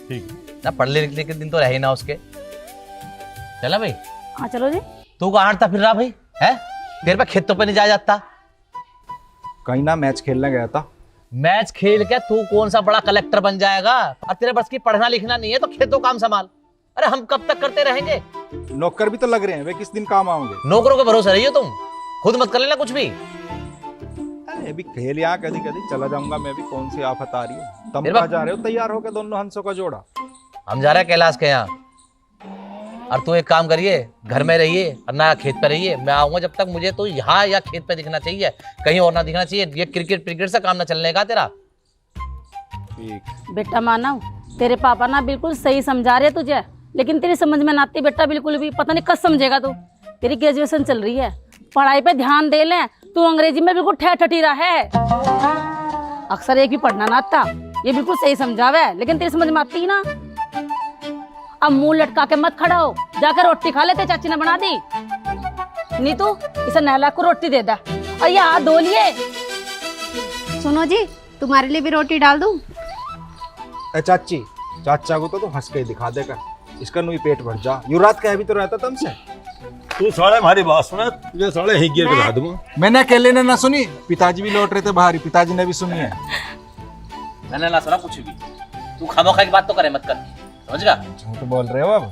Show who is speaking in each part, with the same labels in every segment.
Speaker 1: ठीक
Speaker 2: ना पढ़ने लिखने के दिन तो रहे ना उसके। चला भाई।
Speaker 3: हाँ चलो जी।
Speaker 2: तू कहाँ हटता फिर रहा भाई है? तेरे पे खेतों पे नहीं जाया जाता?
Speaker 4: कहीं ना मैच खेलने गया था।
Speaker 2: मैच खेल के तू कौन सा बड़ा कलेक्टर बन जाएगा? और तेरे बस की पढ़ना लिखना नहीं है तो खेतों काम संभाल। अरे हम कब तक करते रहेंगे?
Speaker 4: नौकर भी तो लग रहे हैं, वे किस दिन काम आओगे?
Speaker 2: नौकरों के भरोसे रहिए तुम, खुद मत कर लेना कुछ भी।
Speaker 4: अरे अभी खेल यहाँ कभी कभी चला जाऊंगा मैं भी, कौन सी आफत आ रही है। तुम
Speaker 2: मेरे
Speaker 4: कहाँ
Speaker 2: बाप-
Speaker 4: जा रहे हो तैयार होकर दोनों हंसों का जोड़ा?
Speaker 2: हम जा रहे हैं कैलाश के यहाँ। और तू एक काम करिए, घर में रहिए और ना खेत पे रहिए। मैं आऊंगा जब तक मुझे तो यहाँ या खेत पे दिखना चाहिए, कहीं और ना दिखना चाहिए। ये क्रिकेट से काम ना चलने का तेरा।
Speaker 4: ठीक।
Speaker 3: बेटा मानव, तेरे पापा ना बिल्कुल सही समझा रहे तुझे, लेकिन तेरी समझ में ना आती बेटा बिल्कुल भी। पता नहीं कब समझेगा तू। तेरी ग्रेजुएशन चल रही है, पढ़ाई पे ध्यान दे ले। तू अंग्रेजी में बिल्कुल ठठी रहा है। अक्सर एक भी पढ़ना ना आता, ये बिल्कुल सही समझावे है, लेकिन तेरी समझ में आती ही ना। अब मुंह लटका के मत खड़ा हो, जाकर रोटी खा लेते, चाची ने बना दी। नीतू, इसे नहला को रोटी दे दा और ये हाथ धो लिए।
Speaker 5: सुनो जी, तुम्हारे लिए भी रोटी डाल दूं?
Speaker 4: चाची, चाचा को तो तू हंस के ही दिखा देगा, इसका नुई पेट भर जा। युवराज कह भी तो रहता तुमसे।
Speaker 1: तू साले हमारी बात सुना, तुझे साले ही गिर गिरा दूंगा।
Speaker 4: मैंने अकेले ने ना सुनी, पिताजी भी लौट रहे थे बाहर, पिताजी ने भी सुनी है।
Speaker 2: मैंने ना सुना कुछ भी। तू खामोखा की बात तो करे मत कर, समझ गया?
Speaker 4: झूठ बोल रहे हो अब।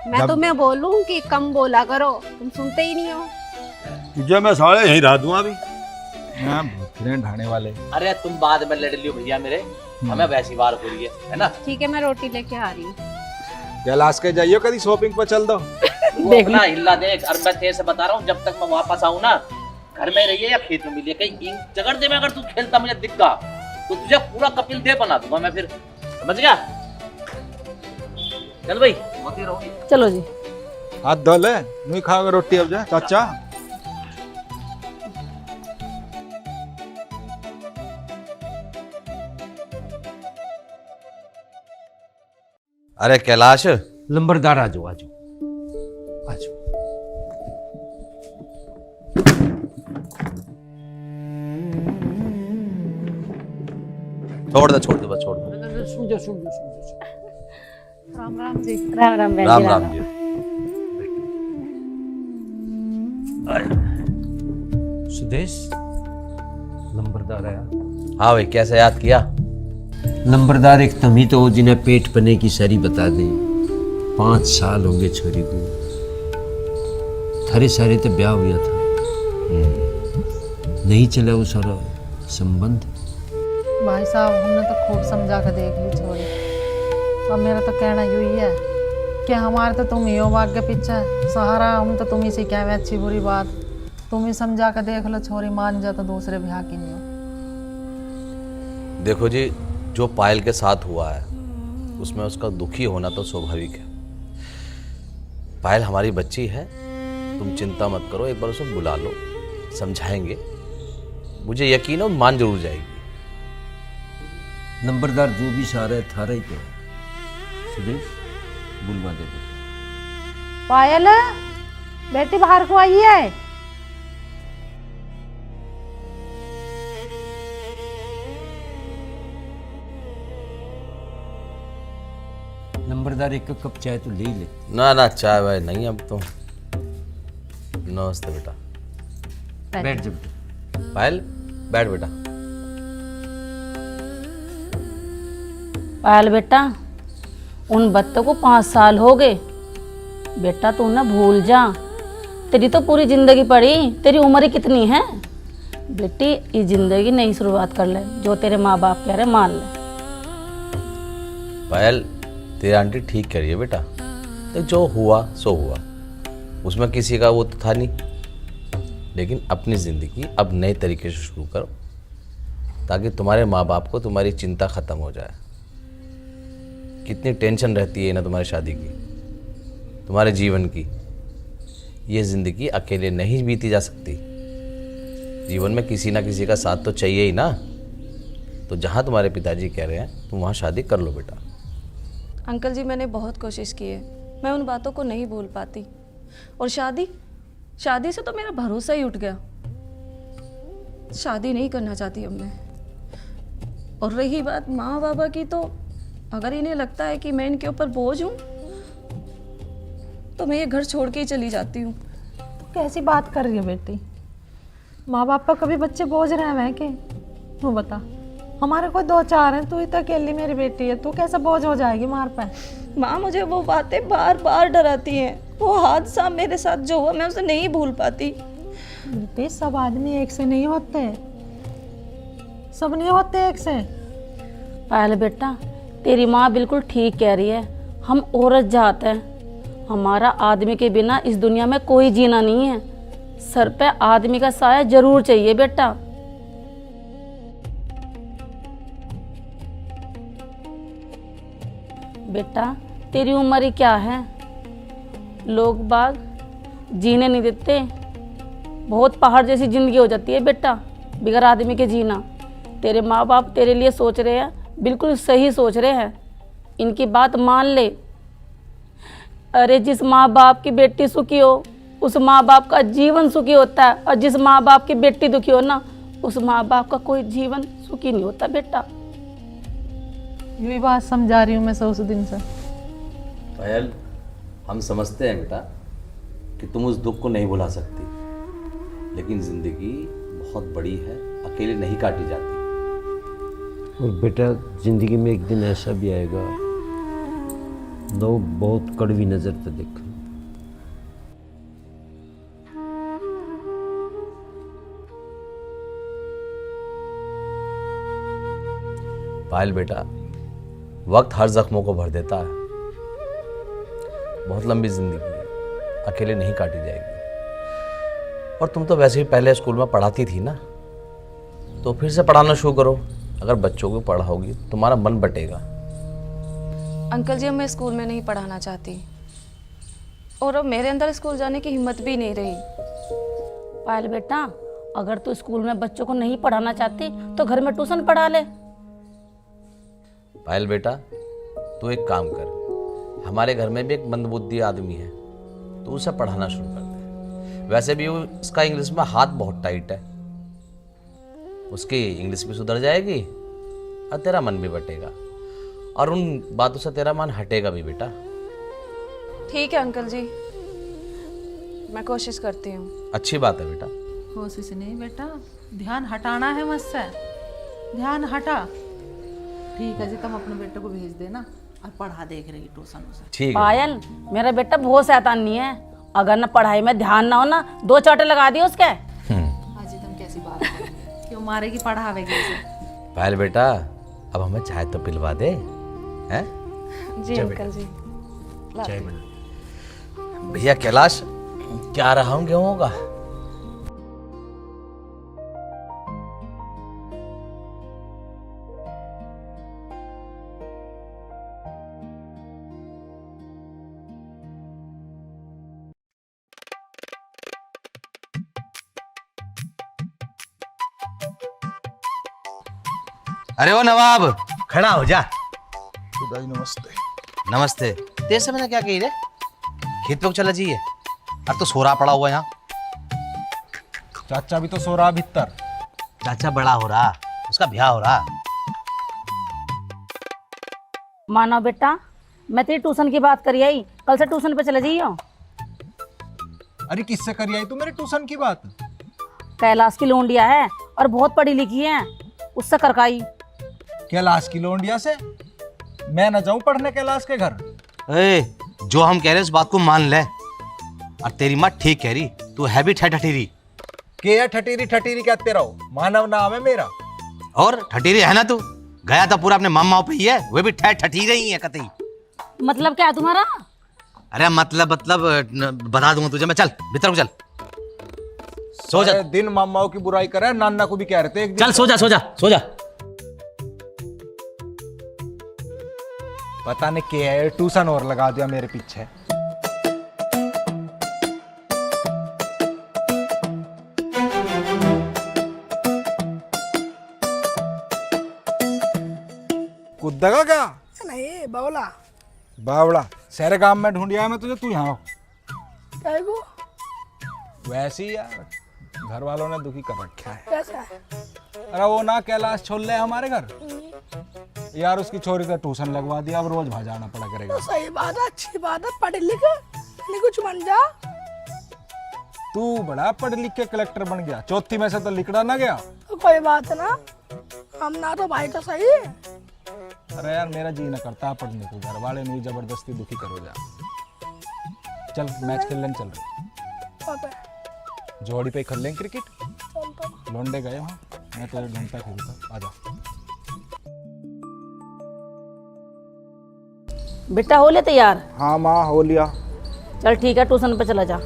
Speaker 5: मैं तुम्हें बोलूं कि कम बोला करो, तुम सुनते ही नहीं हो।
Speaker 1: तुझे मैं साले यहीं रह दूंगा अभी।
Speaker 4: हाँ, भूखे ढाने वाले।
Speaker 2: अरे तुम बाद में लड़ लियो भैया मेरे, हमें वैसी बार हो रही है ना?
Speaker 5: ठीक है, मैं रोटी लेके आ रही हूँ।
Speaker 4: कैलाश के जाइयो, कभी शॉपिंग पर चल दो।
Speaker 2: तू अपना हिल्ला देख। और मैं तेरे से बता रहा हूँ, जब तक मैं वापस आऊँ ना, घर में रहिए या खेत में मिलिए, कहीं जगड़ दे में अगर तू खेलता मुझे दिखा तो तुझे पूरा कपिल देव बना दूंगा मैं फिर, समझ गया? चल भाई, होती रहोगी।
Speaker 3: चलो जी।
Speaker 4: हाथ धो ले, नहीं खाओगे रोटी अब जा चाचा।
Speaker 2: अरे कैलाश,
Speaker 6: लंबरदार आ जाओ, आ जाओ, आ जाओ।
Speaker 2: छोड़ दे बस छोड़ दे।
Speaker 6: सुन जाओ, सुन जाओ।
Speaker 5: राम राम जी।
Speaker 3: राम राम बहन
Speaker 2: राम
Speaker 3: जी,
Speaker 2: राम जी।
Speaker 6: सुदेश, लंबरदार आया।
Speaker 2: हाँ भाई, कैसे याद किया?
Speaker 6: नंबरदार एक तम ही तो हो जिन्हें पेट पने की सारी बता दे। 5 साल हो गए छोरी को, थारे सारे तो ब्याह हुआ था, नहीं चला वो सारा संबंध।
Speaker 7: भाई साहब, हमने तो खूब समझा कर देख ली छोरी। अब मेरा तो कहना यही है कि हमारे तो तुम ही हो भाग के पीछे सहारा, हम तो तुम ही से क्या में अच्छी बुरी बात। तुम ही समझा कर देख लो, छोरी मान जा तो दूसरे ब्याह की नहीं हो।
Speaker 2: देखो जी, जो पायल के साथ हुआ है उसमें उसका दुखी होना तो स्वाभाविक है। पायल हमारी बच्ची है, तुम चिंता मत करो, एक बार उसे बुला लो, समझाएंगे, मुझे यकीन है मान जरूर जाएगी।
Speaker 6: नंबरदार जो भी सारा है थारा ही तो है। सुदेश, बुलवा दे दो।
Speaker 5: पायल, बेटी बाहर को आई है।
Speaker 6: नंबरदार एक कप चाय तो ले ही ले।
Speaker 2: ना ना, चाय वाय नहीं अब तो। नमस्ते बेटा।
Speaker 6: बैठ जब।
Speaker 2: पायल बैठ बेटा।
Speaker 3: पायल बेटा, उन बच्चों को 5 साल हो गए। बेटा तू ना भूल जा, तेरी तो पूरी जिंदगी पड़ी, तेरी उम्र ही कितनी है। बेटी ये जिंदगी नई शुरुआत कर ले, जो तेरे माँ बाप कह रहे मान ले।
Speaker 2: पायल, तेरी आंटी ठीक कह रही है बेटा। तो जो हुआ सो हुआ, उसमें किसी का वो तो था नहीं, लेकिन अपनी ज़िंदगी अब नए तरीके से शुरू करो, ताकि तुम्हारे माँ बाप को तुम्हारी चिंता ख़त्म हो जाए। कितनी टेंशन रहती है ना तुम्हारी शादी की, तुम्हारे जीवन की। ये ज़िंदगी अकेले नहीं बीती जा सकती, जीवन में किसी ना किसी का साथ तो चाहिए ही ना। तो जहाँ तुम्हारे पिताजी कह रहे हैं तुम वहाँ शादी कर लो बेटा।
Speaker 8: अंकल जी, मैंने बहुत कोशिश की है, मैं उन बातों को नहीं भूल पाती। और शादी से तो मेरा भरोसा ही उठ गया। शादी नहीं करना चाहती अब मैं। और रही बात माँ बाबा की, तो अगर इन्हें लगता है कि मैं इनके ऊपर बोझ हूँ तो मैं ये घर छोड़ के ही चली जाती हूँ।
Speaker 7: तू कैसी बात कर रही है बेटी? माँ बाप का कभी बच्चे बोझ रहे हैं के? तू बता, हमारे कोई 2-4 हैं, तू ही तो अकेली मेरी बेटी है, तू कैसा बोझ हो जाएगी मार पे?
Speaker 8: माँ मुझे वो बातें बार बार डराती हैं। वो हादसा मेरे साथ जो हुआ मैं उसे नहीं भूल पाती।
Speaker 7: बेटी सब आदमी एक से नहीं होते, सब नहीं होते एक से।
Speaker 3: पायल बेटा, तेरी माँ बिल्कुल ठीक कह रही है। हम औरत जात हैं, हमारा आदमी के बिना इस दुनिया में कोई जीना नहीं है। सर पे आदमी का साया जरूर चाहिए बेटा। बेटा तेरी उम्र ही क्या है, लोग बाग जीने नहीं देते। बहुत पहाड़ जैसी जिंदगी हो जाती है बेटा बिगर आदमी के जीना। तेरे माँ बाप तेरे लिए सोच रहे हैं, बिल्कुल सही सोच रहे हैं, इनकी बात मान ले। अरे जिस माँ बाप की बेटी सुखी हो उस माँ बाप का जीवन सुखी होता है, और जिस माँ बाप की बेटी दुखी हो ना उस माँ बाप का कोई जीवन सुखी नहीं होता बेटा।
Speaker 7: यही बात समझा रही हूँ मैं उस दिन से।
Speaker 2: पायल, हम समझते हैं बेटा कि तुम उस दुख को नहीं भुला सकती, लेकिन जिंदगी बहुत बड़ी है, अकेले नहीं काटी जाती।
Speaker 6: और बेटा जिंदगी में एक दिन ऐसा भी आएगा, लोग बहुत कड़वी नज़र से देखें।
Speaker 2: पायल बेटा, वक्त हर जख्मों को भर देता है। बहुत लंबी जिंदगी है, अकेले नहीं काटी जाएगी। और तुम तो वैसे भी पहले स्कूल में पढ़ाती थी ना, तो फिर से पढ़ाना शुरू करो। अगर बच्चों को पढ़ाओगी तुम्हारा मन बटेगा।
Speaker 8: अंकल जी, अब मैं स्कूल में नहीं पढ़ाना चाहती, और अब मेरे अंदर स्कूल जाने की हिम्मत भी नहीं रही।
Speaker 3: पायल बेटा, अगर तू स्कूल में बच्चों को नहीं पढ़ाना चाहती तो घर में ट्यूशन पढ़ा ले।
Speaker 2: पायल बेटा, तू एक काम कर, हमारे घर में भी एक मंदबुद्धि आदमी है, तो उसे पढ़ाना शुरू कर दे। वैसे भी उसका इंग्लिश में हाथ बहुत टाइट है, उसकी इंग्लिश भी सुधर जाएगी और तेरा मन भी बटेगा, और उन बातों से तेरा मन हटेगा भी बेटा।
Speaker 8: ठीक है अंकल जी, मैं कोशिश करती हूँ।
Speaker 2: अच्छी बात है बेटा।
Speaker 7: कोशिश नहीं बेटा, ध्यान हटाना है मुझसे, ध्यान हटा। ठीक है जी, तुम अपने बेटे को भेज देना और पढ़ा देख रही ट्यूशन उसे।
Speaker 2: ठीक है
Speaker 3: पायल, मेरा बेटा बहुत शैतान नहीं है, अगर ना पढ़ाई में ध्यान ना हो ना 2 चांटे लगा दिए उसके।
Speaker 7: हाजी तुम कैसी बात कर रही हो? क्यों मारेगी पढ़ावेगी उसे?
Speaker 2: पायल बेटा, अब हमें चाय तो पिलवा दे हैं?
Speaker 8: जी अंकल जी।
Speaker 2: चाय बना। भैया कैलाश, क्या रहा हूँ गेहूं का? अरे ओ नवाब, खड़ा हो जा।
Speaker 4: नमस्ते।
Speaker 2: नमस्ते। तेरे से मैंने क्या कही रे? खेत पे चला जाइए। अब तो सोरा पड़ा हुआ यहाँ।
Speaker 4: चाचा भी तो सो रहा भीतर।
Speaker 2: चाचा बड़ा हो रहा, उसका ब्याह हो रहा।
Speaker 3: मानो बेटा, मैं तेरी ट्यूशन की बात करी आई, कल से ट्यूशन पे चले जाइयो।
Speaker 4: अरे किससे करी आई तू मेरे ट्यूशन की बात?
Speaker 3: कैलाश की लोंडिया है और बहुत पढ़ी लिखी है, उससे करकाई।
Speaker 4: कैलाश की लोंडिया से? मैं न जाऊं पढ़ने कैलाश के घर।
Speaker 2: ए, जो हम कह रहे उस बात को मान ले। और तेरी माँ ठीक कह रही, तू है भी ठठीरी।
Speaker 4: के है ठठीरी? ठठीरी क्या तेरा हो? मानव नाम है मेरा।
Speaker 2: और ठठीरी है ना तू? गया था पूरा अपने मामा पे ही है, वे भी ठठीरे ही है कतई।
Speaker 3: मतलब क्या है तुम्हारा?
Speaker 2: अरे मतलब बता दूंगा तुझे मैं। चल भीतर को चल, सो जा।
Speaker 4: दिन मामाओं की बुराई करे, नाना को भी कह रहे थे एक दिन।
Speaker 2: चल सो जा, सो जा, सो जा।
Speaker 4: पता नहीं क्या है, ट्यूशन और लगा दिया मेरे पीछे। कुद्दगा क्या?
Speaker 9: नहीं बावला।
Speaker 4: बावड़ा सारे गांव में ढूंढ आया मैं तुझे, तू यहाँ हो।
Speaker 9: क्या को?
Speaker 4: वैसे ही यार, घर वालों ने दुखी कर रखा है।
Speaker 9: कैसा है?
Speaker 4: अरे वो ना कैलाश छोड़ ले हमारे घर, यार उसकी छोरी से ट्यूशन लगवा दिया, अब रोज भाजाना पड़ा करेगा।
Speaker 9: तो सही बात है, अच्छी बात है, पढ़ लिख नहीं कुछ बन जा।
Speaker 4: तू बड़ा पढ़ लिख के कलेक्टर बन गया, चौथी में से तो लिखना ना गया।
Speaker 9: तो कोई बात ना, हम ना तो भाई तो सही।
Speaker 4: अरे यार मेरा जी न करता पढ़ने को, घर वाले नहीं जबरदस्ती दुखी करो जा। चल मैच खेलने चल रहे,
Speaker 9: ओके
Speaker 4: जोड़ी पे खेल लें क्रिकेट।
Speaker 9: चल तो
Speaker 4: लौंडे गए वहाँ, मैं तो ढूंढता खेलता, आजा।
Speaker 3: बेटा हो ले तैयार?
Speaker 4: हाँ माँ हो लिया।
Speaker 3: चल ठीक है, ट्यूशन पे चला जा।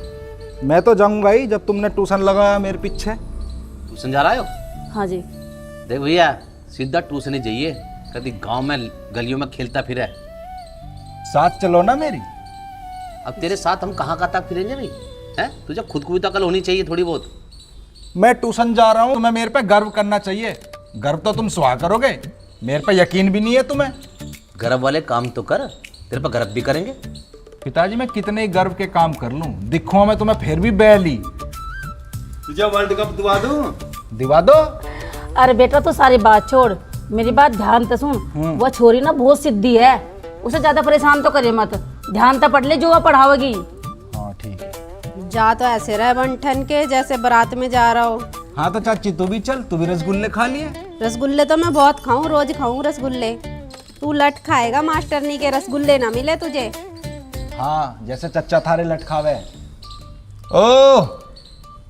Speaker 4: मैं तो जाऊंगा ही जब तुमने ट्यूशन लगाया मेरे पीछे।
Speaker 2: ट्यूशन जा रहा हो?
Speaker 3: हाँ जी।
Speaker 2: देख भैया, सीधा ट्यूशन ही जाइए, कभी गांव में गलियों में खेलता फिरे।
Speaker 4: साथ चलो ना मेरी।
Speaker 2: अब तेरे साथ हम कहाँ तक फिरेंगे भाई? हैं? तुझे खुद को भी तो अकल होनी चाहिए थोड़ी बहुत।
Speaker 4: मैं ट्यूशन जा रहा हूँ, तुम्हें मेरे पे गर्व करना चाहिए। गर्व तो तुम सुहा करोगे, मेरे पे यकीन भी नहीं है तुम्हें।
Speaker 2: गर्व वाले काम तो कर, तेरे पे गर्व भी करेंगे।
Speaker 4: पिताजी मैं कितने ही गर्व के काम कर लूं, दिखूं मैं तुम्हें फिर भी बैली।
Speaker 1: तुझे वर्ल्ड कप दिवा दूं?
Speaker 4: दिवा दो।
Speaker 3: अरे बेटा तो सारी बात छोड़, मेरी बात ध्यान से सुन। वह छोरी ना बहुत सिद्धि है, उसे ज्यादा परेशान तो करे मत, ध्यान से पढ़ ले जो वह पढ़ावेगी।
Speaker 4: हाँ ठीक है।
Speaker 5: जा तो ऐसे रहे बंठन के जैसे बारात में जा रहा हो।
Speaker 4: हाँ तो चाची तू भी चल, तू भी रसगुल्ले खा लिए।
Speaker 5: रसगुल्ले तो मैं बहुत खाऊं, रोज खाऊं रसगुल्ले। तू लट खाएगा मास्टरनी के, रसगुल्ले ना मिले तुझे।
Speaker 4: हाँ जैसे चच्चा थारे लटकावे। ओ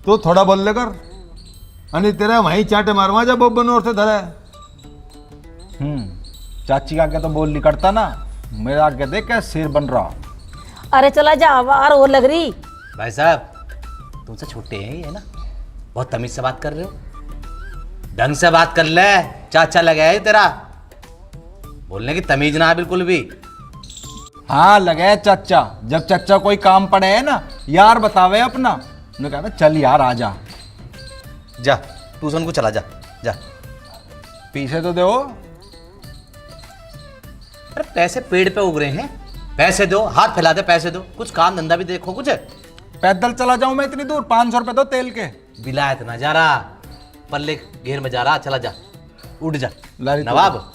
Speaker 1: तू थोड़ा बोल ले कर, अनि तेरा वहीं चाटे मारवा जा बब्बन और से धरे।
Speaker 4: चाची का आगे तो बोल नहीं करता ना, मेरा आगे देख क्या सिर बन रहा।
Speaker 3: अरे चला जा, आवार और लग रही।
Speaker 2: भाई साहब तुमसे छोटे हैं ये, है ना? बहुत तमीज से बात कर रहे हो, ढंग से बात कर ले। चाचा लगा है तेरा, बोलने की तमीज ना बिल्कुल भी।
Speaker 4: हाँ लगे चाचा, जब चाचा कोई काम पड़े है ना यार बतावे अपना, उन्होंने कहा चल यार आ जा।
Speaker 2: जा ट्यूशन को चला जा, जा।
Speaker 4: पीछे तो दो।
Speaker 2: अरे पैसे पेड़ पे उग रहे हैं, पैसे दो, हाथ फैला दे, पैसे दो, कुछ काम धंधा भी देखो कुछ।
Speaker 4: पैदल चला जाऊं मैं इतनी दूर, 500 रुपए दो तेल के।
Speaker 2: विलायत ना जा रहा, पल्ले घेर में जा रहा, चला जा, उठ जा
Speaker 4: लारी तो
Speaker 2: नवाब।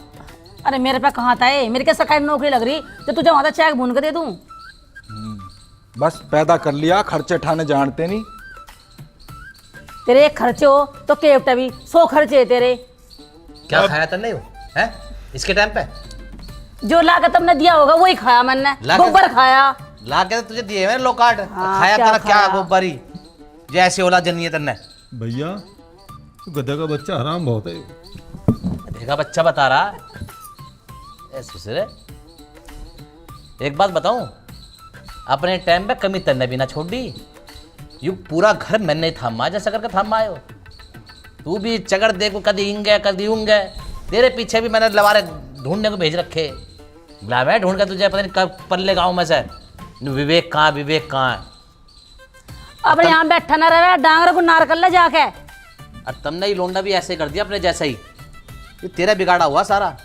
Speaker 3: अरे मेरे पे कहाँ था ये, मेरी क्या सरकारी नौकरी लग रही तो तुझे वहां चेक भून के दे दूं?
Speaker 4: बस पैदा कर लिया, खर्चे ठाने जानते नहीं।
Speaker 3: तेरे एक खर्चे हो तो केवटा भी 100 खर्चे है तेरे।
Speaker 2: क्या खाया तुमने हो, हैं? इसके टाइम पे
Speaker 3: जो ला के तुमने दिया होगा वही खाया मैंने,
Speaker 2: ला के-
Speaker 3: गोबर खाया।
Speaker 2: ला के तो तुझे दिए मैंने लोकाट,
Speaker 3: हाँ,
Speaker 2: खाया
Speaker 3: क्या
Speaker 2: तेरा क्या
Speaker 3: खाया?
Speaker 2: गोबरी, जैसे ओला जन्नी है तेने।
Speaker 1: भैया गधा का बच्चा हराम बहुत है।
Speaker 2: देखा बच्चा बता रहा ऐसे। एक बात बताऊं, अपने टाइम पे कमी तन्ने भी ना छोड़ दी, यू पूरा घर मैंने थामा जैसा करके थामा आयो। तू भी चगड़ देखो, कदी इंगे कदी उंगे, तेरे पीछे भी मैंने लवारे ढूंढने को भेज रखे। ला मैं ढूंढ के तुझे पता नहीं कब पल्ले गाँव में से विवेक कहाँ है।
Speaker 3: अब यहाँ बैठा ना रहे, डांगरे को नार कर ले जाके।
Speaker 2: और तुमने ही लोंडा भी ऐसे कर दिया अपने जैसा ही, ये तेरा बिगाड़ा हुआ सारा।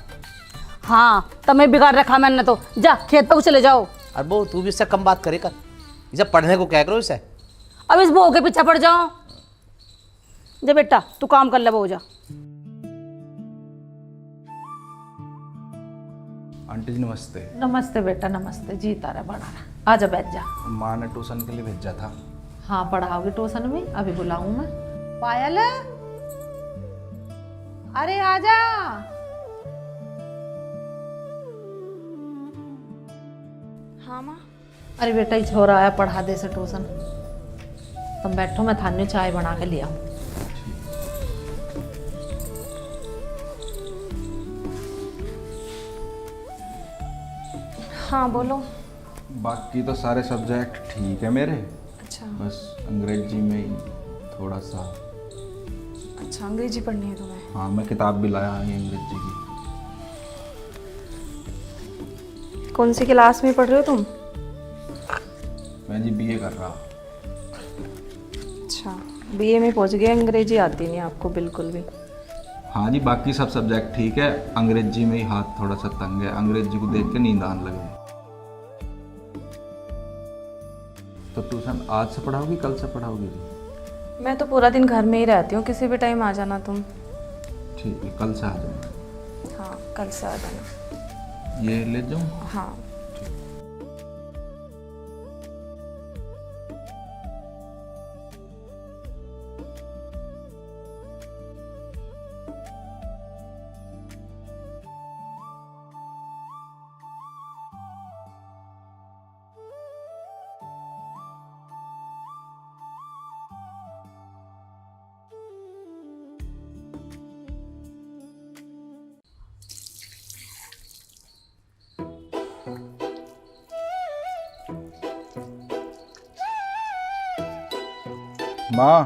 Speaker 3: हाँ तुम्हें बिगाड़ रखा मैंने तो, जा खेत पे चले जाओ।
Speaker 2: और वो तू भी इससे कम बात करे कर, इसे पढ़ने को क्या करो इसे।
Speaker 3: अब इस बहू के पीछे पड़ जाओ। जा बेटा तू काम कर ले, बहू जा।
Speaker 4: आंटी जी नमस्ते।
Speaker 7: नमस्ते बेटा, नमस्ते। जी तारा बड़ा रहा, आजा बैठ जा।
Speaker 4: माँ ने ट्यूशन के लिए भेजा था।
Speaker 7: हाँ पढ़ाओगे ट्यूशन में, अभी बुलाऊं मैं। पायल अरे आजा।
Speaker 8: हाँ माँ।
Speaker 7: अरे बेटा ये छोरा आया, पढ़ा दे से ट्यूशन। तुम बैठो, मैं थाने चाय बना के ले आऊं।
Speaker 8: हाँ बोलो।
Speaker 4: बाकी तो सारे सब्जेक्ट ठीक है मेरे,
Speaker 8: अच्छा
Speaker 4: बस अंग्रेजी में ही थोड़ा सा।
Speaker 8: अच्छा, अंग्रेजी पढ़नी है तुम्हें?
Speaker 4: हाँ मैं किताब भी लाया हूँ अंग्रेजी की।
Speaker 8: कौन सी क्लास में पढ़ रहे हो तुम?
Speaker 4: मैं जी बीए कर रहा।
Speaker 8: अच्छा, बीए में पहुंच गए, अंग्रेजी आती नहीं आपको बिल्कुल भी?
Speaker 4: हाँ जी बाकी सब सब्जेक्ट ठीक है, अंग्रेजी में ही हाथ थोड़ा सा तंग है, अंग्रेजी को देख के नींद आने लगे। तो ट्यूशन आज से पढ़ाओगी कल से पढ़ाओगी जी?
Speaker 8: मैं तो पूरा दिन घर में ही रहती हूँ, किसी भी टाइम आ जाना तुम।
Speaker 4: ठीक है कल से आ जाऊँगा।
Speaker 8: हाँ कल से आ जाना।
Speaker 4: ये ले जाऊँ?
Speaker 8: हाँ।
Speaker 4: माँ,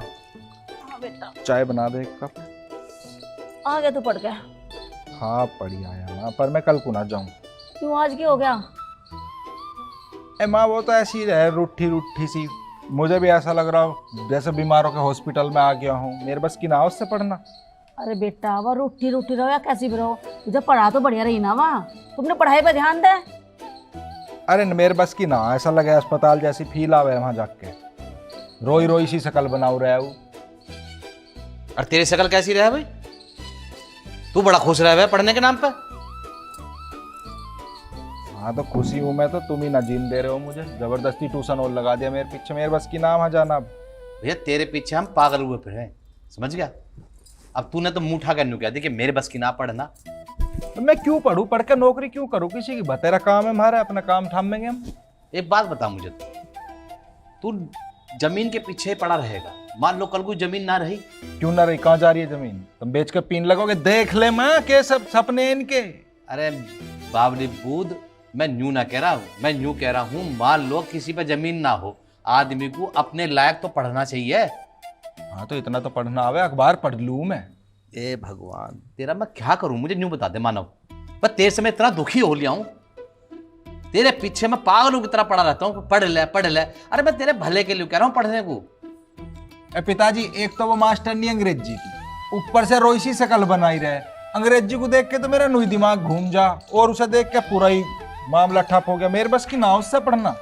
Speaker 3: हाँ बेटा,
Speaker 4: चाय बना दे एक कप।
Speaker 3: आ गया तू पढ़ के?
Speaker 4: हाँ पढ़ी आया माँ, पर मैं कल को ना जाऊँ।
Speaker 3: क्यों, आज क्या हो गया?
Speaker 4: ए माँ, वो तो ऐसी ही रहे, रूठी रूठी सी। मुझे भी ऐसा लग रहा हो जैसे बीमारों के हॉस्पिटल में आ गया हूँ। मेरे बस की ना हो उससे पढ़ना।
Speaker 3: अरे बेटा, वह रूठी रूठी रहो या कैसी भी रहो, तुझे पढ़ा तो बढ़िया रही ना वहाँ। तुमने पढ़ाई पे ध्यान दे।
Speaker 4: अरे मेरे बस की ना, ऐसा लगे अस्पताल जैसी फील आवे वहाँ जाके। रोई रोई सी शकल बनाऊ रहा हूँ।
Speaker 2: और तेरी शक्ल कैसी रहा भाई? तू बड़ा खुश रहा है पढ़ने के नाम पे।
Speaker 4: हाँ तो खुशी हूँ मैं तो, तुम ही ना जीन दे रहे हो मुझे। जबरदस्ती ट्यूशन और लगा दिया मेरे पीछे। मेरे बस की नाम है जाना।
Speaker 2: भैया तेरे पीछे हम पागल हुए फिर हैं, समझ गया? अब तूने तो मुंह उठा कर न्यू कह दिया कि मेरे बस की ना पढ़ना।
Speaker 4: तो मैं क्यों पढ़ूं? पढ़ के नौकरी क्यों करूं किसी की? बतेरा काम है हमारा, अपना काम थामेंगे हम।
Speaker 2: एक बात बता मुझे, तू जमीन के पीछे ही पड़ा रहेगा, मान लो कल को जमीन ना रही?
Speaker 4: क्यों ना रही? कहाँ जा रही है जमीन? तुम बेच के पीन लगोगे। देख ले माँ के सब सपने इनके।
Speaker 2: अरे बावली बूद, मैं न्यू ना कह रहा हूँ, मैं न्यू कह रहा हूँ मान लो किसी पे जमीन ना हो, आदमी को अपने लायक तो पढ़ना चाहिए।
Speaker 4: हाँ तो इतना तो पढ़ना आवे, अखबार पढ़ लूँ मैं।
Speaker 2: ए भगवान, तेरा मैं क्या करूं? मुझे न्यू बता दे मानव। पर तेरे से मैं इतना दुखी हो लिया हूं, तेरे पीछे मैं पागलों की तरह पड़ा रहता हूं, पढ़ ले पढ़ ले। अरे मैं तेरे भले के लिए कह रहा हूं पढ़ने को।
Speaker 4: पिताजी, एक तो वो मास्टर नहीं अंग्रेजी की, ऊपर से रोईसी शकल बनाई रहे। अंग्रेजी को देख के तो मेरा नुई दिमाग घूम जा, और उसे देख के पूरा ही मामला ठप हो गया। मेरे बस की ना उससे पढ़ना।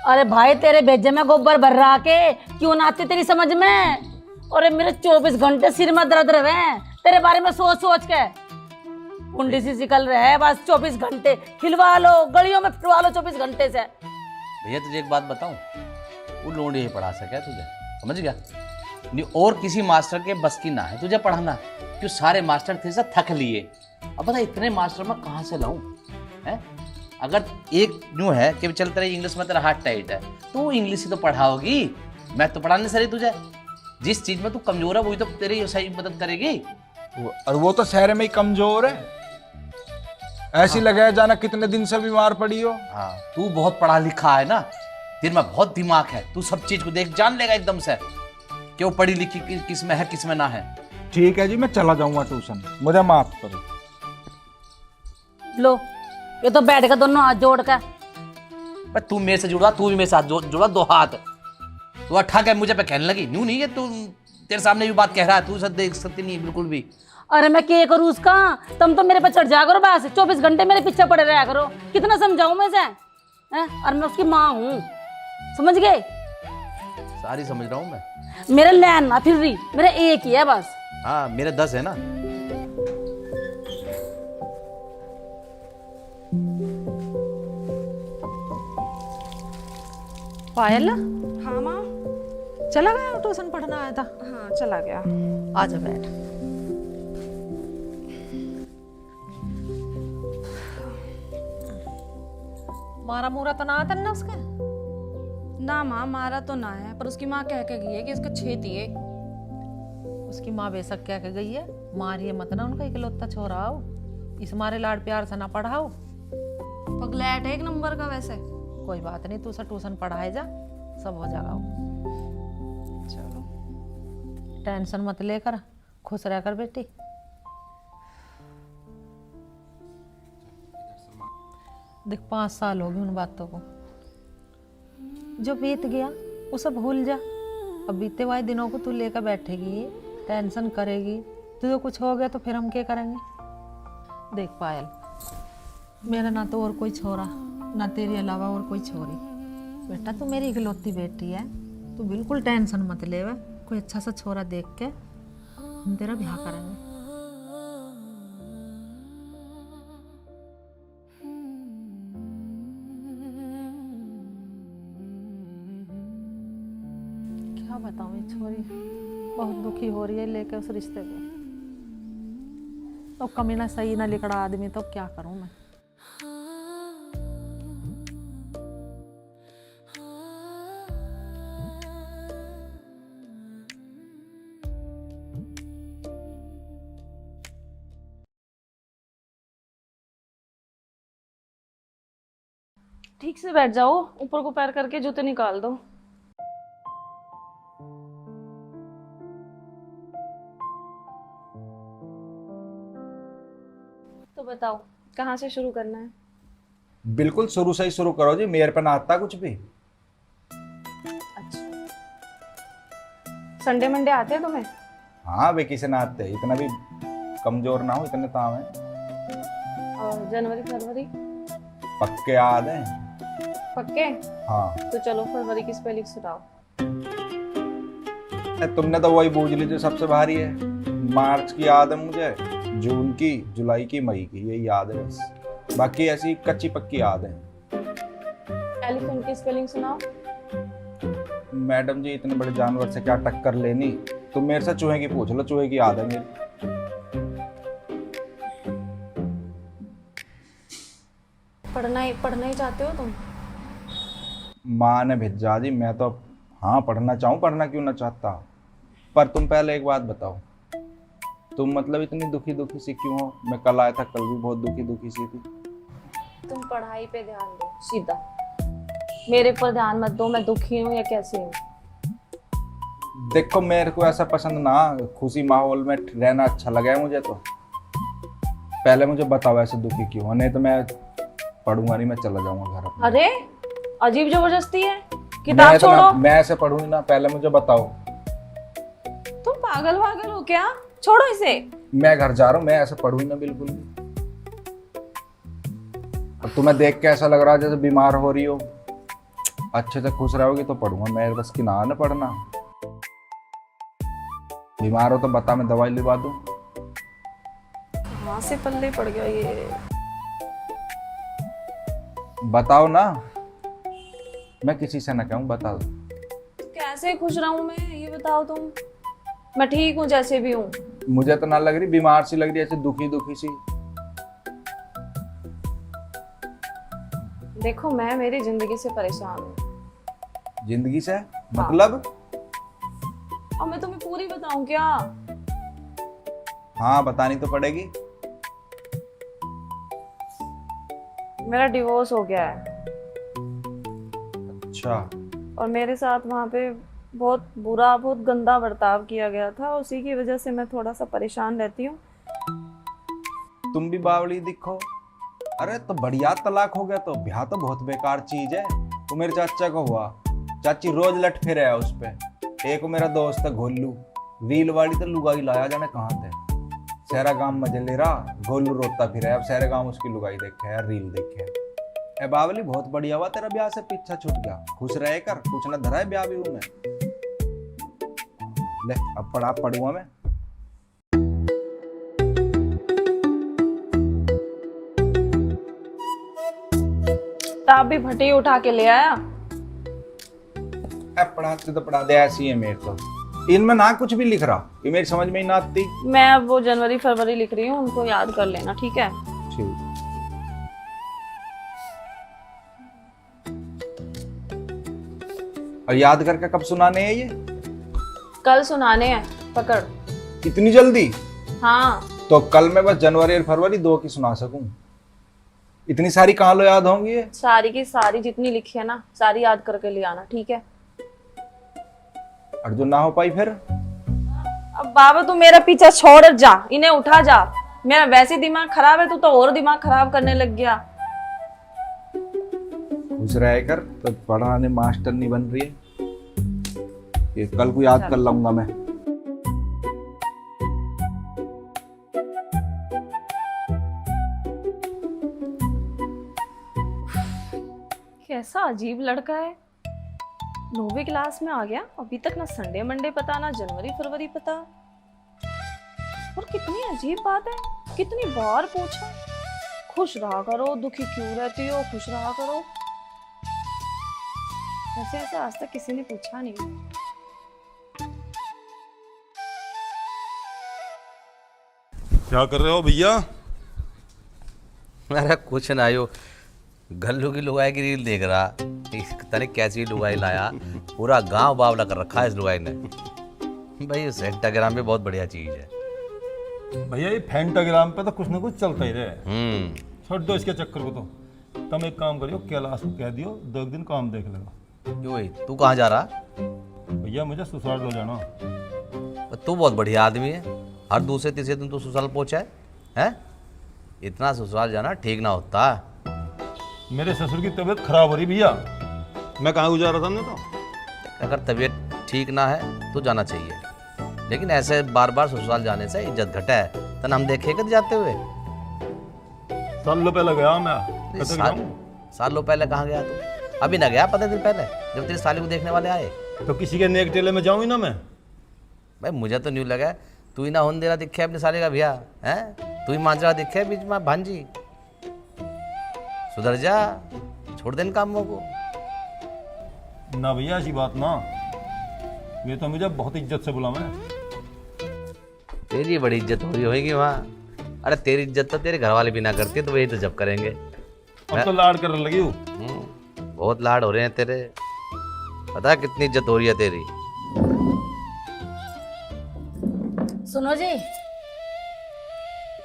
Speaker 3: अरे भाई, तेरे भेजे में गोबर भर रहा के क्यों ना आती तेरी समझ में? अरे मेरे 24 घंटे सिर में दर्द रहे तेरे बारे में सोच सोच के। कुंडी सी निकल रहे है बस 24 घंटे। खिलवा लो, गलियों में फिरवा लो 24 घंटे से।
Speaker 2: भैया तुझे एक बात बताऊं, वो लोंडी ही पढ़ा सके तुझे, समझ गया? नहीं और किसी मास्टर के बस की ना है तुझे पढ़ाना, क्यों सारे मास्टर थे से थक लिए। अब बता इतने मास्टर मैं कहाँ से लाऊं? है अगर एक यूं है कि चल तेरा इंग्लिश में तेरा हाथ टाइट है, तू इंग्लिश ही तो पढ़ाओगी, मैं तो पढ़ाने से रही तुझे। जिस चीज में तू कमजोर है वही तो तेरी सही मदद करेगी।
Speaker 4: और वो तो शहर में ही कमजोर है। ऐसी लगे जाना कितने दिन से बीमार पड़ी हो।
Speaker 2: हाँ तू बहुत पढ़ा लिखा है ना, तेरे में बहुत दिमाग है, तू सब चीज को देख जान लेगा एकदम से कि वो पढ़ी लिखी किस में है किस में ना है।
Speaker 4: ठीक है जी, मैं चला जाऊंगा ट्यूशन, मुझे माफ करो।
Speaker 3: लो, ये तो बैठ के दोनों हाथ जोड़ कर।
Speaker 2: पर तू मेरे से जुड़ा, तू भी मेरे साथ जुड़ा, दो हाथ। तू अट्ठा क्या मुझे पे कहने लगी? न्यू नहीं है तू, तेरे सामने भी बात कह रहा है, तू सब देख सकती नहीं बिल्कुल भी।
Speaker 3: अरे मैं क्या करूँ उसका? तुम तो मेरे पे चढ़ जा करो बस, 24 घंटे मेरे पीछे पड़े रहा करो। कितना समझाऊं मैं से? और मैं उसकी माँ हूँ, समझ गए?
Speaker 2: सारी समझ रहा हूँ मैं।
Speaker 3: मेरे लैन ना फिर रही, मेरा एक ही है बस।
Speaker 2: हाँ मेरे 10 है ना।
Speaker 7: पायल,
Speaker 8: हाँ माँ।
Speaker 7: चला गया ट्यूशन पढ़ना आया था?
Speaker 8: हाँ चला गया।
Speaker 7: आजा बैठ। मारा मूरा तो ना आता ना उसके?
Speaker 8: ना माँ, मारा तो ना है, पर उसकी माँ कह के गई है कि इसका छेती है।
Speaker 7: उसकी माँ बेशक क्या कह गई है, मारिए मत ना उनका इकलौता छोरा हो, इस मारे लाड प्यार से ना पढ़ाओ।
Speaker 8: पगलैट है एक नंबर का वैसे।
Speaker 7: कोई बात नहीं, तू उसे ट्यूशन पढ़ाए जा, सब हो जाएगा।
Speaker 8: चलो,
Speaker 7: टेंशन मत लेकर, खुश रहकर बेटी। देख 5 साल हो गए उन बातों को, जो बीत गया उसे भूल जा। अब बीते हुए दिनों को तू लेकर बैठेगी, टेंशन करेगी, तुझे कुछ हो गया तो फिर हम क्या करेंगे? देख पायल, मेरा ना तो और कोई छोरा, ना तेरे अलावा और कोई छोरी। बेटा तू मेरी इकलौती बेटी है, तू बिल्कुल टेंशन मत ले। कोई अच्छा सा छोरा देख के हम तेरा ब्याह करेंगे। क्या बताऊँ, ये छोरी बहुत दुखी हो रही है लेके उस रिश्ते को। तो कमीना सही ना लिखड़ा आदमी, तो क्या करूँ मैं।
Speaker 8: ठीक से बैठ जाओ, ऊपर को पैर करके जूते निकाल दो। तो बताओ कहाँ से शुरू करना है?
Speaker 4: बिल्कुल शुरू से ही शुरू करो जी, मेरे पे ना आता कुछ भी।
Speaker 8: अच्छा, संडे मंडे आते हैं तुम्हें?
Speaker 4: हाँ वेकेशन आते हैं, इतना भी कमजोर ना हो, इतने ताव हैं।
Speaker 8: और जनवरी फरवरी?
Speaker 4: पक्के याद हैं।
Speaker 8: पक्के?
Speaker 4: हाँ
Speaker 8: तो चलो फरवरी की स्पेलिंग सुनाओ।
Speaker 4: तुमने तो वही बूझ ली जो सबसे भारी है। मार्च की याद है मुझे, जून की, जुलाई की, मई की, यही याद है बस। बाकी ऐसी कच्ची पक्की याद है।
Speaker 8: एलिफेंट की स्पेलिंग सुनाओ।
Speaker 4: मैडम जी इतने बड़े जानवर से क्या टक्कर लेनी, तुम मेरे से चूहे की पूछ लो, चूहे की याद है मेरी।
Speaker 8: पढ़ना ही चाहते हो तुम?
Speaker 4: माँ ने भेजा जी, मैं तो हाँ पढ़ना चाहूँ, पढ़ना क्यों ना चाहता। पर तुम पहले एक बात बताओ, तुम मतलब इतनी दुखी दुखी सी क्यों हो? मैं कल आया था, कल भी बहुत दुखी दुखी सी थी।
Speaker 8: तुम पढ़ाई पे ध्यान दो सीधा, मेरे पर ध्यान मत दो मैं दुखी हूँ या कैसे हूँ।
Speaker 4: देखो मेरे को ऐसा पसंद ना, खुशी माहौल में रहना अच्छा लगा है मुझे। तो पहले मुझे बताओ ऐसे दुखी क्यों हो, नहीं तो मैं पढ़ूंगा नहीं, मैं चला जाऊंगा घर अपने।
Speaker 8: अरे अजीब जबरदस्ती है, किताब छोड़ो।
Speaker 4: मैं ऐसे पढ़ूंगी ना, पहले मुझे बताओ।
Speaker 8: तुम पागल वागल हो क्या? छोड़ो इसे।
Speaker 4: मैं घर जा रहा हूँ, मैं ऐसे पढ़ूंगी ना बिल्कुल भी। अब तुम्हें देख के ऐसा लग रहा है जैसे बीमार हो रही हो, अच्छे से खुश रहोगी तो पढ़ूंगा। मेरे बस की ना पढ़ना। बीमार हो तो बता, मैं दवाई लिवा दूं।
Speaker 8: कहाँ से पल्ले पड़ गया ये?
Speaker 4: बताओ ना, मैं किसी से ना कहूँ, बता दो।
Speaker 8: कैसे खुश रहूं मैं, ये बताओ तुम। मैं ठीक हूँ जैसे भी हूँ।
Speaker 4: मुझे तो ना लग रही, बीमार सी लग रही है, ऐसे दुखी दुखी सी।
Speaker 8: देखो मैं मेरी जिंदगी से परेशान हूँ।
Speaker 4: जिंदगी से मतलब?
Speaker 8: और मैं तुम्हें पूरी बताऊं क्या?
Speaker 4: हाँ बतानी तो पड़ेगी।
Speaker 8: मेरा डिवोर्स हो गया है।
Speaker 4: अच्छा।
Speaker 8: और मेरे साथ वहाँ पे बहुत बुरा, बहुत गंदा बर्ताव किया गया था, उसी की वजह से मैं थोड़ा सा परेशान रहती हूँ।
Speaker 4: तुम भी बावली दिखो। अरे तो बढ़िया तलाक हो गया तो ब्याह तो बहुत बेकार चीज है। वो मेरे चाचा को हुआ, चाची रोज लट फिरे है उस पे। एक मेरा दोस्त है गोलू, रील वाली तो लुगाई लाया जाने कहाँ थे, सारा गांव मजे ले रहा, गोलू रोता फिर है। अब सारे गांव उसकी लुगाई देखे है, रील देखे। ए बावली बहुत बढ़िया हुआ तेरा ब्याह से पीछा छूट गया, खुश रहे कर, कुछ न धरा है ब्याह भी में। ले अब पढ़ूंगा मैं।
Speaker 8: किताब भी भटी उठा के ले आया।
Speaker 4: पढ़ाते तो पढ़ा दे, ऐसी है मेरे तो। इनमें ना कुछ भी लिख रहा, ये मेरी समझ में ही ना आती।
Speaker 8: मैं अब वो जनवरी फरवरी लिख रही हूँ, उनको याद कर लेना, ठीक है?
Speaker 4: ठीक। और याद करके कब सुनाने हैं ये?
Speaker 8: कल सुनाने हैं, पकड़।
Speaker 4: इतनी जल्दी?
Speaker 8: हाँ।
Speaker 4: तो कल मैं बस जनवरी और फरवरी 2 की सुना सकूं? इतनी सारी कहाँ लो याद होंगी ये?
Speaker 8: सारी की सारी जितनी लिखी है ना, सारी याद करके ले आना, ठीक है?
Speaker 4: और जो ना हो पाई फिर?
Speaker 8: अब बाबा तू मेरा पीछा छोड़ जा, इन्हें उठा जा। मेरा वैसे दिमाग खराब है, तू तो और दिमाग खराब करने लग गया।
Speaker 4: खुश रह कर, तो पढ़ाने मास्टर नहीं बन रही है। ये कल को याद कर लूंगा मैं।
Speaker 8: कैसा अजीब लड़का है, 9वीं क्लास में आ गया, अभी तक ना संडे मंडे पता, ना जनवरी फरवरी पता। और कितनी अजीब बात है, कितनी बार पूछा, खुश रहा करो, दुखी क्यों रहती हो, खुश रहा करो। ऐसे ऐसे आज तक किसी ने पूछा नहीं।
Speaker 1: क्या कर रहे हो भैया?
Speaker 2: अरे कुछ ना यो गल्लू की लुगाई की रील देख रहा। तने कैसी लुगाई लाया, पूरा गांव बावला कर रखा है इस लुगाई ने। भाई उस इंस्टाग्राम पे बहुत बढ़िया चीज है।
Speaker 1: भैया ये फेंटाग्राम पे तो कुछ ना कुछ चलता ही रहे। छोड़ दो इसके चक्कर को। तो तुम एक काम करियो, कैलाश को कह दियो 2 दिन काम देख लेगा।
Speaker 2: क्यों भाई तू कहाँ जा रहा?
Speaker 1: भैया मुझे ससुराल हो जाना।
Speaker 2: तू बहुत बढ़िया आदमी है, हर दूसरे तीसरे दिन तू ससुराल पहुंचा है? इतना ससुराल जाना ठीक ना होता।
Speaker 1: मेरे ससुर की तबीयत खराब हो रही भैया, मैं कहाँ गुजारा था नहीं तो।
Speaker 2: अगर तबीयत ठीक ना है तो जाना चाहिए, लेकिन ऐसे बार बार ससुराल जाने से इज्जत घटा है। तन हम देखे कद जाते हुए?
Speaker 1: सालों पहले गया मैं। कब तक जाऊं?
Speaker 2: सालों पहले कहाँ गया तू? अभी ना गया 15 दिन पहले जब तेरी साली को देखने वाले आए।
Speaker 1: तो किसी के नेक टेले में जाऊं ही ना मैं।
Speaker 2: भाई मुझे तो न्यू लगा तू ही ना होने दे रहा दिखे अपने साले का भैया है, तू ही मांझ रहा दिखे बीच में भांजी। सुधर जा, छोड़ दे इन कामों को।
Speaker 1: ना भैया ऐसी बात ना, ये तो मुझे बहुत इज्जत से बुला मैं।
Speaker 2: तेरी बड़ी इज्जत हो रही होगी वहाँ। अरे तेरी इज्जत तो तेरे घर वाले भी ना करते तो वही तो जब करेंगे।
Speaker 1: अब तो लाड करने लगी हूँ।
Speaker 2: बहुत लाड हो रहे हैं तेरे, पता है कितनी इज्जत हो रही है तेरी।
Speaker 3: सुनो जी,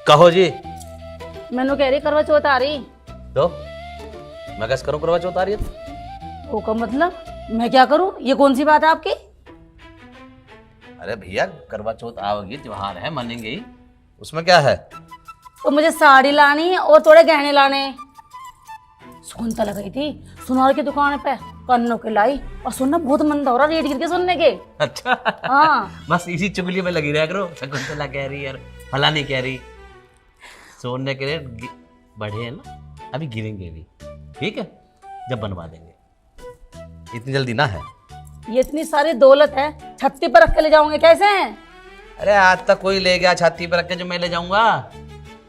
Speaker 2: कहो जी।
Speaker 3: मैनू कह रही करवा चौथ आ रही
Speaker 2: तो मैं कैसे करूँ करवा चौथ आ रही है?
Speaker 3: वो का मतलब मैं क्या करूं? ये कौन सी बात है आपकी?
Speaker 2: अरे भैया करवा चौथ आओगी, त्योहार है, मानेंगे ही, उसमें क्या है?
Speaker 3: तो मुझे साड़ी लानी और थोड़े गहने लाने। सुगंधा लग गई थी सुनार की दुकान पे, कन्नों के लाई, और सुनना बहुत मंदा हो रहा रेट गिर के सुनने के।
Speaker 2: अच्छा
Speaker 3: हाँ
Speaker 2: बस इसी चुगली में लगी रहा करो। शकुंतला कह रही यार, फलानी कह रही। सोने के रेट बढ़े हैं ना, अभी गिरेंगे भी, ठीक है, जब बनवा देंगे। इतनी जल्दी ना है।
Speaker 3: ये इतनी सारी दौलत है, छत्ती पर रख के ले जाओगे कैसे?
Speaker 2: अरे आज तक कोई ले गया छाती पर रख के जो मैं ले जाऊंगा?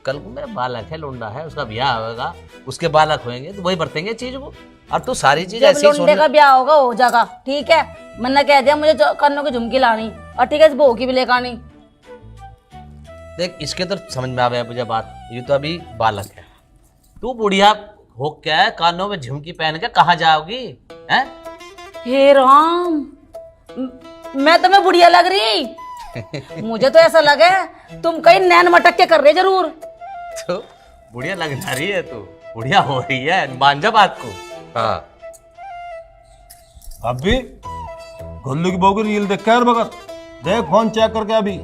Speaker 2: कल को मेरा बालक है, लोंडा है, उसका ब्याह होगा, उसके बालक होंगे तो वही बरतेंगे चीज को। और तू सारी चीज
Speaker 3: जब
Speaker 2: ऐसी ही
Speaker 3: लोंडे का ब्याह होगा हो जाएगा, ठीक है। मैंने कह दिया मुझे कन्नों की झुमकी लानी, और ठीक है इस बहू की भी लेकर आनी।
Speaker 2: देख इसके तो समझ में आ गया मुझे बात, ये तो अभी बालक है। तू बुढ़िया हो क्या कानों में झुमकी पहन के कहाँ जाओगी? हैं?
Speaker 3: हे राम, मैं तुम्हें बुढ़िया लग रही? मुझे तो ऐसा लगे तुम कहीं नैन मटक के कर रहे जरूर।
Speaker 2: तो बुढ़िया लग जा रही है, तू बुढ़िया हो रही है, मान जा बात को। हाँ
Speaker 1: अभी गोल्लू की बहू की रील देख कर भगत देख, फोन चेक करके अभी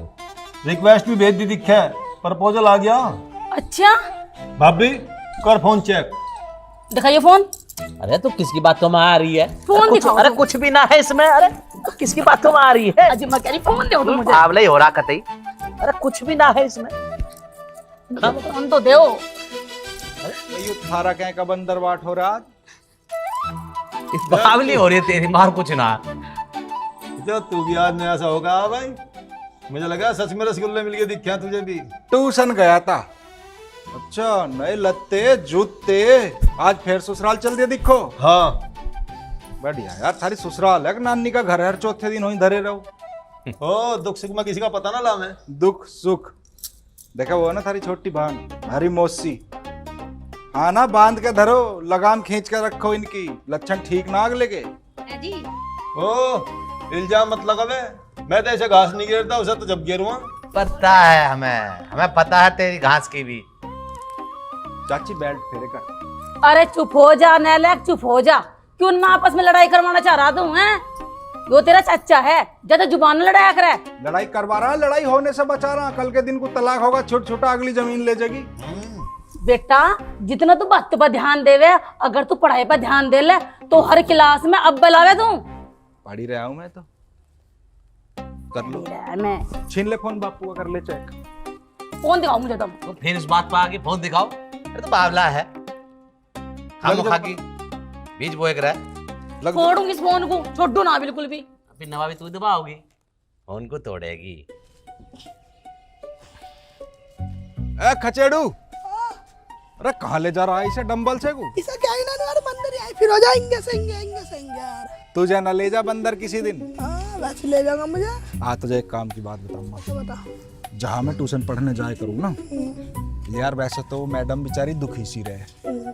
Speaker 1: रिक्वेस्ट भी भेज दी, दिखा है प्रपोजल आ गया।
Speaker 3: अच्छा
Speaker 1: भाभी कर फोन चेक।
Speaker 3: दिखाइए फोन।
Speaker 2: अरे तो किसकी बातों में आ रही है?
Speaker 3: फोन दिखाओ।
Speaker 2: अरे कुछ भी ना है इसमें। अरे तो किसकी बातों में आ रही है?
Speaker 3: अजी मैं कह रही फोन दो मुझे।
Speaker 2: आंवला ही हो रहा कतई। अरे कुछ भी ना है इसमें।
Speaker 3: फोन तो दो।
Speaker 4: ये थारा कह का बंदर बाट हो रहा।
Speaker 2: बावली हो रही है तेरी, मार कुछ ना।
Speaker 1: जो तू भी आज में ऐसा होगा भाई, मुझे लगा सच में रसगुल्ले मिल गए दिखा तुझे भी।
Speaker 4: ट्यूशन गया था। अच्छा नए लत्ते जूते, आज फिर ससुराल चल दिया दिखो।
Speaker 1: हाँ
Speaker 4: बढ़िया यार, थारी ससुराल है, नानी का घर है, चौथे दिन वहीं धरे रहो।
Speaker 1: ओ दुख सुख में किसी का पता ना ला मैं।
Speaker 4: दुख सुख देखा वो है ना थारी छोटी बहन हरी मौसी। हाँ ना बांध के धरो, लगाम खींच कर रखो, इनकी लक्षण ठीक ना आग लेके।
Speaker 5: जी
Speaker 1: ओ इल्जाम मत लगा मैं तो ऐसे घास नहीं गिरता, उसे तो जब गिरूँ।
Speaker 2: पता है हमें पता है तेरी घास की भी।
Speaker 4: चाची बेल्ट फेरे कर।
Speaker 3: अरे चुप हो जा नैलैक, चुप हो जा। क्यों ना आपस में लड़ाई करवाना चाह रहा तू हैं? वो तेरा चाचा है, ज्यादा जुबान न लड़ाया करे।
Speaker 4: लड़ाई करवा रहा, लड़ाई होने से बचा रहा। कल के दिन को तलाक होगा, छोटा छोटा अगली जमीन ले जाएगी।
Speaker 3: बेटा जितना तू बात पर ध्यान देवे, अगर तू पढ़ाई पर ध्यान दे ले तो हर क्लास में अव्वल आवे तू।
Speaker 4: पढ़ी रहा हूं मैं तो। कर लो,
Speaker 3: मैं
Speaker 4: छीन ले फोन बापू का, कर ले चेक।
Speaker 3: फोन दिखाओ मुझे तुम।
Speaker 2: तो फिर इस बात पर आगे फोन दिखाओ। अरे तो बावला है, खामोखा की बीज बोए रहा है।
Speaker 3: फोड़ूंगी इस फोन को, छोड़ू ना बिल्कुल भी।
Speaker 2: फिर नवा भी तू दबाओगी, फोन को तोड़ेगी।
Speaker 4: ए खचेड़ू, अरे कहाँ ले जा रहा है इसे डंबल से को?
Speaker 9: इसे क्या ही ना यार, बंदर यार फिर हो जाएंगे सेंगे यार।
Speaker 4: तुझे न ले जा बंदर किसी दिन।
Speaker 9: हाँ वैसे ले जाऊंगा मुझे।
Speaker 4: हाँ तुझे एक काम की बात बताऊंगा।
Speaker 9: तो बता।
Speaker 4: जहाँ मैं ट्यूशन पढ़ने जाया करूँ ना, यार वैसे तो वो मैडम बेचारी दुखी सी रहे,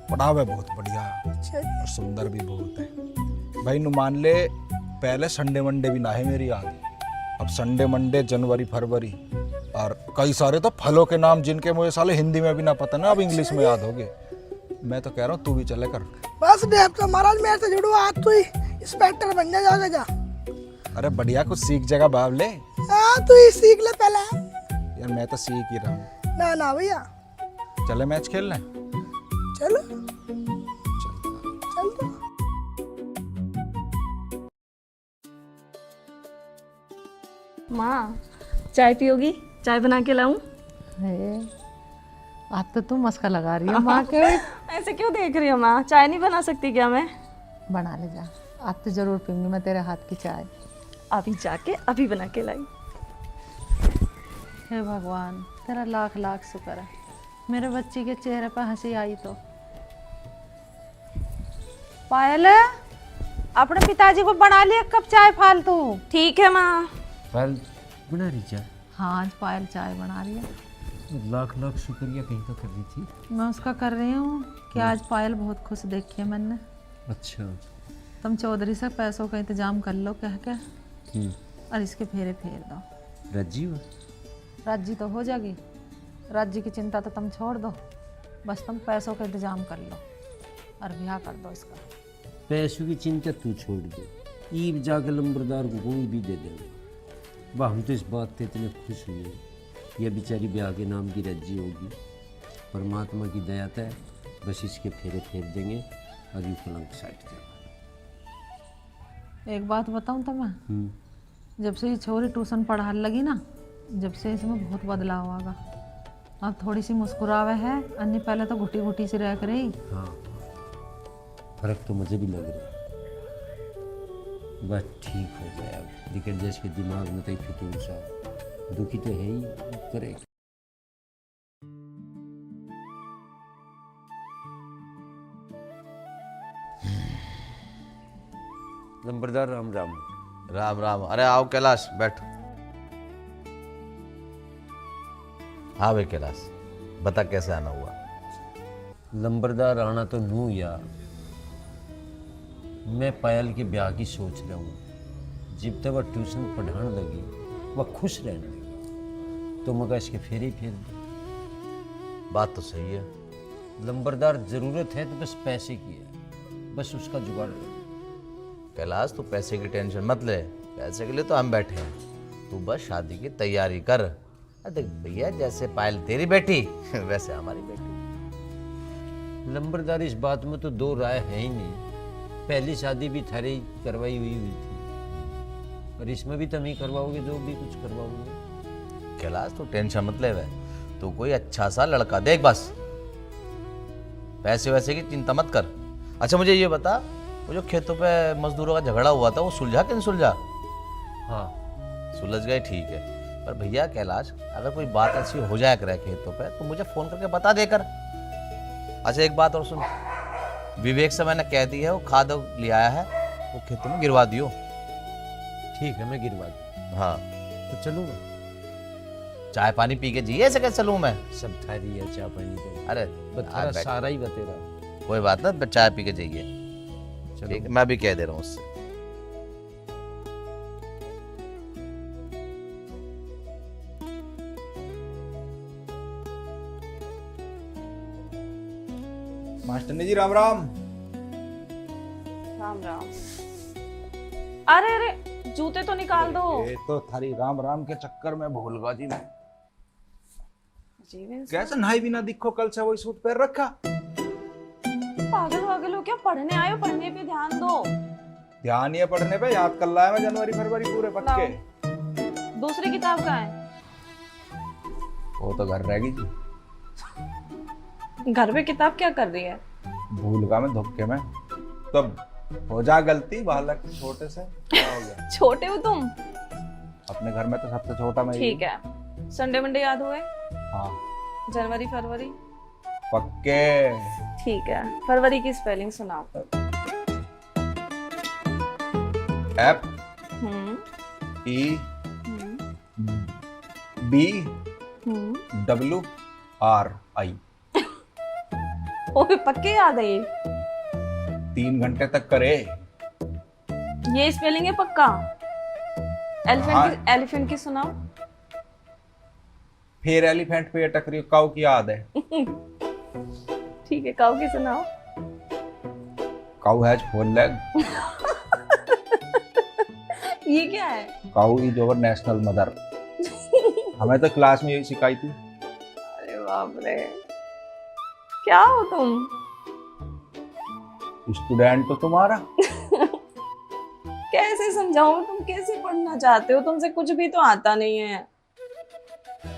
Speaker 4: पढ़ावे बहुत बढ़िया और सुंदर भी बहुत है भाई। नु मान ले पहले संडे मंडे भी ना है मेरी याद, अब संडे मंडे जनवरी फरवरी और कई सारे तो फलों के नाम जिनके मुझे साले हिंदी में भी ना पता ना, अब इंग्लिश में याद हो गए। मैं तो कह रहा हूँ तू भी चले कर।
Speaker 9: बस डेप तो महाराज मेरे से जुड़ो, आज तू ही इंस्पेक्टर बन जाएगा जा।
Speaker 4: अरे बढ़िया कुछ सीख जगह बाबले।
Speaker 9: हाँ तू ही सीख ले पहले।
Speaker 4: यार मैं तो सीख ही रहा हूँ।
Speaker 9: ना ना भैया
Speaker 4: चले मैच खेलने।
Speaker 9: चलो
Speaker 4: चल।
Speaker 9: चल तो।
Speaker 8: माँ चाय पियोगी? चाय बना के लाऊं?
Speaker 7: आज तो तुम मस्का लगा रही हो माँ के।
Speaker 8: ऐसे क्यों देख रही हो माँ? चाय नहीं बना सकती क्या मैं?
Speaker 7: बना ले जा, आज तो जरूर पीऊंगी मैं तेरे हाथ की चाय।
Speaker 8: अभी जाके अभी बना के लाई।
Speaker 7: हे भगवान, तेरा लाख लाख शुक्र है, मेरे बच्ची के चेहरे पर हंसी आई तो। पायल, अपने पिताजी को बना लिया कप चाय फालतू।
Speaker 8: ठीक है माँ।
Speaker 6: पायल बना रही चाय?
Speaker 7: हाँ, आज पायल चाय बना रही है।
Speaker 6: लाख लाख शुक्रिया कहीं तो कर रही थी।
Speaker 7: मैं उसका कर रही हूँ कि आज पायल बहुत खुश देखी है मैंने।
Speaker 6: अच्छा।
Speaker 7: तुम चौधरी से पैसों का इंतजाम कर लो कह के, और इसके फेरे फेर दो।
Speaker 6: राजी हो?
Speaker 7: राजी तो हो जाएगी, राज्य की चिंता तो तुम छोड़ दो, बस तुम पैसों का इंतजाम कर लो और ब्याह कर दो इसका।
Speaker 6: पैसों की चिंता तू छोड़ दे, ईब जाके लंबरदार को कोई भी दे दे। वाह, हम तो इस बात से इतने खुश हुए, यह बेचारी ब्याह के नाम की राजी होगी। परमात्मा की दया है, बस इसके फेरे फेर देंगे और ये पलंग साइड देंगे।
Speaker 7: एक बात बताऊं तुम्हें, जब से ये छोरी ट्यूशन पढ़ाने लगी ना, जब से इसमें बहुत बदलाव होगा। अब थोड़ी सी मुस्कुरावे है, अन्य पहले तो घुटी घुटी सी रह रही।
Speaker 6: हाँ, फर्क तो मुझे भी लग रहा है। बस ठीक हो जाए अब, लेकिन जैसे दिमाग में तो फितूर सा दुखी तो है ही, करे। नंबरदार राम राम।
Speaker 2: राम राम। अरे आओ कैलाश, बैठ। हाँ भाई कैलाश, बता कैसे आना हुआ?
Speaker 6: नंबरदार आना तो नू यार, मैं पायल के ब्याह की सोच रहा हूँ। जब तक वह ट्यूशन पढ़ाने लगी, वह खुश रहने लगी, तो मगर इसके फेरे ही फेर दे।
Speaker 2: बात तो सही है।
Speaker 6: नंबरदार, जरूरत है तो बस पैसे की है, बस उसका जुगाड़ है।
Speaker 2: कैलाश तू पैसे की टेंशन मत ले, पैसे के लिए तो हम बैठे हैं, तू बस शादी की तैयारी कर। देख भैया, जैसे पायल तेरी बेटी वैसे हमारी बेटी।
Speaker 6: नंबरदार, इस बात में तो दो राय है ही नहीं। पहली शादी भी थारी करवाई हुई थी, और इसमें भी तुम ही करवाओगे जो भी कुछ करवाओगे।
Speaker 2: कैलाश तू टेंशन मत ले, तू कोई अच्छा सा लड़का देख, बस पैसे वैसे की चिंता मत कर। अच्छा मुझे ये बता, वो जो खेतों पे मजदूरों का झगड़ा हुआ था, वो सुलझा कि नहीं सुलझा?
Speaker 6: हाँ,
Speaker 2: सुलझ गए, ठीक है। पर भैया कैलाश, अगर कोई बात ऐसी हो जाए करे खेतों पे, तो मुझे फोन करके बता देकर। अच्छा एक बात और सुन, विवेक से मैंने कह दी है, वो खाद ले आया है, वो खेतों में गिरवा दियो।
Speaker 6: ठीक है, मैं गिरवा दूँ।
Speaker 2: हाँ
Speaker 6: तो चलूँगा।
Speaker 2: चाय पानी पी के जिए, ऐसे कैसे चलूँ मैं?
Speaker 6: सब थारी है, चाय पानी तो
Speaker 2: अरे
Speaker 6: बतेरा, सारा ही बतेरा।
Speaker 2: कोई बात ना, चाय पी के जाइए। ठीक है, मैं भी कह दे रहा हूँ उससे।
Speaker 4: मास्टर जी राम राम।
Speaker 8: राम राम। अरे अरे, जूते तो निकाल दो।
Speaker 4: ये तो थारी राम राम के चक्कर में भूल गया जी मैं। कैसे नहाई बिना दिखो, कल से वही सूट पहन रखा।
Speaker 8: पागल वागल हो क्या? पढ़ने आए हो, पढ़ने पे ध्यान दो।
Speaker 4: ध्यान ये पढ़ने पे, याद कर लाया मैं जनवरी फरवरी पूरे पक्के।
Speaker 8: दूसरी किताब कहाँ है?
Speaker 4: वो तो घर रहेगी जी।
Speaker 8: घर पे किताब क्या कर रही है?
Speaker 4: भूल गया मैं धोखे में। तब हो जा गलती, बालक छोटे से क्या हो गया?
Speaker 8: छोटे हो तुम?
Speaker 4: अपने घर में तो सबसे छोटा मैं ही
Speaker 8: ठीक है। संडे मंडे याद हुए?
Speaker 4: हाँ
Speaker 8: जनवरी फरवरी
Speaker 4: पक्के।
Speaker 8: ठीक है। फरवरी की स्पेलिंग सुनाओ।
Speaker 4: F
Speaker 8: हम्म
Speaker 4: E
Speaker 8: हम्म
Speaker 4: B WRI।
Speaker 8: ओए पक्के याद है ये?
Speaker 4: 3 घंटे तक करे।
Speaker 8: ये स्पेलिंग है पक्का? एलिफेंट की सुनाओ।
Speaker 4: फिर एलिफेंट पे अटक रही हो, काऊ की याद है।
Speaker 8: ठीक है, काऊ की सुनाओ।
Speaker 4: काऊ हैज 4 लेग।
Speaker 8: ये क्या है?
Speaker 4: काऊ इज ओवर नेशनल मदर। हमें तो क्लास में यही सिखाई थी।
Speaker 8: अरे बाप रे, क्या हो तुम?
Speaker 4: स्टूडेंट तो तुम्हारा।
Speaker 8: कैसे समझाऊं, तुम कैसे पढ़ना चाहते हो? तुमसे कुछ भी तो आता नहीं है।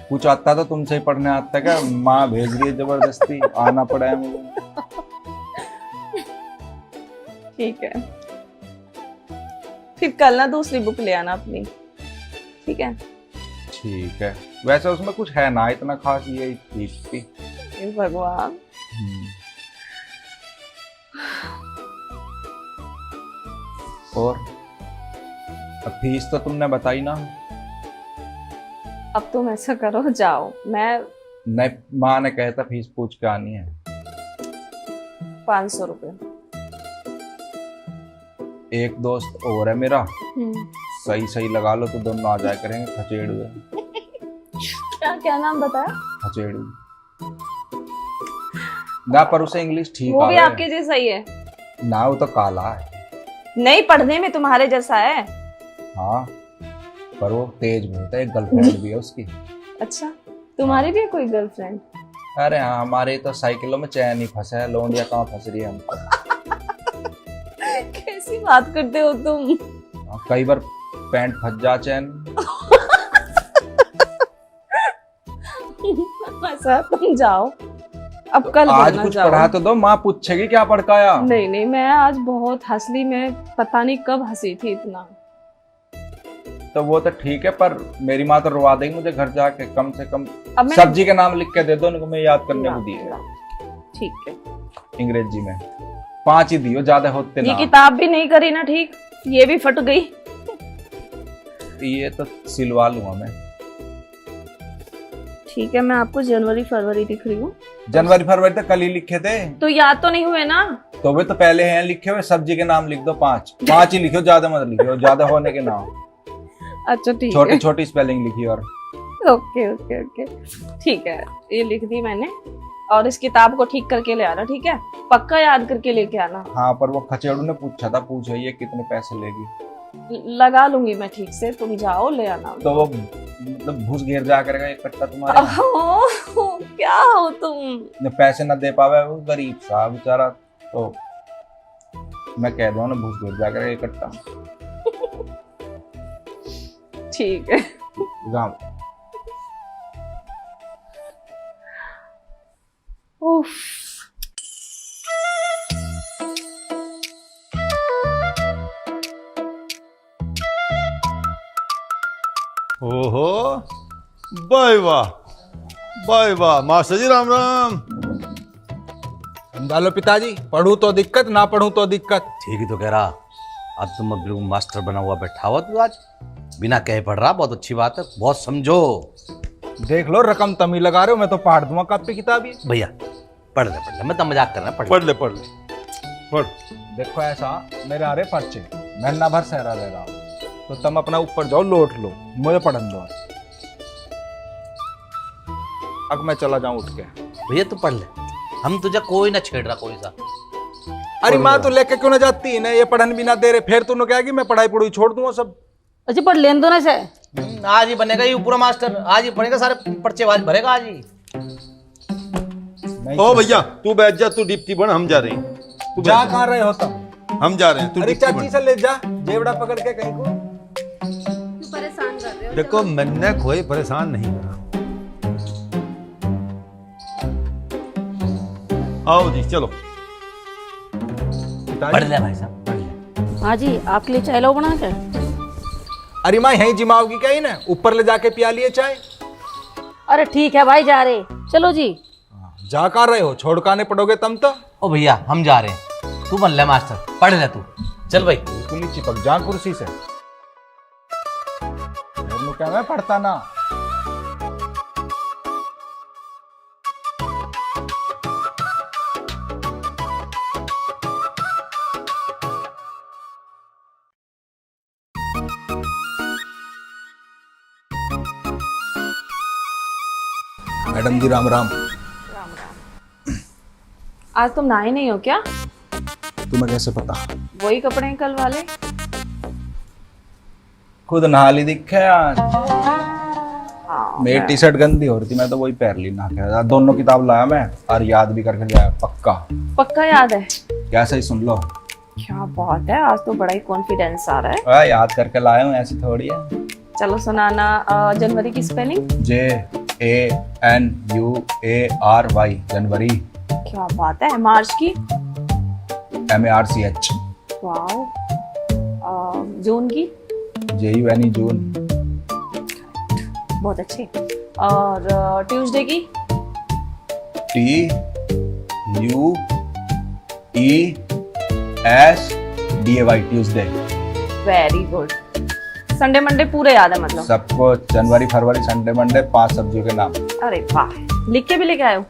Speaker 4: कुछ आता तो तुमसे ही पढ़ने आता क्या? माँ भेज रही है जबरदस्ती, आना पड़ा है मुझे।
Speaker 8: ठीक है, फिर कल ना दूसरी बुक ले आना अपनी, ठीक है?
Speaker 4: ठीक है, वैसे उसमें कुछ है ना इतना खास, ये ठीक थी।
Speaker 8: हे भगवान।
Speaker 4: और अब फीस तो तुमने बताई ना।
Speaker 8: अब तुम ऐसा करो, जाओ। मैं
Speaker 4: नहीं, माँ ने कहा था फीस पूछ के आनी है।
Speaker 8: 500 रुपए।
Speaker 4: एक दोस्त और है मेरा, सही सही लगा लो तो दोनों आ जाया करेंगे। खचेड़ू है।
Speaker 8: क्या क्या नाम बताया?
Speaker 4: खचेड़ू ना, पर उसे इंग्लिश ठीक
Speaker 8: वो भी
Speaker 4: आवे।
Speaker 8: आपके जैसा ही है
Speaker 4: ना, वो तो काला है।
Speaker 8: नहीं, पढ़ने में तुम्हारे जैसा है।
Speaker 4: हाँ, पर वो तेज बहुत है। एक गर्लफ्रेंड भी है उसकी।
Speaker 8: अच्छा, तुम्हारी भी है कोई गर्लफ्रेंड?
Speaker 4: अरे हाँ, हमारे तो साइकिलों में चैन ही फंसा है। लौंडिया कहाँ फंस रही है हमको।
Speaker 8: कैसी बात करते हो तुम?
Speaker 4: कई बार पैंट फंस जा चैन।
Speaker 8: ऐसा, तुम जाओ, अब कल
Speaker 4: आज
Speaker 8: बोलना
Speaker 4: कुछ
Speaker 8: जाओ।
Speaker 4: पढ़ा तो दो, माँ पूछेगी क्या पढ़काया।
Speaker 8: नहीं नहीं, मैं आज बहुत हंस ली। मैं पता नहीं कब हंसी थी इतना।
Speaker 4: तो वो तो ठीक है, पर मेरी माँ तो रुवा देगी मुझे घर जाके। कम से कम
Speaker 8: अब मैं
Speaker 4: सब्जी के नाम लिख के दे दो उनको, मैं याद करने को दिए।
Speaker 8: ठीक है,
Speaker 4: अंग्रेजी में 5 ही दियो, ज्यादा होते
Speaker 8: ये
Speaker 4: ना।
Speaker 8: किताब भी नहीं करी ना ठीक, ये भी फट गई।
Speaker 4: ये तो सिलवा लूंगा मैं।
Speaker 8: ठीक है, मैं आपको जनवरी फरवरी लिख रही हूँ।
Speaker 4: जनवरी फरवरी तो कल ही लिखे थे।
Speaker 8: तो याद तो नहीं हुए ना?
Speaker 4: तो वे तो पहले हैं लिखे हुए। सब्जी के नाम लिख दो 5 ही लिखो, ज्यादा मत लिखो, ज्यादा होने के नाम।
Speaker 8: अच्छा ठीक
Speaker 4: छोटी
Speaker 8: है,
Speaker 4: छोटी स्पेलिंग लिखी। और
Speaker 8: ओके ओके ओके, ठीक है, ये लिख दी मैंने। और इस किताब को ठीक करके ले आना, ठीक है? पक्का याद करके लेके आना।
Speaker 4: हाँ, पर वो खचेड़ू ने पूछा था, पूछो ये कितने पैसे लेगी।
Speaker 8: लगा लूंगी मैं ठीक से, तुम जाओ ले आना।
Speaker 4: तो वो मतलब घुस घेर जा करेगा एक कट्टा तुम्हारे।
Speaker 8: ओह, क्या हो तुम?
Speaker 4: ने पैसे ना दे पावे, वो गरीब सा बेचारा। तो मैं कह दूं ना, घुस घेर जा करेगा एक कट्टा।
Speaker 8: ठीक है,
Speaker 4: जाओ।
Speaker 8: उफ।
Speaker 1: ओहो, बाय वाह, बाय वाह। मास्टर जी राम राम।
Speaker 4: समझा लो पिताजी, पढ़ूं तो दिक्कत, ना पढ़ूं तो दिक्कत।
Speaker 2: ठीक ही तो कह रहा। अब तुम बिल्कुल मास्टर बना हुआ बैठा हुआ तू आज, बिना कहे पढ़ रहा। बहुत अच्छी बात है, बहुत समझो।
Speaker 4: देख लो, रकम तमी लगा रहे हो, मैं तो पढ़ दूंगा कॉपी किताब ही।
Speaker 2: भैया पढ़ ले, मैं तो मजाक कर रहा।
Speaker 1: पढ़ ले पढ़ ले पढ़।
Speaker 4: देखो ऐसा, मेरे आ रहे पर्चे, महीना भर सहरा रह रहा, तो तुम अपना ऊपर जाओ, लौट लो, मुझे पढ़न दो। अब मैं चला जाऊं उठ के।
Speaker 2: भैया तू पढ़ ले, हम तुझे कोई ना छेड़ रहा कोई सा।
Speaker 4: अरे माँ तो लेके क्यों ना जाती है? ये पढ़न भी ना दे रहे, फिर तूने क्या कि मैं पढ़ाई पढ़ाई छोड़ दूंगा सब।
Speaker 3: अच्छा, पढ़ लेन दो ना से।
Speaker 2: आज ही बनेगा ये पूरा मास्टर, आज ही पढ़ेगा, सारे पर्चे आज भरेगा आज ही।
Speaker 1: ओ भैया तू बैठ जा, तू डिप्टी बन, हम जा रहे हैं। तू
Speaker 4: जा
Speaker 1: बैठ जा।
Speaker 4: कहाँ रहे हो तुम?
Speaker 1: हम जा रहे हैं, तू
Speaker 4: अरे
Speaker 1: डिप्टी
Speaker 4: चाची
Speaker 1: बन।
Speaker 4: से ले जा, जेवड़ा पकड़ के कहीं को।
Speaker 5: क्यों परेशान कर रहे हो?
Speaker 1: देखो, मैंने कोई परेशान नहीं करा। आओ जी, चलो।
Speaker 2: पढ़ ले भाई साहब, पढ़ ले।
Speaker 3: हाँ जी, आपके लिए चाय लो बना के।
Speaker 4: अरे माँ यहीं जिमाओगी क्या ही ना? ऊपर ले जाके पिया लिए चाय।
Speaker 3: अरे ठीक है भाई, जा रहे, चलो जी।
Speaker 4: जा कर रहे हो, छोड़ काने पड़ोगे तुम तो।
Speaker 2: ओ भैया हम जा रहे हैं, तू बन ले मास्टर, पढ़ ले तू। चल भाई।
Speaker 4: बिल्कुल ही चिपक जा कुर्सी से। क्या मैं पढ़ता ना। मैडम जी राम राम।
Speaker 8: आज तुम नहाए नहीं हो क्या?
Speaker 4: तुम्हें कैसे पता?
Speaker 8: वही कपड़े हैं कल वाले।
Speaker 4: खुद नहा ली दिखे आज। मेरी टी शर्ट गंदी हो रही थी, मैं तो वही पहन ली नहा के। दोनों किताब लाया मैं और याद भी करके लाया पक्का।
Speaker 8: पक्का याद है?
Speaker 4: कैसे ही सुन लो।
Speaker 8: क्या बात है, आज तो बड़ा ही कॉन्फिडेंस आ रहा है।
Speaker 4: याद करके लाया हूँ, ऐसी थोड़ी है।
Speaker 8: चलो सुनाना। जनवरी की स्पेलिंग?
Speaker 4: JANUARY जनवरी।
Speaker 8: क्या बात है। मार्च की?
Speaker 4: MARCH।
Speaker 8: वाओ। जून की?
Speaker 4: JUNE जून।
Speaker 8: बहुत अच्छे। और ट्यूसडे की?
Speaker 4: TUESDAY Tuesday.
Speaker 8: Very good. Sunday Monday पूरे याद है मतलब?
Speaker 4: सबको जनवरी फरवरी संडे मंडे 5 सब्जियों के नाम।
Speaker 8: अरे वाह, लिख के भी लेके आए हो?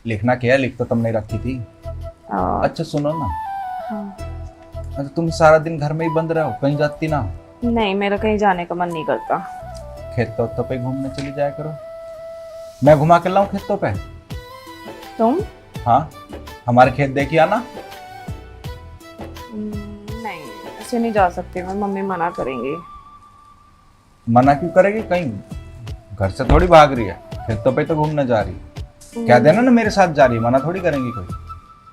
Speaker 4: लिखना क्या है, लिख तो तुमने रखी थी। अच्छा सुनो ना।
Speaker 8: हाँ।
Speaker 4: अच्छा तुम सारा दिन घर में ही बंद रहो, कहीं जाती ना?
Speaker 8: नहीं, मेरा कहीं जाने का मन नहीं करता।
Speaker 4: खेतों पे घूमने चली जाया करो, मैं घुमा के लाऊं खेतों पे।
Speaker 8: तुम?
Speaker 4: हाँ, हमारे खेत देखिए आना।
Speaker 8: नहीं, ऐसे नहीं जा सकती मैं, मम्मी मना करेंगी।
Speaker 4: मना क्यों करेगी? कहीं घर से थोड़ी भाग रही है, खेतों पे तो घूमने जा रही है। कह देना ना मेरे साथ जा रही है, मना थोड़ी करेंगी कोई।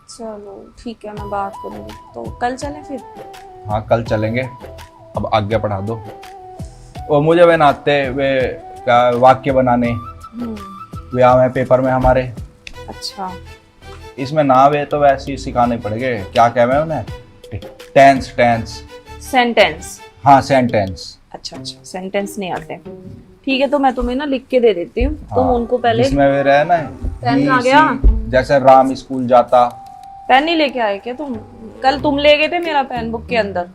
Speaker 8: चलो ठीक है, मैं बात करूंगी। तो कल चलें फिर?
Speaker 4: हाँ कल चलेंगे। अब आज्ञा पढ़ा दो। वो मुझे वे नाते वे क्या वाक्य बनाने वे आवे पेपर में हमारे।
Speaker 8: अच्छा।
Speaker 4: इसमें ना वे तो वैसे ही सिखाने पड़ेंगे। क्या कहवे उन्हें? टेंस।
Speaker 8: सेंटेंस?
Speaker 4: हाँ सेंटेंस।
Speaker 8: अच्छा, सेंटेंस नहीं आते। ठीक है, तो मैं तुम्हें ना लिख के दे देती हूँ। तुम उनको पहले।
Speaker 4: इसमें वे रहे ना
Speaker 8: पेन आ गया?
Speaker 4: जैसे राम स्कूल जाता।
Speaker 8: पेन नहीं लेके आए क्या तुम? कल तुम ले गए थे मेरा पेन बुक के अंदर।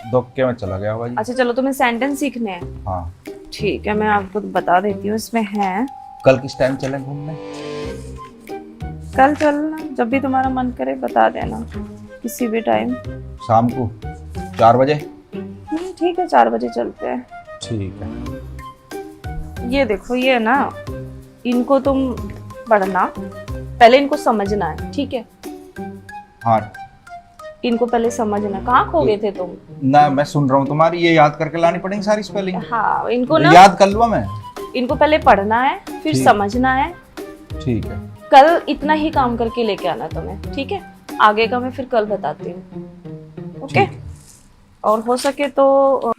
Speaker 4: धोखे में चला गया होगा जी।
Speaker 8: अच्छा चलो, तुम्हें सेंटेंस सीखने हैं।
Speaker 4: हाँ
Speaker 8: ठीक है, मैं आपको बता देती हूँ। इसमें है।
Speaker 4: कल किस टाइम चलें घूमने?
Speaker 8: कल चलना, जब भी तुम्हारा मन करे बता देना, किसी भी टाइम।
Speaker 4: शाम को 4 बजे?
Speaker 8: ठीक है, 4 बजे चलते हैं।
Speaker 4: ठीक है।
Speaker 8: ये देखो, ये ना, इनको तुम पढ़ना, पहले इनको समझना है, ठीक है?
Speaker 4: हाँ
Speaker 8: इनको पहले समझना। कहाँ खो गए थे तुम?
Speaker 4: ना मैं सुन रहा हूँ तुम्हारी। ये याद करके लानी पड़ेगी सारी स्पेलिंग।
Speaker 8: हाँ, इनको ना
Speaker 4: याद कर लूँ मैं।
Speaker 8: इनको पहले पढ़ना है, फिर
Speaker 4: ठीक।
Speaker 8: समझना है।
Speaker 4: ठीक है।
Speaker 8: कल इतना ही काम करके लेके आना तुम्हें, ठीक है? आगे का मैं फिर कल बताती हूँ। ओके? और हो सके तो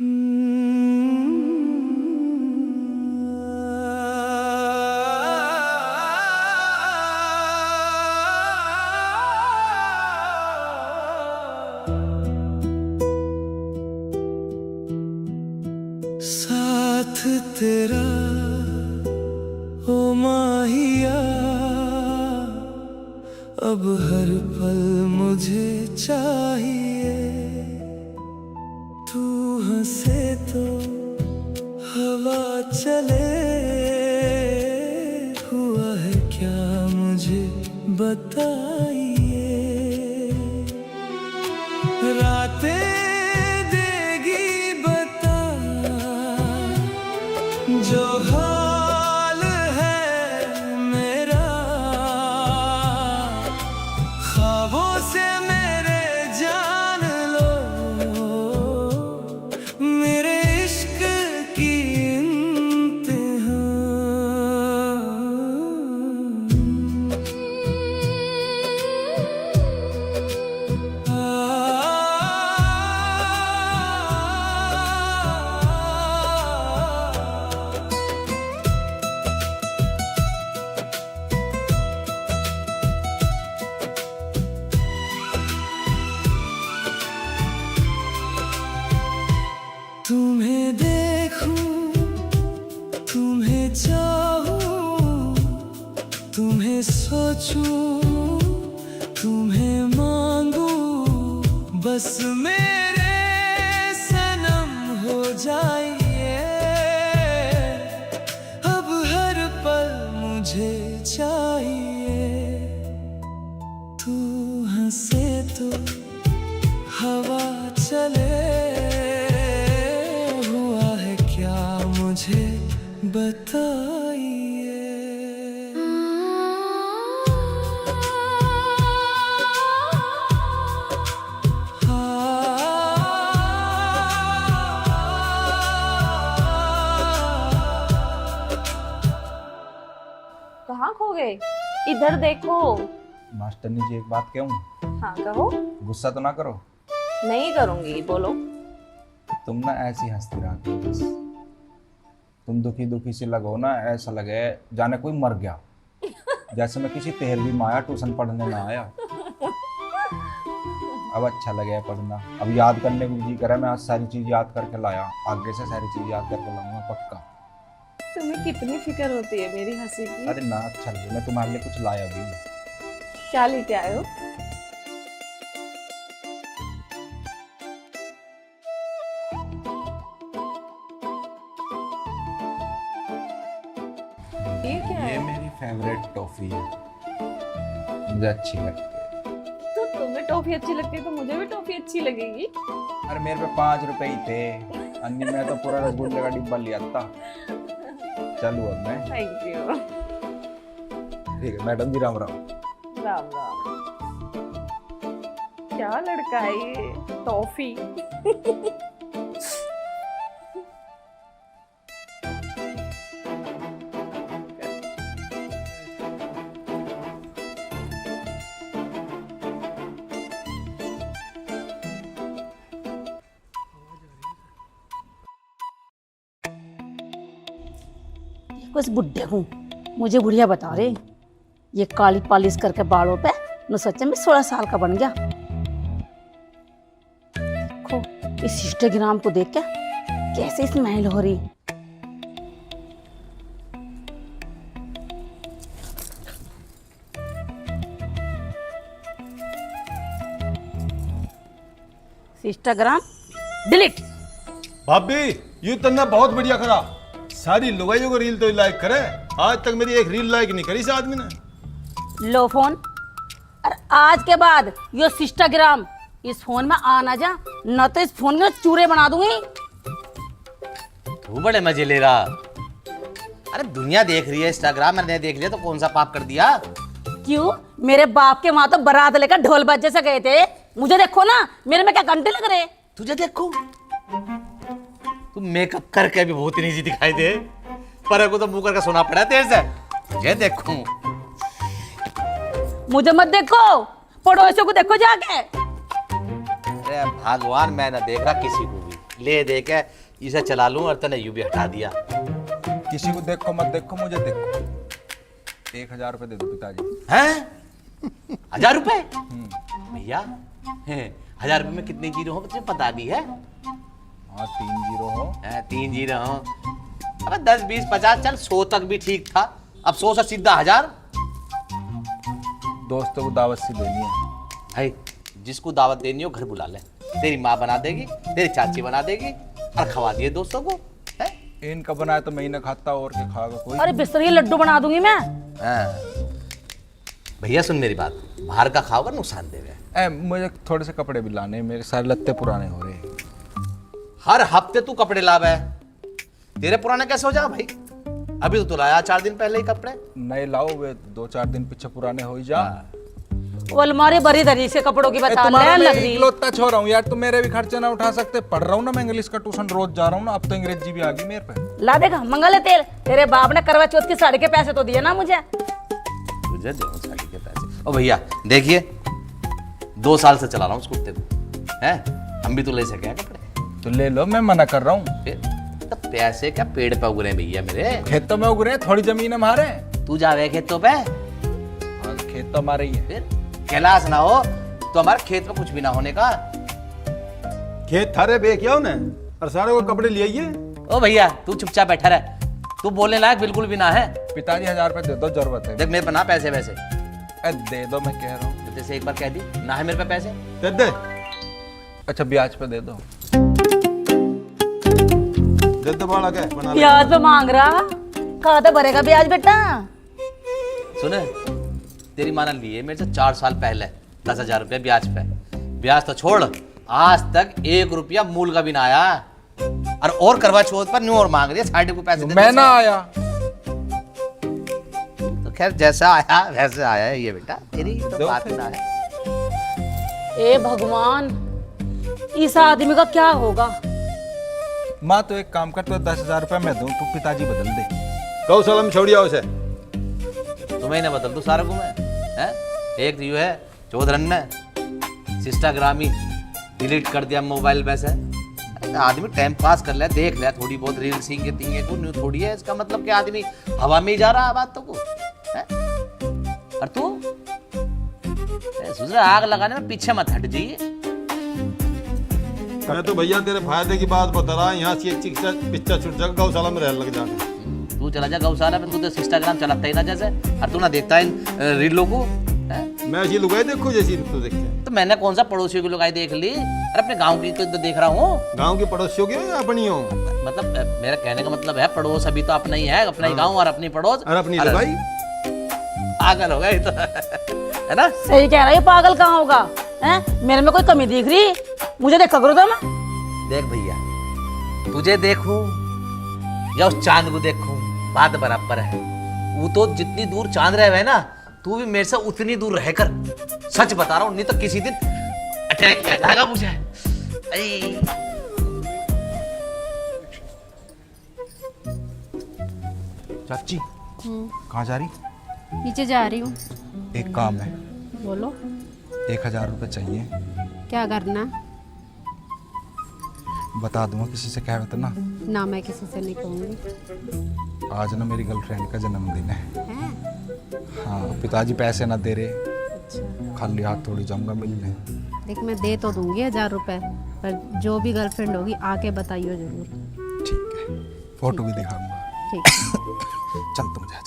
Speaker 10: साथ तेरा ओ माहिया, अब हर पल मुझे चाहिए। तू हंसे तो हवा चले, हुआ है क्या मुझे बताइए। रातें देगी बता जो हाल है मेरा, ख्वाबों से मेरे जान लो, मेरे इश्क की इंतहा। तुम्हें देखूं, तुम्हें चाहूं, तुम्हें सोचूं, तुम्हें मांगूं, बस मेरे सनम हो जाइए। अब हर पल मुझे चाहिए। तू हंसे तो हवा चले, हुआ है क्या मुझे बताइए।
Speaker 8: देखोगे? इधर देखो।
Speaker 4: मास्टरनी जी एक बात कहूँ?
Speaker 8: हाँ कहो।
Speaker 4: गुस्सा तो ना करो।
Speaker 8: नहीं करूंगी, बोलो।
Speaker 4: तुम ना ऐसी हंसती रहती हो बस। तुम दुखी दुखी से लगो ना, ऐसा लगे जाने कोई मर गया, जैसे मैं किसी 13वीं में आया, ट्यूशन पढ़ने ना आया। अब अच्छा लगे पढ़ना, अब याद करने को जी करे। मैं आज सारी चीज याद करके लाया, आगे से सारी चीज याद करके लाऊंगा पक्का।
Speaker 8: तुम्हें कितनी फिक्र होती है मेरी हंसी की।
Speaker 4: अरे ना, अच्छा लगे। मैं तुम्हारे लिए कुछ लाया भी।
Speaker 8: क्या लेके आए हो? ये क्या
Speaker 4: ये
Speaker 8: है?
Speaker 4: मेरी फेवरेट टॉफी है, मुझे अच्छी लगती है।
Speaker 8: तो तुम्हें टॉफी अच्छी लगती है तो मुझे भी टॉफी अच्छी लगेगी।
Speaker 4: अरे मेरे पे 5 रुपए ही थे, अन्नी में तो पूरा रसगुल्ले का डिब्बा लिया था। चलो अब मैं।
Speaker 8: Thank you.
Speaker 4: ठीक है मैडम जी, राम राम।
Speaker 8: राम राम। क्या लड़का है ये, टॉफी।
Speaker 3: बस बुढ़े हूँ, मुझे बुढ़िया बता रहे, ये काली पालिश करके बालों पे न सच में 16 साल का बन गया। देखो इस इंस्टाग्राम को देख के कैसे स्माइल हो रही। Instagram delete.
Speaker 1: भाभी ये तन्ना बहुत बढ़िया करा, सारी लुगाइयों को रील तो लाइक करे। आज तक मेरी एक रील लाइक नहीं करी इस आदमी ने।
Speaker 3: लो फोन, और आज के बाद यो इंस्टाग्राम इस फोन में आना जा, न तो इस फोन में चूरे बना दूंगी।
Speaker 2: तू बड़े मजे ले रहा। अरे दुनिया देख रही है, इंस्टाग्राम मैंने देख लिया तो कौन सा पाप कर दिया?
Speaker 3: क्यों? मेरे बाप के वहां तो बारात लेकर ढोल बजे से गए थे, मुझे देखो ना, मेरे में क्या घंटे लग रहे।
Speaker 2: तुझे देखो, तू मेकअप करके भी बहुत इजी दिखाई दे, पर को तो मुंह करके सोना पड़ा तेरे से। तुझे देखूं।
Speaker 3: मुझे मत देखो, पड़ोसियों को देखो जाके।
Speaker 2: अरे भगवान, मैं ना देख रहा किसी को भी, ले दे के इसे चला लूं और तने यूं भी हटा दिया।
Speaker 4: किसी को देखो मत देखो, मुझे देखो। 1000 रुपए दे दो पिताजी।
Speaker 2: हैं? 1000 रुपए? भैया 1000 रुपए में कितने जीरो हो तुझे पता भी है?
Speaker 4: हाँ 3 जीरो हो।
Speaker 2: 3 जीरो हो। अबे 10 20 50 चल 100 तक भी ठीक था, अब 100 से सीधा 1000।
Speaker 4: दोस्तों को दावत सी देनी है
Speaker 2: भाई, जिसको दावत देनी हो घर बुला ले, तेरी माँ बना देगी, तेरी चाची बना देगी और खवा दिए दोस्तों को। है?
Speaker 4: इनका बनाया तो मैं ही ना खाता, और क्या खाएगा कोई?
Speaker 3: अरे बिस्तरी लड्डू बना दूंगी मैं।
Speaker 2: भैया सुन मेरी बात, बाहर का खाओगे नुकसान देगा।
Speaker 4: मुझे थोड़े से कपड़े भी लाने, मेरे सारे लत्ते पुराने हो रहे हैं।
Speaker 2: हर हफ्ते तू कपड़े लाव है, तेरे पुराने कैसे हो जाए भाई? अभी तो लाया 4 दिन पहले ही कपड़े।
Speaker 4: नए लाओ, वे 2-4 दिन पीछे पुराने हो ही जा।
Speaker 3: वो अलमारी भरी धरी से कपड़ों की बता
Speaker 4: तुम्हारा
Speaker 3: ले
Speaker 4: मैं
Speaker 3: लग रही।
Speaker 4: इकलौता छोरा हूँ यार, तुम मेरे भी खर्चे ना उठा सकते। पढ़ रहा हूँ ना मैं इंग्लिश का ट्यूशन, रोज जा रहा हूँ ना, अब तो अंग्रेजी भी आ गई मेरे पे।
Speaker 3: ला देगा मंगल तेल, तेरे बाप ने करवा चौथ की साड़ी के पैसे तो दिए ना मुझे।
Speaker 2: तुझे दो साड़ी के पैसे। ओ भैया देखिए, 2 साल से चला रहा हूँ उस कुत्ते को, हैं? हम भी तो ले सके हैं कपड़े।
Speaker 4: तो ले लो, मैं मना कर रहा हूँ।
Speaker 2: फिर तो पैसे क्या पेड़ पे उग रहे हैं भैया मेरे?
Speaker 4: खेतों में उग रहे हैं, थोड़ी जमीन है हमारे।
Speaker 2: तू जावे खेतों पे?
Speaker 4: खेत तो हमारे ही है।
Speaker 2: फिर कैलाश ना हो तो हमारे खेत में कुछ भी ना होने का।
Speaker 1: खेत थारे बे क्या उन्हें, और सारे को कपड़े ले आइए।
Speaker 2: ओ भैया तू चुपचाप बैठा रह, तू बोलने लायक बिल्कुल भी ना है।
Speaker 4: पिताजी 1000 रुपए दे दो, जरूरत है।
Speaker 2: देख मेरे पे ना पैसे वैसे।
Speaker 4: दे दो, मैं कह रहा हूँ।
Speaker 2: जैसे एक बार कह दी ना है मेरे पे पैसे।
Speaker 1: दे दे।
Speaker 4: अच्छा ब्याज पे दे दो।
Speaker 1: दे दो बाड़ा के बना ले।
Speaker 3: ब्याज पे मांग रहा, कहा था भरेगा ब्याज बेटा।
Speaker 2: सुने, तेरी माँ ने लिए मेरे से 4 साल पहले 10,000 रुपये ब्याज पे। ब्याज तो छोड़, आज तक 1 रुपया मूल का भी ना आया, और करवा चौथ पर न्यू और मांग रही है साढ़े को पैसे।
Speaker 4: मैं ना आया
Speaker 2: तो खैर जैसा आया वैसे आया है ये बेटा, तेरी तो बात ना है।
Speaker 3: ए भगवान, इस आदमी का क्या होगा?
Speaker 4: माँ तो एक काम कर, तो 10,000 रुपए मैं दूं, तू पिताजी बदल दे।
Speaker 1: गौशाला में छोड़िया उसे।
Speaker 2: तुम्हें ना बदल दूं सारा को मैं, हैं? एक यू है चौधरन ने इंस्टाग्राम ही डिलीट कर दिया मोबाइल में से। आदमी टाइम पास कर ले, देख ले थोड़ी बहुत रील सींगे तींगे को न्यू थोड़ी है, इसका मतलब कि आदमी हवा में ही जा रहा है बातों को, हैं? और तू सुधरा आग लगाने में पीछे मत हट जाइए।
Speaker 1: मैं तो भैया तेरे फायदे की बात बता रहा, यहाँ से एक चिकित्सा पिक्चर छुट जाएगा, गौशाला में रह लग जाके।
Speaker 2: तू चला जा गौशाला में, तू तो इंस्टाग्राम चलाता ही ना जैसे, और तू ना देखता है इन रीलों को, हैं?
Speaker 1: मैं ऐसी लुगाई देखूं जैसी तू देखते।
Speaker 2: तो मैंने कौन सा पड़ोसियों की लुगाई देख ली? अरे अपने गांव की तो देख रहा हूँ।
Speaker 1: गांव के पड़ोसियों की हो या अपनी हो?
Speaker 2: मतलब मेरा कहने का मतलब है पड़ोस अभी तो अपना ही है, अपना ही गांव और अपनी पड़ोस
Speaker 1: और अपनी लुगाई।
Speaker 2: पागल हो गए तो है ना?
Speaker 3: सही कह रहा है, पागल कहाँ होगा? हैं? मेरे में कोई कमी दिख रही? मुझे देखा करो तो मैं।
Speaker 2: देख भैया, तुझे देखूं या उस चांद को देखूं बात बराबर है। वो तो जितनी दूर चांद रहे हुए ना, तू भी मेरे से उतनी दूर रहकर, सच बता रहा हूँ, नहीं तो किसी दिन अटैक किया जाएगा मुझे।
Speaker 4: चाची कहाँ जा रही?
Speaker 5: नीचे जा रही हूँ।
Speaker 4: एक काम है,
Speaker 5: बोलो।
Speaker 4: 1000 रुपये चाहिए।
Speaker 5: क्या करना?
Speaker 4: बता दूंगा किसी से, क्या बताना
Speaker 5: ना, मैं किसी से नहीं कहूँगी।
Speaker 4: आज ना मेरी गर्लफ्रेंड का जन्मदिन है।
Speaker 5: हैं?
Speaker 4: हाँ, पिताजी पैसे ना दे रहे,
Speaker 5: अच्छा।
Speaker 4: खाली हाथ थोड़ी जाऊंगा मिलने।
Speaker 5: देख मैं दे तो दूंगी 1000 रुपये, पर जो भी गर्लफ्रेंड होगी आके बताइयो जरूर।
Speaker 4: ठीक है, फोटो भी दिखाऊंगा।
Speaker 5: ठीक है।
Speaker 4: चल तुम जा।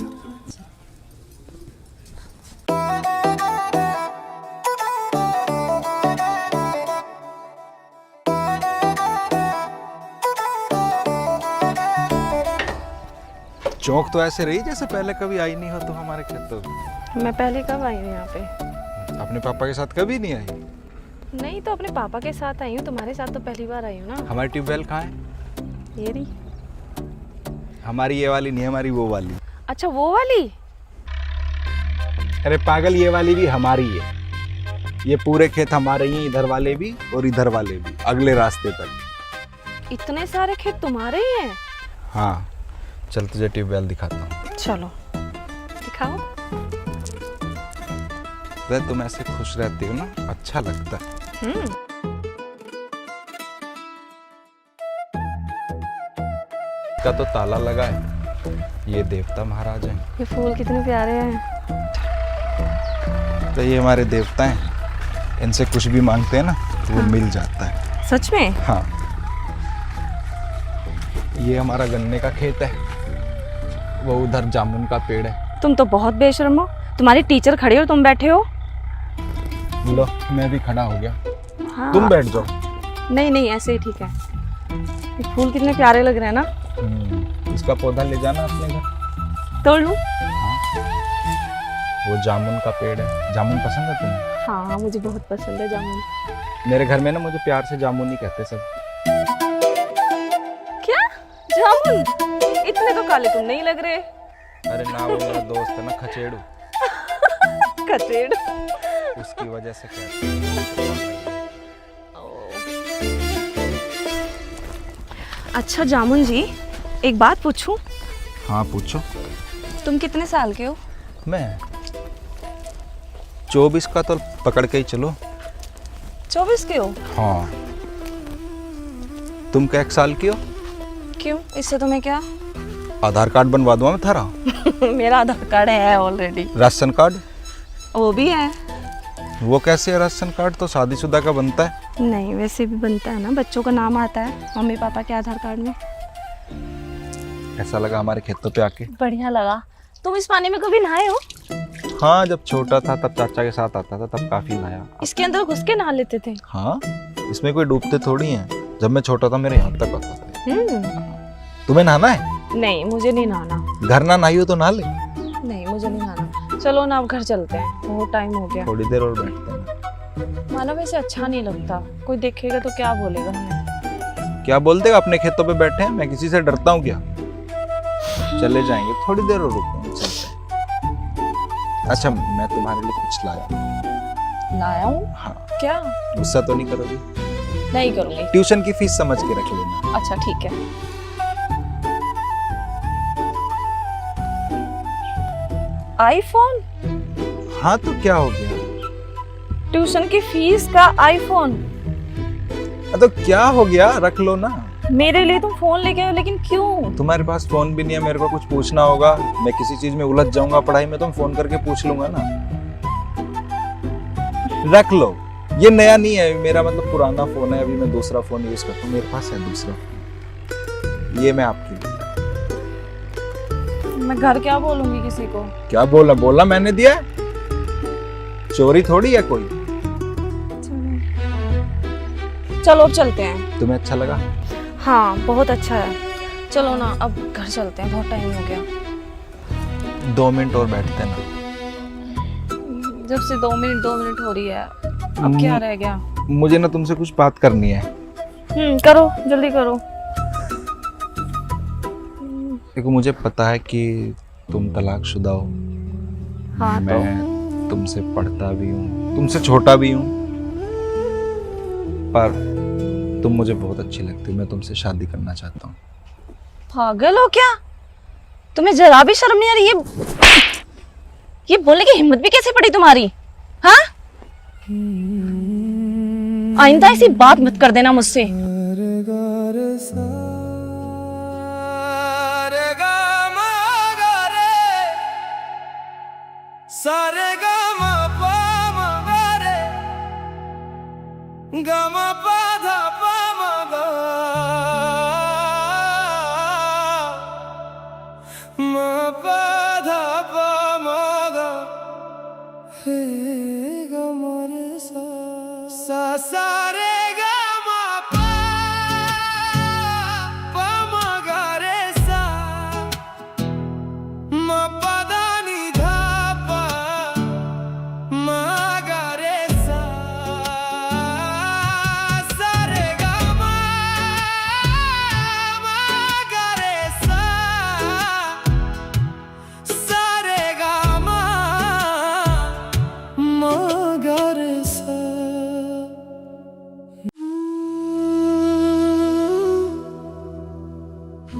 Speaker 4: चौक तो ऐसे रही जैसे पहले कभी आई नहीं हो तुम हमारे खेतों में।
Speaker 8: मैं पहले कब आई हूँ यहाँ पे?
Speaker 4: अपने पापा के साथ कभी नहीं आई?
Speaker 8: नहीं तो अपने पापा के साथ आई हूँ, तुम्हारे साथ तो पहली बार आई हूँ ना।
Speaker 4: हमारी ट्यूबवेल कहाँ है?
Speaker 8: ये रही।
Speaker 4: हमारी ये वाली नहीं, हमारी वो वाली।
Speaker 8: अच्छा वो वाली?
Speaker 4: अरे पागल, ये वाली भी हमारी है। ये पूरे खेत हमारे ही, इधर वाले भी और इधर वाले भी, अगले रास्ते तक।
Speaker 8: इतने सारे खेत तुम्हारे ही हैं?
Speaker 4: हाँ, चल तुझे ट्यूबवेल दिखाता हूँ।
Speaker 8: चलो दिखाओ।
Speaker 4: तो तुम ऐसे खुश रहती हो ना, अच्छा लगता है। का तो ताला लगा है, ये देवता महाराज हैं।
Speaker 8: ये फूल कितने प्यारे हैं।
Speaker 4: तो ये हमारे देवता हैं, इनसे कुछ भी मांगते हैं ना तो वो मिल जाता है।
Speaker 8: सच में?
Speaker 4: हाँ। ये हमारा गन्ने का खेत है, वो उधर जामुन का पेड़ है।
Speaker 8: तुम तो बहुत बेशर्म हो, तुम्हारी टीचर खड़ी और तुम बैठे हो।
Speaker 4: लो मैं भी खड़ा हो गया।
Speaker 8: हाँ।
Speaker 4: तुम बैठ जाओ।
Speaker 8: नहीं नहीं, ऐसे ही ठीक है। ये फूल कितने प्यारे लग रहे हैं ना।
Speaker 4: इसका पौधा ले जाना अपने घर।
Speaker 8: तोड़ लूं?
Speaker 4: हाँ। वो जामुन का पेड़ है। जामुन पसंद है तुम्हें?
Speaker 8: हाँ मुझे बहुत पसंद है जामुन।
Speaker 4: मेरे घर में ना मुझे प्यार से जामुन ही कहते सब।
Speaker 8: क्या जामुन? इतने तो काले तुम नहीं लग रहे।
Speaker 4: अरे ना, वो मेरा दोस्त है ना खचेड़ू।
Speaker 8: खचेड़?
Speaker 4: उसकी वजह से कहते हैं।
Speaker 8: अच्छा जामुन जी, एक बात पूछूं?
Speaker 4: हाँ पूछो।
Speaker 8: तुम कितने साल के हो?
Speaker 4: मैं 24 का तो पकड़ के ही चलो।
Speaker 8: 24 के हो?
Speaker 4: हाँ। तुम क्या 1 साल की हो?
Speaker 8: क्यों, इससे तुम्हें क्या?
Speaker 4: आधार कार्ड बनवा दूंगा मैं थारा।
Speaker 8: मेरा आधार कार्ड है ऑलरेडी।
Speaker 4: Ration card?
Speaker 8: वो भी है।
Speaker 4: वो कैसे है? राशन कार्ड तो शादीशुदा का बनता है।
Speaker 8: नहीं वैसे भी बनता है ना, बच्चों का नाम आता है मम्मी पापा के आधार कार्ड में।
Speaker 4: ऐसा लगा हमारे खेतों पे आके?
Speaker 8: बढ़िया लगा। तुम इस पानी में कभी नहाए हो?
Speaker 4: हाँ, जब छोटा था तब चाचा के साथ आता था, तब काफी नहाया।
Speaker 8: इसके अंदर घुस के नहा लेते थे?
Speaker 4: हाँ, इसमें कोई डूबते थोड़ी हैं। जब मैं छोटा था मेरे यहाँ तक आता था। तुम्हें नहाना है?
Speaker 8: नहीं मुझे नहीं नहाना।
Speaker 4: घर ना नहाई हो तो नहा ले।
Speaker 8: नहीं मुझे नहीं नहाना। चलो ना अब घर चलते हैं, बहुत टाइम हो गया।
Speaker 4: थोड़ी देर और बैठते हैं।
Speaker 8: मानो वैसे अच्छा नहीं लगता, कोई देखेगा तो क्या बोलेगा हमें।
Speaker 4: क्या बोल देगा? अपने खेतों पे बैठे हैं, मैं किसी से डरता हूँ क्या? चले जाएंगे, थोड़ी देर और रुकेंगे, चलते हैं। अच्छा मैं तुम्हारे लिए कुछ लाया।
Speaker 8: लाया हूँ?
Speaker 4: हाँ।
Speaker 8: क्या?
Speaker 4: गुस्सा तो नहीं करोगी?
Speaker 8: नहीं करूँगी।
Speaker 4: ट्यूशन की फीस समझ के रख लेना।
Speaker 8: अच्छा ठीक है। आईफोन?
Speaker 4: हाँ तो क्या हो गया?
Speaker 8: ट्यूशन की फीस का आईफोन?
Speaker 4: तो क्या हो गया, रख लो ना।
Speaker 8: मेरे लिए तुम फोन लेके आए, लेकिन क्यों?
Speaker 4: तुम्हारे पास फोन भी नहीं है, मेरे को कुछ पूछना होगा, मैं किसी चीज में उलझ जाऊंगा पढ़ाई में, तुम फोन करके पूछ लूंगा ना। रख लो, ये नया नहीं है मेरा, मतलब पुराना फोन है, अभी मैं दूसरा फोन यूज करता हूँ, मेरे पास है दूसरा फोन, ये मैं आपके लिए।
Speaker 8: मैं घर क्या बोलूंगी किसी को?
Speaker 4: क्या बोला? बोला मैंने दिया है, चोरी थोड़ी है कोई।
Speaker 8: चलो अब चलते हैं।
Speaker 4: तुम्हें अच्छा लगा?
Speaker 8: हाँ बहुत अच्छा है। चलो ना अब घर चलते हैं, बहुत टाइम हो गया।
Speaker 4: 2 मिनट और बैठते ना।
Speaker 8: जब से 2 मिनट हो रही है, अब क्या रह गया?
Speaker 4: मुझे ना तुमसे कुछ बात करनी है।
Speaker 8: करो, जल्दी करो।
Speaker 4: देखो मुझे पता है कि तुम तलाकशुदा हो।
Speaker 8: हाँ
Speaker 4: मैं तुमसे पढ़ता भी हूँ, तुमसे छोटा भी हूँ, पर तुम मुझे बहुत अच्छी लगती हो, मैं तुमसे शादी करना चाहता हूँ।
Speaker 8: पागल हो क्या? तुम्हें जरा भी शर्म नहीं आ रही? ये बोलने की हिम्मत भी कैसे पड़ी तुम्हारी? हाँ, आइंदा ऐसी बात मत कर देना मुझसे।
Speaker 10: सारे गामा पामा गारे गामा पाधा पामा गा मा पाधा पामा गा हे गामा रे सा सा रे गामा पा पामा गा रे सा मा पाधा नी धा पा मा गा रे सा सा रे गामा मा गा रे सा सा रे गामा मा गा रे सा।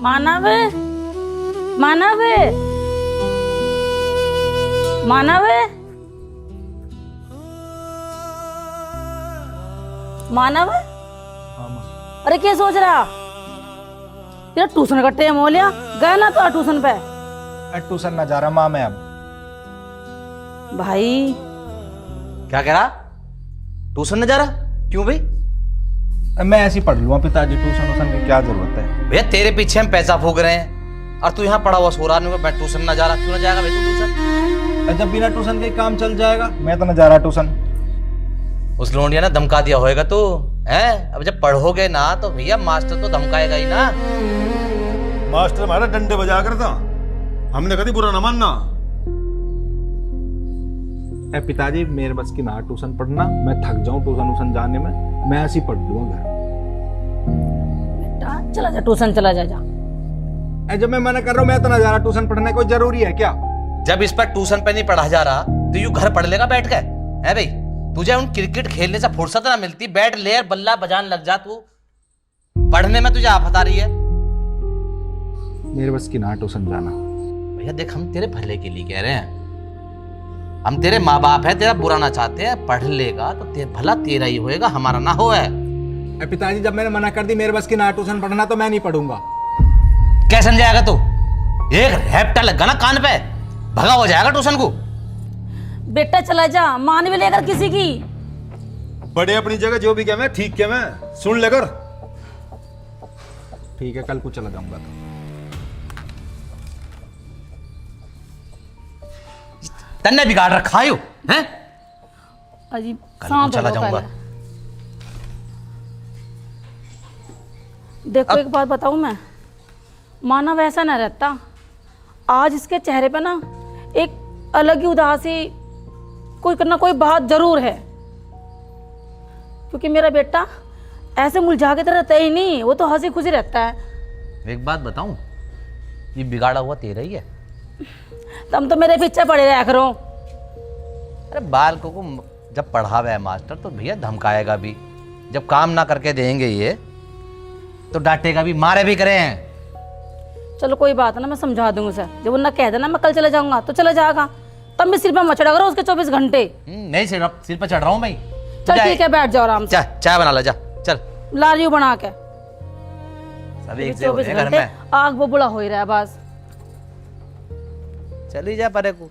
Speaker 3: मानव, मानव, मानव, मानव। अरे क्या सोच रहा? तेरा ट्यूशन का टाइम हो लिया, गया ना तो ट्यूशन पे?
Speaker 4: ट्यूशन ना जा रहा माँ मैं अब।
Speaker 3: भाई
Speaker 2: क्या कह रहा? ट्यूशन न जा रहा? क्यों भाई?
Speaker 4: मैं ऐसे ही पढ़ लूंगा पिताजी, ट्यूशन वूशन की क्या जरूरत है?
Speaker 2: भैया तेरे पीछे हम पैसा फूक रहे हैं और तू यहाँ पड़ा हुआ सो रहा है, मैं ट्यूशन ना जा रहा। क्यों ना जाएगा भाई तू ट्यूशन?
Speaker 4: जब बिना ट्यूशन के काम चल जाएगा, मैं तो ना जा रहा ट्यूशन।
Speaker 2: उस लोंडिया ने धमका दिया होएगा तू है? अब जब पढ़ोगे ना तो भैया मास्टर तो धमकाएगा ही ना।
Speaker 1: मास्टर हमारा डंडे बजा कर था, हमने कभी बुरा ना मानना।
Speaker 4: पिताजी मेरे बस की ना ट्यूशन पढ़ना, मैं थक जाऊं ट्यूशन वूशन जाने में, मैं ऐसे ही पढ़ लूंगा घर।
Speaker 3: बेटा चला जा ट्यूशन, चला जा।
Speaker 4: जब मैं मना कर रहा हूँ, मैं तो ना जा रहा ट्यूशन पढ़ने, कोई जरूरी है क्या?
Speaker 2: जब इस पर ट्यूशन पे नहीं पढ़ा जा रहा तो यू घर पढ़ लेगा बैठ के? है भाई, तुझे उन क्रिकेट खेलने से फुर्सत ना मिलती, बैट लेयर बल्ला बजान लग जा, तू पढ़ने में तुझे आफत आ रही है।
Speaker 4: मेरे बस की ना ट्यूशन जाना।
Speaker 2: भैया देख, हम तेरे भले के लिए कह रहे हैं, हम तेरे माँ बाप है, तेरा बुरा ना चाहते हैं। पढ़ लेगा तो भला तेरा ही होएगा, हमारा ना हो है।
Speaker 4: पिताजी जब मैंने मना कर दी मेरे बस की ना ट्यूशन पढ़ना, तो मैं नहीं पढ़ूंगा।
Speaker 2: क्या समझाएगा तू? एक रैप्टा लगा ना कान पे, भगा हो जाएगा ट्यूशन को।
Speaker 3: बेटा चला जा, मान भी लेकर किसी की।
Speaker 1: बड़े अपनी जगह जो भी क्या मैं ठीक क्या मैं सुन लेकर।
Speaker 4: ठीक है, कल को चला जाऊंगा। तो
Speaker 2: तन्ने बिगाड़ रखा है हैं?
Speaker 3: अजीब
Speaker 2: कल को चला जाऊंगा।
Speaker 3: देखो एक बात बताऊं मैं, मानव ऐसा ना रहता। आज इसके चेहरे पे ना एक अलग ही उदासी, कोई करना कोई बात जरूर है, क्योंकि मेरा बेटा ऐसे मुरझा के तो रहता ही नहीं, वो तो हंसी खुशी रहता है।
Speaker 2: एक बात बताऊं, ये बिगाड़ा हुआ तेरा ही है।
Speaker 3: तुम तो मेरे पीछे पड़े रहा करो।
Speaker 2: अरे बालकों को जब पढ़ावे है मास्टर तो भैया धमकाएगा भी, जब काम ना करके देंगे ये तो डांटेगा भी, मारे भी करे हैं।
Speaker 3: चलो कोई बात ना, मैं समझा दूंगा उसे। जब वो ना कह देना मैं कल चला जाऊंगा तो चला जाएगा, तब भी सिर पे मत चढ़ा करो उसके 24 घंटे।
Speaker 2: नहीं सिर पर चढ़ रहा हूँ भाई।
Speaker 3: चल ठीक है, बैठ जाओ आराम से।
Speaker 2: चाय बना ला जा, चल।
Speaker 3: ला रही हूँ बना के।
Speaker 2: सभी एक से हो
Speaker 3: 24
Speaker 2: रहे हैं घर
Speaker 3: घंटे
Speaker 2: में।
Speaker 3: आग बबूला हो ही रहा है बस।
Speaker 2: चली जा परे को।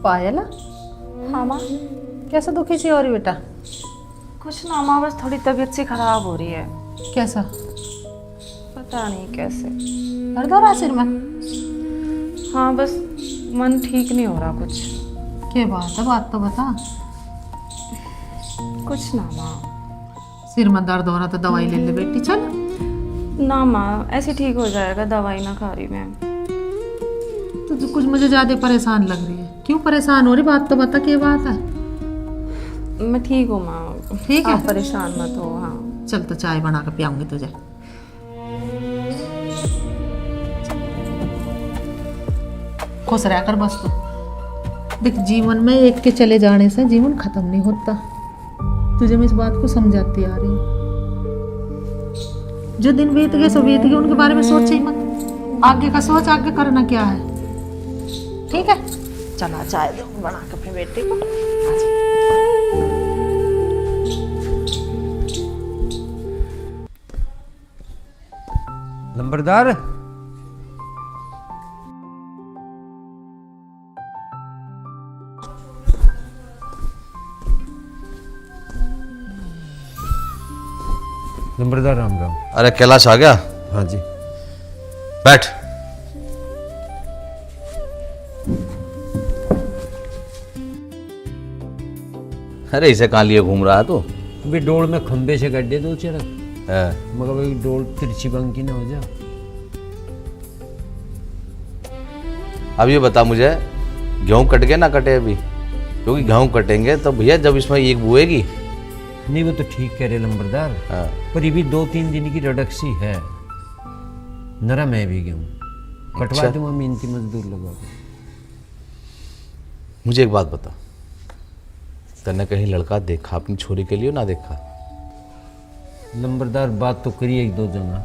Speaker 7: पायल,
Speaker 8: हाँ माँ।
Speaker 7: कैसा दुखी सी हो रही बेटा?
Speaker 8: कुछ ना माँ, बस थोड़ी तबीयत सी खराब हो रही है।
Speaker 7: कैसा?
Speaker 8: पता नहीं कैसे।
Speaker 7: दर्द हो रहा सिर में?
Speaker 8: हाँ बस मन ठीक नहीं हो रहा कुछ।
Speaker 7: क्या बात है, बात तो बता।
Speaker 8: कुछ ना माँ।
Speaker 7: सिर में दर्द हो रहा तो दवाई ले ले बेटी, चल।
Speaker 8: ना माँ, ऐसे ठीक हो जाएगा, दवाई ना खा रही मैं।
Speaker 7: तो कुछ मुझे ज्यादा परेशान लग रही है। क्यों परेशान हो रही, बात तो बता, क्या बात है?
Speaker 8: मैं ठीक हूँ माँ।
Speaker 7: ठीक है,
Speaker 8: आप परेशान मत हो। हाँ
Speaker 7: चल तो चाय बना कर पियाऊंगी तुझे। खुश रह कर बस। तो देख, जीवन में एक के चले जाने से जीवन खत्म नहीं होता। तुझे मैं इस बात को समझाती आ रही हूँ। जो दिन बीत गए सो बीत गए, उनके बारे में सोच ही मत। आगे का सोच, आगे करना क्या है। ठीक है, चला चाय दो बना के अपने बेटे को।
Speaker 6: नंबरदार, नंबरदार राम राम।
Speaker 2: अरे कैलाश आ गया?
Speaker 6: हाँ जी।
Speaker 2: बैठ। अरे इसे कहाँ लिए घूम रहा है तू?
Speaker 6: अभी डोल में खंबे से गड्ढे दो चरक,
Speaker 2: है।
Speaker 6: मगर वही डोल तिरछी बंकी ना हो जा।
Speaker 2: अब ये बता मुझे, गेहूं कट गए ना कटे अभी? क्योंकि गेहूं कटेंगे तो भैया जब इसमें एक बुएगी।
Speaker 6: नहीं वो तो ठीक कह रहे नंबरदार,
Speaker 2: हाँ।
Speaker 6: पर ये भी 2-3 दिन की रडक्सी है। नरम है भी गेहूं, कटवा
Speaker 2: अच्छा।
Speaker 6: दूंगा मेहनती मजदूर लगा के।
Speaker 2: मुझे एक बात बता, तने कहीं लड़का देखा अपनी छोरी के लिए ना देखा?
Speaker 6: नंबरदार बात तो करी 1-2 जगह,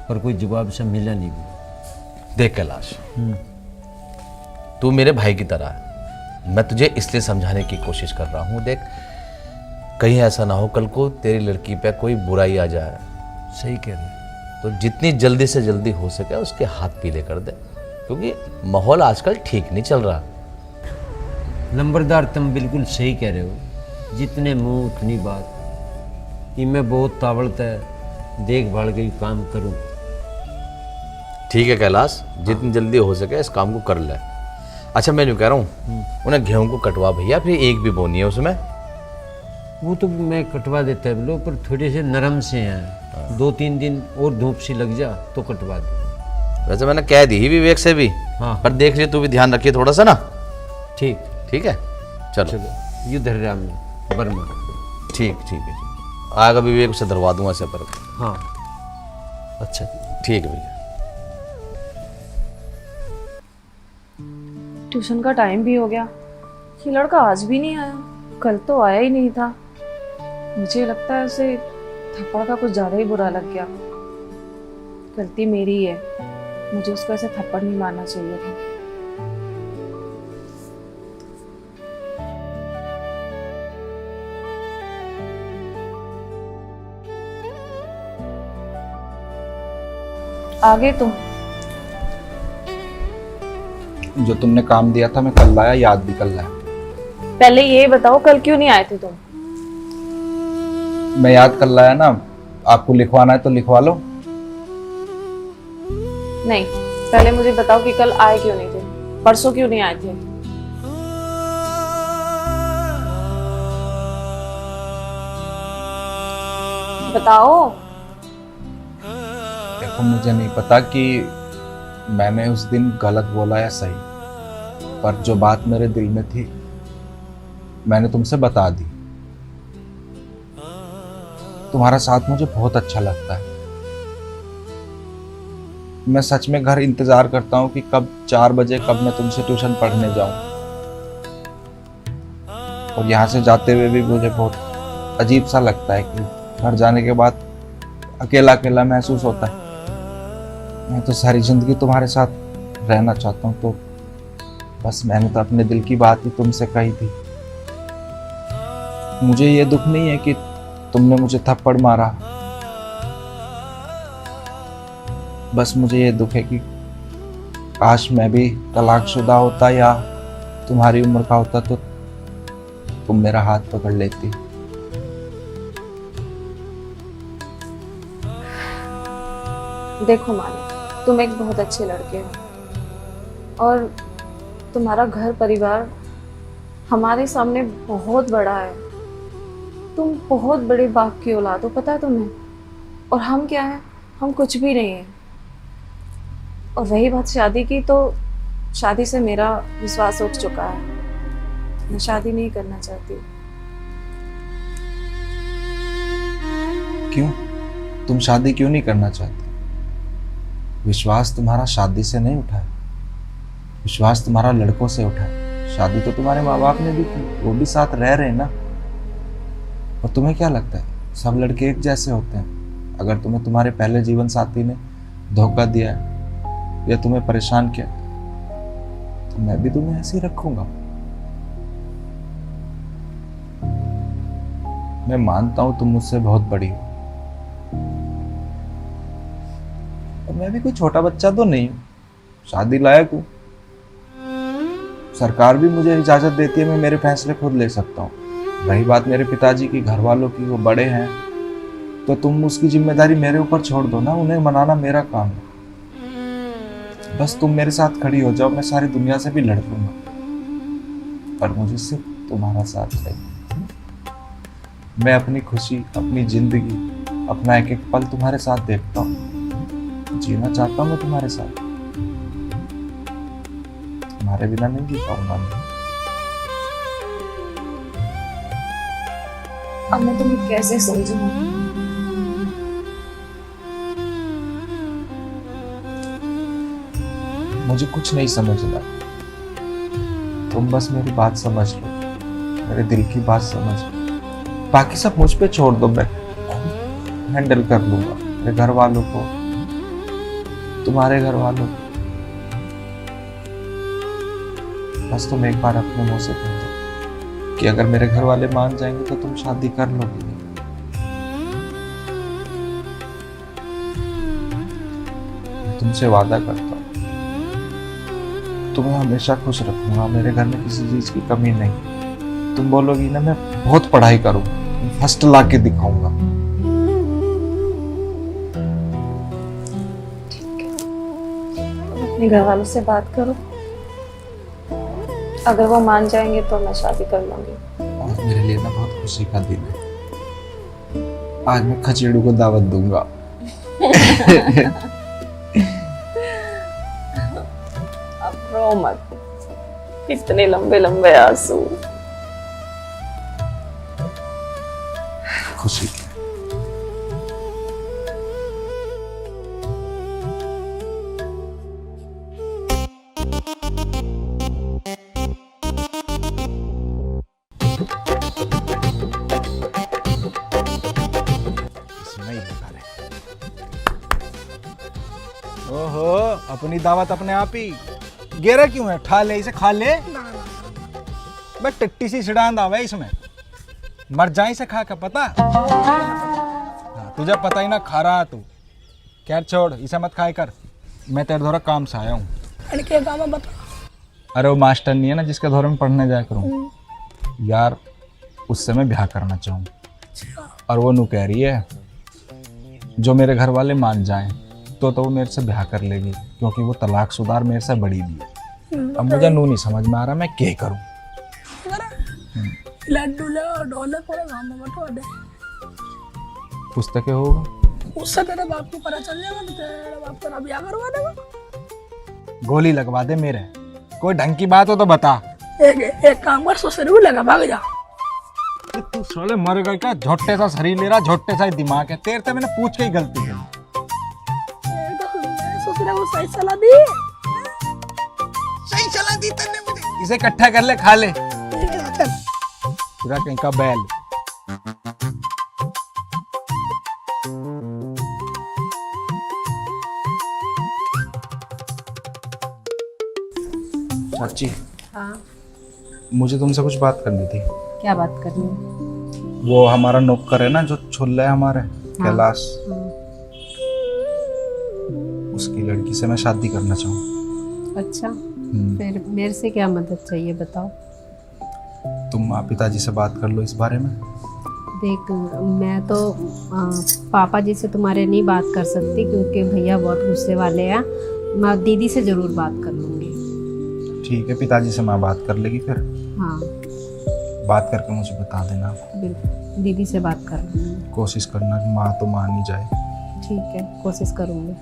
Speaker 6: पर कोई जवाब से मिला नहीं भी।
Speaker 2: देख कैलाश, तू मेरे भाई की तरह है। मैं तुझे इसलिए समझाने की कोशिश कर रहा हूँ। देख, कहीं ऐसा ना हो कल को तेरी लड़की पे कोई बुराई आ जाए।
Speaker 6: सही कह रहे,
Speaker 2: तो जितनी जल्दी से जल्दी हो सके उसके हाथ पीले कर दे, क्योंकि माहौल आजकल ठीक नहीं चल रहा।
Speaker 6: नंबरदार तुम बिल्कुल सही कह रहे हो। जितने मुंह उतनी बात। इनमें बहुत तावड़त है, देखभाल के काम करूं।
Speaker 2: ठीक है कैलाश, जितनी जल्दी हो सके इस काम को कर ले। अच्छा मैं यूँ कह रहा हूँ, उन्हें गेहूं को कटवा भैया, फिर एक भी बोनी है उसमें।
Speaker 6: वो तो मैं कटवा देता है लो, पर थोड़े से नरम से हैं। 2-3 दिन और धूप सी लग जा तो कटवा दो।
Speaker 2: वैसे मैंने कह दी ही विवेक से भी।
Speaker 6: हाँ।
Speaker 2: पर देख लिए, तू भी ध्यान रखिए थोड़ा सा ना।
Speaker 6: ठीक
Speaker 2: ठीक है, चलो।
Speaker 6: चलो, युद्ध राम बर्मा।
Speaker 2: ठीक ठीक है, आएगा विवेक, उसे धरवा दूंगा ऐसे पर।
Speaker 6: हाँ अच्छा,
Speaker 2: ठीक है भैया।
Speaker 8: ट्यूशन का टाइम भी हो गया, ये लड़का आज भी नहीं आया। कल तो आया ही नहीं था। मुझे लगता है उसे थप्पड़ का कुछ ज़्यादा ही बुरा लग गया। गलती मेरी ही है, मुझे उसको ऐसे थप्पड़ नहीं मारना चाहिए था। आगे तुम।
Speaker 4: जो तुमने काम दिया था मैं कल लाया, याद भी कर लाया।
Speaker 8: पहले ये बताओ कल क्यों नहीं आए थे तुम?
Speaker 4: मैं याद कर लाया ना। आपको लिखवाना है तो लिखवा लो।
Speaker 8: नहीं, पहले मुझे बताओ कि कल आए क्यों नहीं थे, परसों क्यों नहीं आए थे? बताओ।
Speaker 4: देखो मुझे नहीं पता कि मैंने उस दिन गलत बोला या सही, पर जो बात मेरे दिल में थी मैंने तुमसे बता दी। तुम्हारा साथ मुझे बहुत अच्छा लगता है। मैं सच में घर इंतजार करता हूँ कि कब 4 बजे कब मैं तुमसे ट्यूशन पढ़ने जाऊं। और यहाँ से जाते हुए भी मुझे बहुत अजीब सा लगता है कि घर जाने के बाद अकेला अकेला महसूस होता है। मैं तो सारी जिंदगी तुम्हारे साथ रहना चाहता हूँ, तो बस मैंने तो अपने दिल की बात ही तुमसे कही थी। मुझे ये दुख नहीं है कि तुमने मुझे थप्पड़ मारा, बस मुझे ये दुख है कि काश मैं भी तलाकशुदा होता या तुम्हारी उम्र का होता तो तुम मेरा हाथ पकड़ लेती।
Speaker 8: देखो माने, तुम एक बहुत अच्छे लड़के हो और तुम्हारा घर परिवार हमारे सामने बहुत बड़ा है। तुम बहुत बड़े बाप की औलाद हो, पता है तुम्हें। और हम क्या है, हम कुछ भी नहीं है। और रही बात शादी की, तो शादी से मेरा विश्वास उठ चुका है। मैं शादी नहीं करना चाहती।
Speaker 4: क्यों? तुम शादी क्यों नहीं करना चाहती? विश्वास तुम्हारा शादी से नहीं उठा है, विश्वास तुम्हारा लड़कों से उठा है। शादी तो तुम्हारे माँ बाप ने भी की, वो भी साथ रह रहे हैं ना। और तुम्हें क्या लगता है सब लड़के एक जैसे होते हैं? अगर तुम्हें तुम्हारे पहले जीवन साथी ने धोखा दिया है या तुम्हें परेशान किया तो मैं भी तुम्हें ऐसे ही रखूंगा। मैं मानता हूं तुम मुझसे बहुत बड़ी हो, और मैं भी कोई छोटा बच्चा तो नहीं हूं, शादी लायक हूं। सरकार भी मुझे इजाजत देती है, मैं मेरे फैसले खुद ले सकता हूँ। रही बात मेरे पिताजी की, घर वालों की, वो बड़े हैं, तो तुम उसकी जिम्मेदारी मेरे ऊपर छोड़ दो ना। उन्हें मनाना मेरा काम है। बस तुम मेरे साथ खड़ी हो जाओ, मैं सारी दुनिया से भी लड़ लूंगा, पर मुझे सिर्फ तुम्हारा साथ चाहिए। मैं अपनी खुशी, अपनी जिंदगी, अपना एक एक पल तुम्हारे साथ देखता हूँ, जीना चाहता हूँ मैं तुम्हारे साथ। तुम्हारे बिना नहीं जी पाऊंगा मैं।
Speaker 8: अब मैं तुम्हें कैसे समझूं?
Speaker 4: मुझे कुछ नहीं समझना, तुम बस मेरी बात समझ लो, मेरे दिल की बात समझ लो। बाकी सब मुझ पे छोड़ दो, मैं हैंडल कर लूंगा। मेरे घर वालों को, तुम्हारे घर वालों को, बस तुम एक बार अपने मुंह से कह दो कि अगर मेरे घर वाले मान जाएंगे तो तुम शादी कर लोगी। मैं तुमसे वादा करता हूँ तुम्हें हमेशा खुश रखूंगा, मेरे घर में किसी चीज की कमी नहीं। तुम बोलोगी ना मैं बहुत पढ़ाई करूंगा, फर्स्ट ला के दिखाऊंगा।
Speaker 8: अपने घर वालों से बात करो, अगर वो मान जाएंगे तो मैं शादी कर लूंगी।
Speaker 4: और मेरे लिए ना बहुत खुशी का दिन है। आज मैं खचेड़ू को दावत दूंगा।
Speaker 8: अब रो मत, इतने लंबे लंबे आंसू।
Speaker 4: खुशी ओहो, अपनी दावत अपने आप ही गेरा क्यों है? ठा ले इसे, खा ले। बस टट्टी सी सिड़ांद आवे इसमें, मर जाए से खा के पता। हाँ, तुझे पता ही ना खा रहा तू। क्या छोड़, इसे मत खाए कर। मैं तेरे द्वारा काम से आया हूँ।
Speaker 9: क्या काम है बता।
Speaker 4: अरे वो मास्टर नहीं है ना जिसके द्वारा मैं पढ़ने जाया करूँ यार, उससे मैं ब्याह करना चाहूँ। और वो नू कह रही है जो मेरे घर वाले मान जाएं, तो वो मेरे से ब्याह कर लेगी, क्योंकि वो तलाकशुदा और मेरे से बड़ी भी है। अब मुझे नू नहीं समझ में आ रहा मैं क्या करूं।
Speaker 9: लड्डू ले और ढोले पूरे गांव में बंटवा दे।
Speaker 4: पुस्तकें होगा
Speaker 9: उससे तेरे बाप को पता चल जाएगा तो तेरा बाप तेरा ब्याह करवा देगा।
Speaker 4: गोली लगवा दे मेरे, कोई ढंग की बात हो तो बता।
Speaker 9: एक काम कर, ससुर भी लगा, भाग जा।
Speaker 4: तू साले मर गए क्या? झोटे सा शरीर ले रहा, झोटे सा ही दिमाग है तेरे। से मैंने पूछ के ही गलती की।
Speaker 9: ससुर को सही सलाह दी, सही सलाह दी तूने मुझे।
Speaker 4: इसे इकट्ठा कर ले, खा ले
Speaker 9: ठीक है, चल।
Speaker 4: पूरा कहीं का बैल। चाची,
Speaker 5: हाँ,
Speaker 4: मुझे तुमसे कुछ बात करनी थी।
Speaker 5: क्या बात करनी है?
Speaker 4: वो हमारा नौकर है ना जो छुल्ला है हमारे, कैलाश, उसकी लड़की से मैं शादी करना चाहूँ।
Speaker 5: अच्छा, फिर मेरे से क्या मदद चाहिए बताओ।
Speaker 4: तुम पिताजी से बात कर लो इस बारे में।
Speaker 5: देख, मैं तो पापा जी से तुम्हारे नहीं बात कर सकती, क्योंकि भैया बहुत गुस्से वाले हैं। मैं दीदी से ज़रूर बात कर लूँगी।
Speaker 4: ठीक है, पिताजी से माँ बात कर लेगी फिर।
Speaker 5: हाँ,
Speaker 4: बात करके मुझे बता देना।
Speaker 5: बिल्कुल, दीदी से बात कर लूँगी।
Speaker 4: कोशिश करना कि माँ तो मान ही जाए।
Speaker 5: ठीक है, कोशिश करूँगी।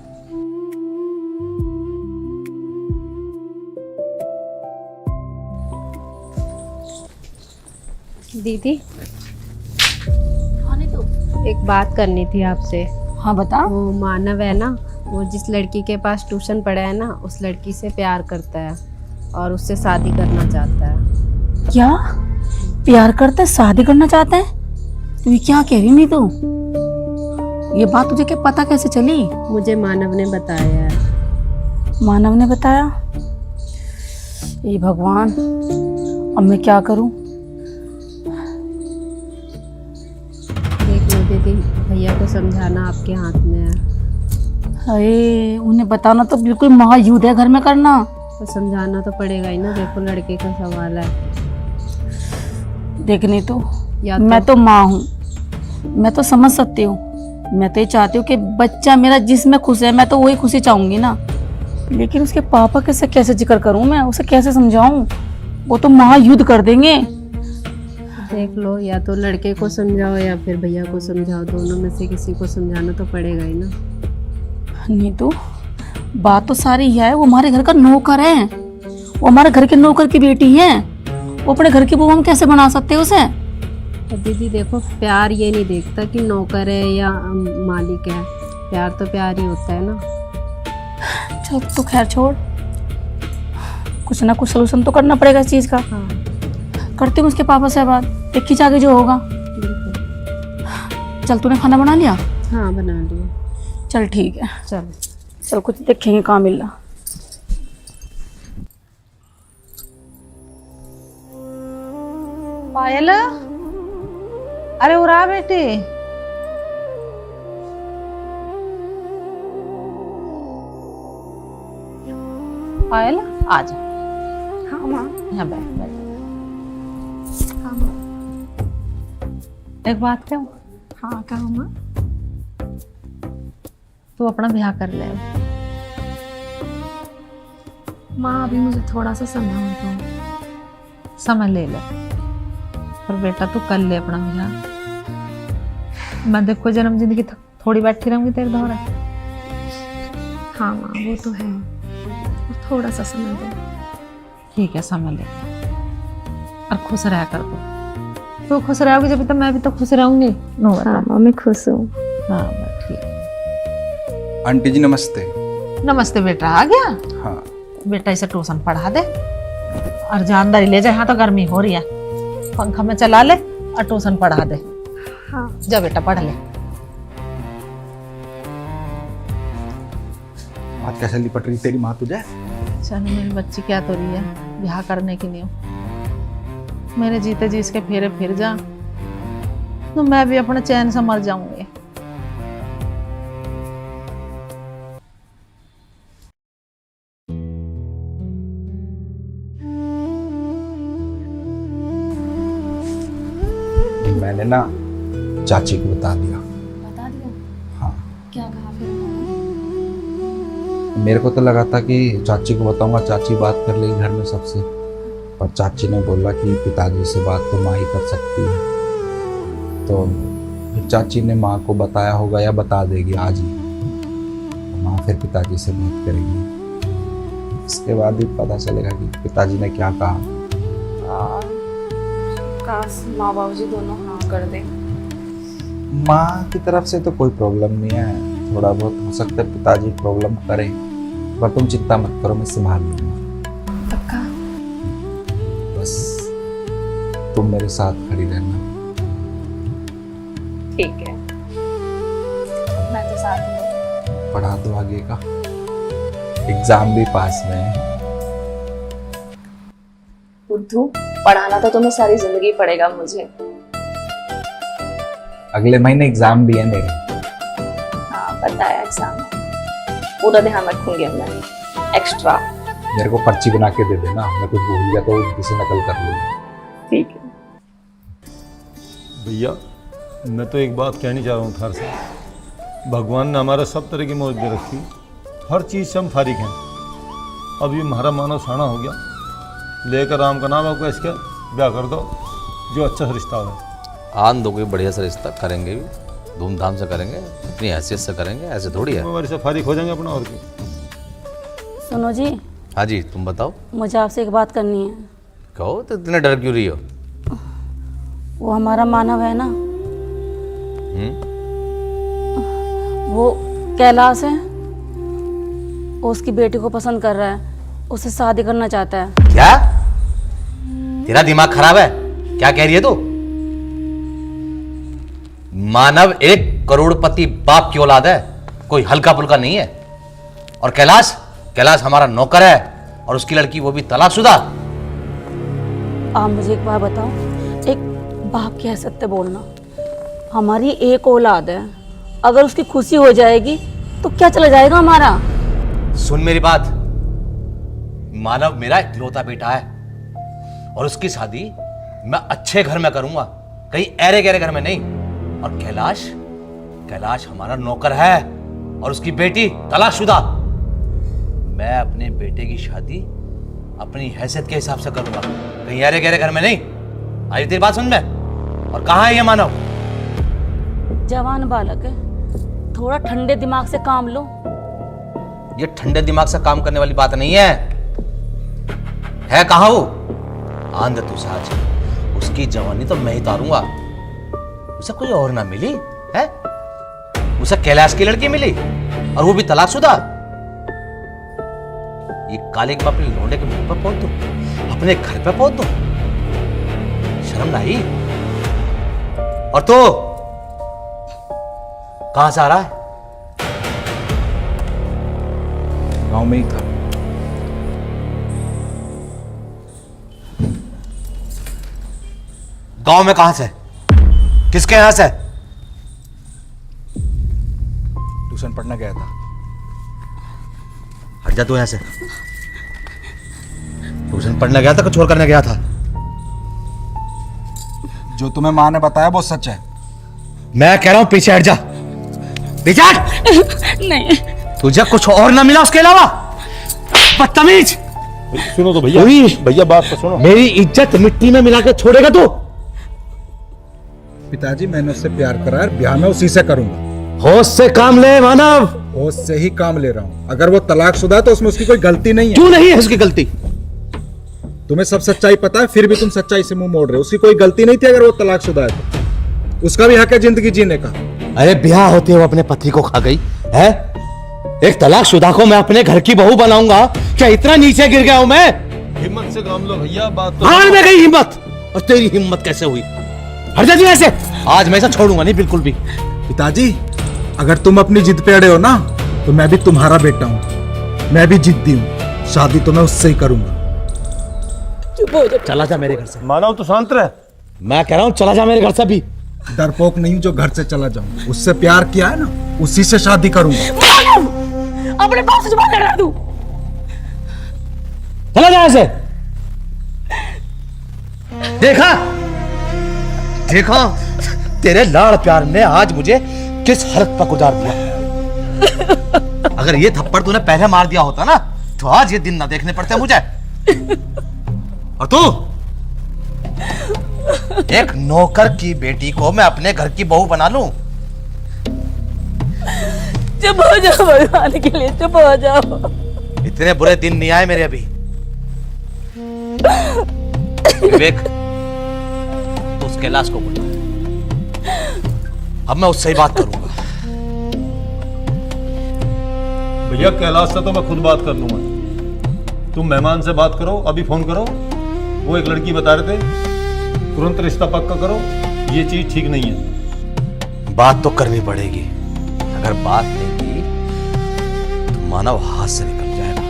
Speaker 5: दीदी, एक बात करनी थी आपसे।
Speaker 3: हाँ बता।
Speaker 5: वो मानव है ना, वो जिस लड़की के पास ट्यूशन पढ़ा है ना, उस लड़की से प्यार करता है और उससे शादी करना चाहता है।
Speaker 3: क्या प्यार करते, शादी करना चाहते हैं? तू ये क्या कह रही? नहीं तो ये बात तुझे क्या पता कैसे चली?
Speaker 5: मुझे मानव ने बताया है।
Speaker 3: मानव ने बताया? ये भगवान, अब मैं क्या करूं?
Speaker 5: देख लो दीदी, भैया को समझाना आपके हाथ में है।
Speaker 3: अरे उन्हें बताना तो बिल्कुल महायुद्ध है घर में करना।
Speaker 5: तो समझाना तो पड़ेगा ही ना, देखो लड़के का सवाल है।
Speaker 3: देखने तो
Speaker 5: या
Speaker 3: मैं तो माँ हूँ, मैं तो समझ सकती हूँ। मैं तो ये चाहती हूँ कि बच्चा मेरा जिसमें खुश है, मैं तो वही खुशी चाहूंगी ना। लेकिन उसके पापा के से कैसे जिक्र करूँ मैं, उसे कैसे समझाऊं? वो तो महायुद्ध कर देंगे।
Speaker 5: देख लो, या तो लड़के को समझाओ या फिर भैया को समझाओ, दोनों में से किसी को समझाना तो पड़ेगा ही ना।
Speaker 3: नहीं तो बात तो सारी यह है, वो हमारे घर का नौकर है, वो हमारे घर के नौकर की बेटी है, वो अपने घर की बहू हम कैसे बना सकते हैं उसे?
Speaker 5: तो दीदी देखो, प्यार ये नहीं देखता कि नौकर है या मालिक है, प्यार तो प्यार ही होता है ना।
Speaker 3: चल तो खैर छोड़, कुछ ना कुछ सलूशन तो करना पड़ेगा इस चीज का।
Speaker 5: हाँ,
Speaker 3: करती हूँ उसके पापा से बात, देखी जाके जो होगा।
Speaker 5: बिल्कुल।
Speaker 3: चल तूने खाना बना लिया?
Speaker 5: हाँ, बना लिया।
Speaker 3: चल ठीक है,
Speaker 5: चल
Speaker 3: चल कुछ देखेंगे कहाँ मिल रहा।
Speaker 7: पायल, अरे उरा बेटी। पायल आ जा।
Speaker 5: हाँ माँ।
Speaker 7: यहाँ बैठ बैठ।
Speaker 5: हाँ माँ।
Speaker 7: एक बात कहूँ?
Speaker 5: हाँ कहो माँ।
Speaker 7: तू अपना ब्याह कर ले।
Speaker 5: माँ अभी मुझे थोड़ा सा समय दो।
Speaker 7: समय ले ले, पर बेटा तू कर ले अपना ब्याह। मैं देखो जन्म जिंदगी थोड़ी बैठी रहूंगी तेरे दौरे।
Speaker 5: हाँ माँ, वो तो है, थोड़ा सा समय दो।
Speaker 7: ठीक है, समय ले और खुश रहा कर तू खुश रहोगी जब तो मैं भी तो खुश रहूंगी।
Speaker 5: हाँ माँ, मैं खुश हूँ।
Speaker 7: हाँ ठीक।
Speaker 4: आंटी जी नमस्ते।
Speaker 7: नमस्ते बेटा, आ गया?
Speaker 4: हाँ
Speaker 7: बेटा इसे ट्यूशन पढ़ा दे और जानदारी ले जा। यहाँ तो गर्मी हो रही है, पंखा में चला ले और ट्यूशन पढ़ा दे।
Speaker 5: हाँ
Speaker 7: जा बेटा पढ़ ले।
Speaker 4: बात कैसे लिपट रही तेरी माँ तुझे?
Speaker 7: चल मेरी बच्ची क्या तो रही है, ब्याह करने की नहीं हो। मेरे जीते जी इसके फेरे फिर जा तो मैं भी अपने चैन से मर जाऊंगी।
Speaker 4: मैंने ना चाची को बता दिया।
Speaker 3: बता दिया?
Speaker 4: हाँ,
Speaker 3: क्या कहा फिर?
Speaker 4: मेरे को तो लगा था कि चाची को बताऊंगा, चाची बात कर लेगी घर में सबसे, पर चाची ने बोला कि पिताजी से बात तो माँ ही कर सकती है। तो फिर चाची ने माँ को बताया होगा या बता देगी आज ही, तो माँ फिर पिताजी से बात करेगी। इसके बाद ही पता चलेगा कि पिताजी ने क्या कहा।
Speaker 8: काश माँ बाबू जी दोनों हाँ कर दें।
Speaker 4: माँ की तरफ से तो कोई प्रॉब्लम नहीं है, थोड़ा बहुत हो सकता है पिताजी प्रॉब्लम करें, पर तुम चिंता मत करो, मैं संभाल लूंगा।
Speaker 8: पक्का?
Speaker 4: बस तुम मेरे साथ खड़ी रहना।
Speaker 8: ठीक है, मैं तो साथ में।
Speaker 4: पढ़ा दो आगे का, एग्जाम भी पास में है।
Speaker 8: बुद्धू, पढ़ाना तो तुम्हें सारी जिंदगी पड़ेगा मुझे।
Speaker 4: अगले महीने एग्जाम भी है मेरे।
Speaker 8: हाँ पता है, एग्जाम है, पूरा ध्यान रखूंगी मैं। एक्स्ट्रा
Speaker 4: मेरे को पर्ची बना के दे देना, मैं कुछ भूल गया तो किसी नकल कर लूंगा।
Speaker 8: ठीक है।
Speaker 1: भैया मैं तो एक बात कहनी चाह रहा हूँ थार से, भगवान ने हमारा सब तरह की मौज दे रखी, हर चीज़ से हम फारिग हैं। अब ये हमारा मानव साना हो गया, लेकर राम का नाम आपको इसका ब्याह कर दो, जो अच्छा सा रिश्ता हो।
Speaker 2: आन दो कोई बढ़िया सा रिश्ता करेंगे भी, धूमधाम से करेंगे, अपनी हैसियत से करेंगे, ऐसे थोड़ी है।
Speaker 1: हमारे से फारिग हो जाएंगे अपना, और की।
Speaker 3: सुनो जी।
Speaker 2: हाँ जी, तुम बताओ।
Speaker 3: मुझे आपसे एक बात करनी है।
Speaker 2: कहो तो इतने डर क्यों रही हो?
Speaker 3: वो हमारा मानव है ना, वो कैलाश है, वो उसकी बेटी को पसंद कर रहा है, उससे शादी करना चाहता है।
Speaker 2: क्या? तेरा दिमाग खराब है? क्या कह रही है तू? मानव एक करोड़पति बाप की औलाद है, कोई हल्का फुल्का नहीं है। और कैलाश हमारा नौकर है, और उसकी लड़की वो भी तलाकशुदा।
Speaker 3: आप मुझे एक बात बताओ, एक बाप की हैसियत से बोलना, हमारी एक औलाद है, अगर उसकी खुशी हो जाएगी तो क्या चला जाएगा हमारा?
Speaker 2: सुन मेरी बात, मानव मेरा इकलौता बेटा है, और उसकी शादी मैं अच्छे घर में करूंगा, कहीं ऐरे गहरे घर में नहीं। और कैलाश हमारा नौकर है, और उसकी बेटी तलाकशुदा। मैं अपने बेटे की शादी अपनी हैसियत के हिसाब से करूंगा, कहीं ऐरे गहरे घर में नहीं। आई तेरी बात समझ में? और कहाँ है ये मानव?
Speaker 3: जवान बालक है, थोड़ा ठंडे दिमाग से काम लो।
Speaker 2: ये ठंडे दिमाग से काम करने वाली बात नहीं है कहाँ वो? आंध तू साज, उसकी जवानी तो मैं ही तारूंगा। उसे कोई और ना मिली है, उसे कैलाश की लड़की मिली, और वो भी तलाकशुदा। ये काले के अपने लौंडे के मुंह पर पहुंच दो, अपने घर पे पहुंच दो, शर्म ना आई? और तो कहां से आ रहा है?
Speaker 4: गांव में ही था।
Speaker 2: गांव में कहां से? किसके यहां से?
Speaker 4: ट्यूशन पढ़ने गया था।
Speaker 2: हट जा तू यहां से। ट्यूशन पढ़ने गया था कि चोर करने गया था?
Speaker 4: जो तुम्हें माँ ने बताया वो सच है।
Speaker 2: मैं कह रहा हूं पीछे हट जा, पीछे हट।
Speaker 3: नहीं,
Speaker 2: तुझे कुछ और ना मिला उसके अलावा? बदतमीज।
Speaker 1: सुनो तो भैया, भैया बात तो सुनो।
Speaker 2: मेरी इज्जत मिट्टी में मिला के छोड़ेगा तू?
Speaker 4: पिताजी मैंने उससे प्यार करा है, ब्याह में उसी से करूंगा।
Speaker 2: होश से काम ले मानव।
Speaker 4: होश से ही काम ले रहा हूँ। अगर वो तलाकशुदा है तो उसमें उसकी कोई गलती नहीं है।
Speaker 2: क्यों नहीं है उसकी गलती?
Speaker 4: तुम्हें सब सच्चाई पता है, फिर भी तुम सच्चाई से मुंह मोड़ रहे हो। उसकी कोई गलती नहीं थी अगर वो तलाकशुदा है तो। उसका भी हक है जिंदगी जीने का।
Speaker 2: अरे ब्याह होते हुए अपने पति को खा गई है। एक तलाकशुदा को मैं अपने घर की बहू बनाऊंगा? क्या इतना नीचे गिर गया हूं मैं?
Speaker 1: हिम्मत से काम लो भैया, बात तो
Speaker 2: हार में गई हिम्मत। और तेरी हिम्मत कैसे हुई? हट जा ऐसे। आज मैं इसे छोड़ूंगा नहीं बिल्कुल भी।
Speaker 4: पिताजी अगर तुम अपनी जिद पे अड़े हो ना, तो मैं भी तुम्हारा बेटा हूँ, मैं भी जिद्दी हूँ। शादी तो मैं उससे ही करूंगा।
Speaker 2: चला जा मेरे घर से।
Speaker 1: मानव तो शांत रहे।
Speaker 2: मैं कह रहा हूँ चला जा मेरे घर से भी।
Speaker 4: डरपोक नहीं हूं जो घर से चला जाऊं। उससे प्यार किया है ना, उसी से शादी करूंगा।
Speaker 3: अपने बाप से जुबान लड़ा दूं।
Speaker 2: चला जा ऐसे। देखा तेरे लाड़ प्यार ने आज मुझे किस हरत पर गुजार दिया। अगर ये थप्पड़ तूने पहले मार दिया होता ना तो आज ये दिन ना देखने पड़ते मुझे। और तू एक नौकर की बेटी को मैं अपने घर की बहू बना लूं?
Speaker 3: चुप हो जाओ भगवान के लिए, चुप हो जाओ।
Speaker 2: इतने बुरे दिन नहीं आए मेरे अभी। विवेक, तो उस कैलाश को बुला। अब मैं उससे ही बात करूंगा।
Speaker 1: भैया कैलाश से तो मैं खुद बात कर लूंगा, तुम मेहमान से बात करो, अभी फोन करो। वो एक लड़की बता रहे थे, तुरंत रिश्ता पक्का करो, ये चीज ठीक नहीं है।
Speaker 2: बात तो करनी पड़ेगी, अगर बात नहीं की तो मानव हाथ से निकल जाएगा।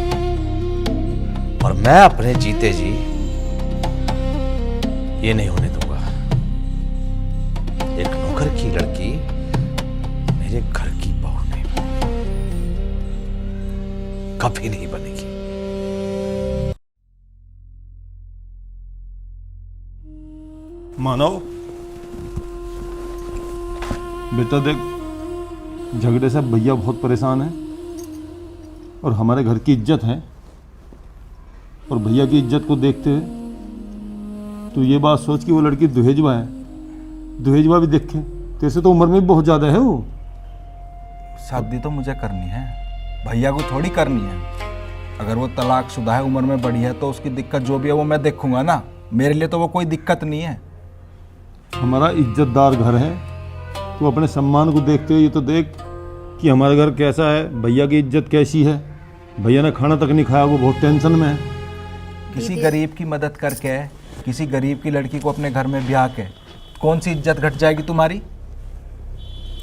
Speaker 2: और मैं अपने जीते जी ये नहीं होने दूंगा। एक नौकर की लड़की मेरे घर की बहू नहीं, कभी नहीं बनेगी।
Speaker 1: मानव बेटा देख, झगड़े से भैया बहुत परेशान है और हमारे घर की इज्जत है, और भैया की इज्जत को देखते हुए तू ये बात सोच कि वो लड़की दुहेजवा है, दुहेजवा भी देखे तेरे तो उम्र में भी बहुत ज़्यादा है वो।
Speaker 4: शादी तो मुझे करनी है, भैया को थोड़ी करनी है। अगर वो तलाकशुदा है, उम्र में बड़ी है, तो उसकी दिक्कत जो भी है वो मैं देखूंगा ना। मेरे लिए तो वो कोई दिक्कत नहीं है।
Speaker 1: हमारा इज्जतदार घर है, तू अपने सम्मान को देखते हुए ये तो देख कि हमारा घर कैसा है, भैया की इज्जत कैसी है। भैया ने खाना तक नहीं खाया, वो बहुत टेंशन में है।
Speaker 4: किसी गरीब की मदद करके, किसी गरीब की लड़की को अपने घर में ब्याह के कौन सी इज्जत घट जाएगी तुम्हारी?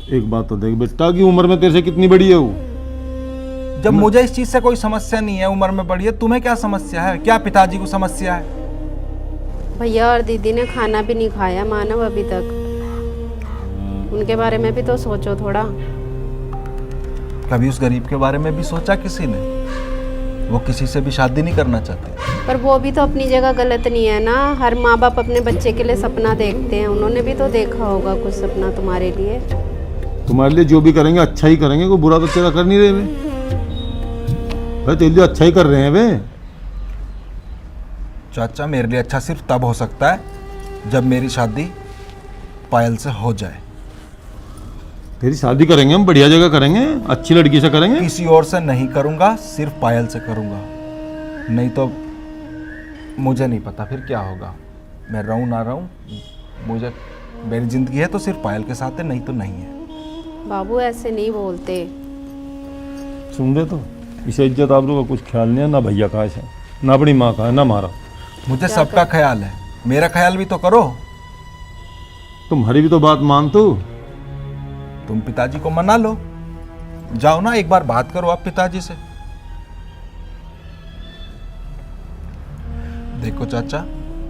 Speaker 1: एक बात तो देख बेटा कि उम्र में तेरे से कितनी बड़ी है वो।
Speaker 4: जब मुझे इस चीज से कोई समस्या नहीं है, उम्र में बड़ी है, तुम्हें क्या समस्या है? क्या पिताजी को समस्या है?
Speaker 5: भैया और दीदी ने खाना भी नहीं खाया मानव अभी तक, उनके बारे में भी तो सोचो थोड़ा।
Speaker 4: कभी उस गरीब के बारे में भी सोचा किसी ने? वो किसी से भी शादी नहीं करना चाहते।
Speaker 5: पर वो भी तो अपनी जगह गलत नहीं है ना। हर माँ बाप अपने बच्चे के लिए सपना देखते हैं, उन्होंने भी तो देखा होगा कुछ सपना तुम्हारे लिए।
Speaker 1: तुम्हारे लिए जो भी करेंगे अच्छा ही करेंगे, कोई बुरा तो तेरा कर नहीं रहे वे भाई, तेरे लिए अच्छा ही कर रहे हैं वे।
Speaker 4: चाचा, मेरे लिए अच्छा सिर्फ तब हो सकता है जब मेरी शादी पायल से हो जाए।
Speaker 1: तेरी शादी करेंगे हम, बढ़िया जगह करेंगे, अच्छी लड़की से करेंगे।
Speaker 4: किसी और से नहीं करूंगा, सिर्फ पायल से करूंगा। नहीं तो मुझे नहीं पता फिर क्या होगा। मैं रहूं ना रहूं, मुझे मेरी जिंदगी है तो सिर्फ पायल के साथ है, नहीं तो नहीं है।
Speaker 5: बाबू ऐसे नहीं बोलते।
Speaker 1: सुन दे तो, इसे इज्जत आबरू का कुछ ख्याल नहीं है, ना भैया का है, ना अपनी माँ का है, ना हमारा।
Speaker 4: मुझे सबका ख्याल है, मेरा ख्याल भी तो करो।
Speaker 1: तुम्हारी भी तो बात मान तू।
Speaker 4: तुम पिताजी को मना लो, जाओ ना एक बार बात करो आप पिताजी से। देखो चाचा,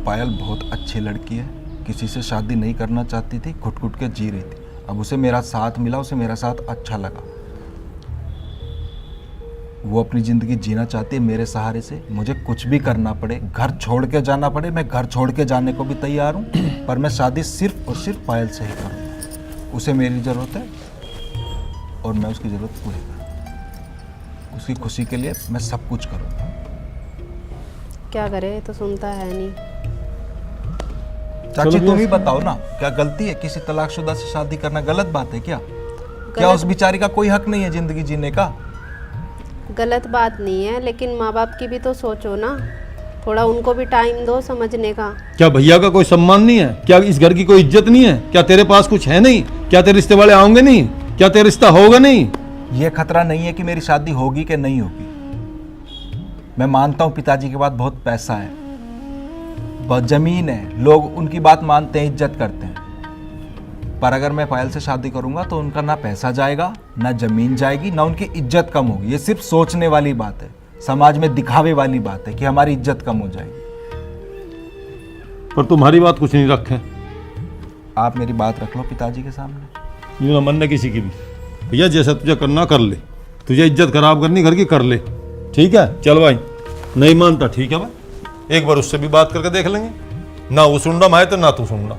Speaker 4: पायल बहुत अच्छी लड़की है, किसी से शादी नहीं करना चाहती थी, घुट घुट के जी रही थी। अब उसे मेरा साथ मिला, उसे मेरा साथ अच्छा लगा। वो अपनी ज़िंदगी जीना चाहती है मेरे सहारे से। मुझे कुछ भी करना पड़े, घर छोड़ के जाना पड़े, मैं घर छोड़ के जाने को भी तैयार हूँ, पर मैं शादी सिर्फ और सिर्फ पायल से ही करूँगा। उसे मेरी ज़रूरत है और मैं उसकी ज़रूरत पूरी करूँ। उसकी खुशी के लिए मैं सब कुछ करूँगा।
Speaker 5: क्या करे, तो सुनता है नहीं।
Speaker 4: चाची तुम ही बताओ ना, क्या गलती है किसी तलाकशुदा से शादी करना? गलत बात है क्या? क्या उस बेचारी का कोई हक नहीं है जिंदगी जीने का?
Speaker 5: गलत बात नहीं है, लेकिन माँ बाप की भी तो सोचो ना, थोड़ा उनको भी टाइम दो समझने का।
Speaker 1: क्या भैया का कोई सम्मान नहीं है? क्या इस घर की कोई इज्जत नहीं है? क्या तेरे पास कुछ है नहीं? क्या तेरे रिश्ते वाले आओगे नहीं? क्या तेरा रिश्ता होगा नहीं?
Speaker 4: ये खतरा नहीं है कि मेरी शादी होगी कि नहीं होगी। मैं मानता हूँ पिताजी के पास बहुत पैसा है, बहुत जमीन है, लोग उनकी बात मानते हैं, इज्जत करते हैं। पर अगर मैं पायल से शादी करूंगा तो उनका ना पैसा जाएगा, ना जमीन जाएगी, ना उनकी इज्जत कम होगी। ये सिर्फ सोचने वाली बात है, समाज में दिखावे वाली बात है कि हमारी इज्जत कम हो जाएगी।
Speaker 1: पर तुम्हारी बात कुछ नहीं रखे।
Speaker 4: आप मेरी बात रख लो पिताजी के सामने।
Speaker 1: यूँ ना मनना किसी की भी। भैया जैसा तुझे करना कर ले, तुझे इज्जत खराब करनी घर की कर ले, ठीक है? चल भाई, नहीं मानता ठीक है भाई, एक बार उससे भी बात करके देख लेंगे। ना वो सुनना माए तो ना तू सुनना।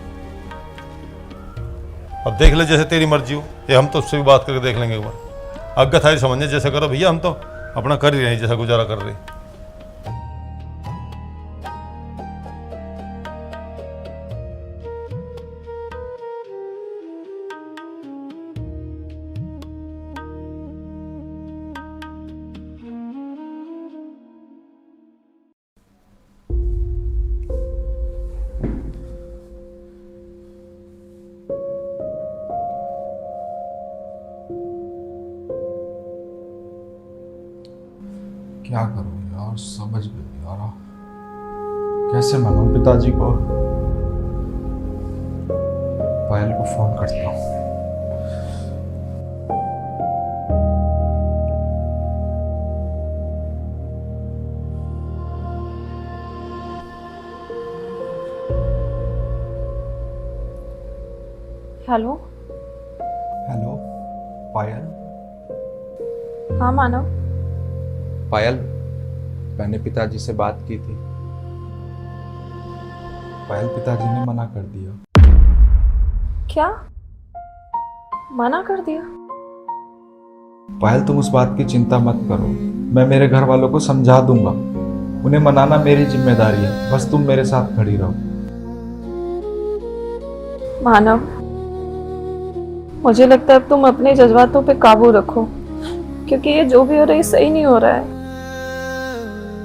Speaker 1: अब देख ले जैसे तेरी मर्जी हो, ये हम तो उससे भी बात करके देख लेंगे एक बार। आज्ञा थारी समझने जैसा करो भैया, हम तो अपना कर ही रहे हैं जैसा गुजारा कर रहे।
Speaker 4: क्या करूं यार, समझ में नहीं आ रहा कैसे मनाऊं पिताजी को। पायल को फोन करता हूँ।
Speaker 8: हेलो।
Speaker 4: हेलो पायल।
Speaker 8: हाँ मानव।
Speaker 4: पायल, मैंने पिताजी से बात की थी। पायल, पिताजी ने मना कर दिया।
Speaker 8: क्या मना कर दिया?
Speaker 4: पायल, तुम उस बात की चिंता मत करो, मैं मेरे घर वालों को समझा दूंगा। उन्हें मनाना मेरी जिम्मेदारी है, बस तुम मेरे साथ खड़ी रहो।
Speaker 8: मानव, मुझे लगता है अब तुम अपने जज्बातों पे काबू रखो, क्योंकि ये जो भी हो रहा है सही नहीं हो रहा है।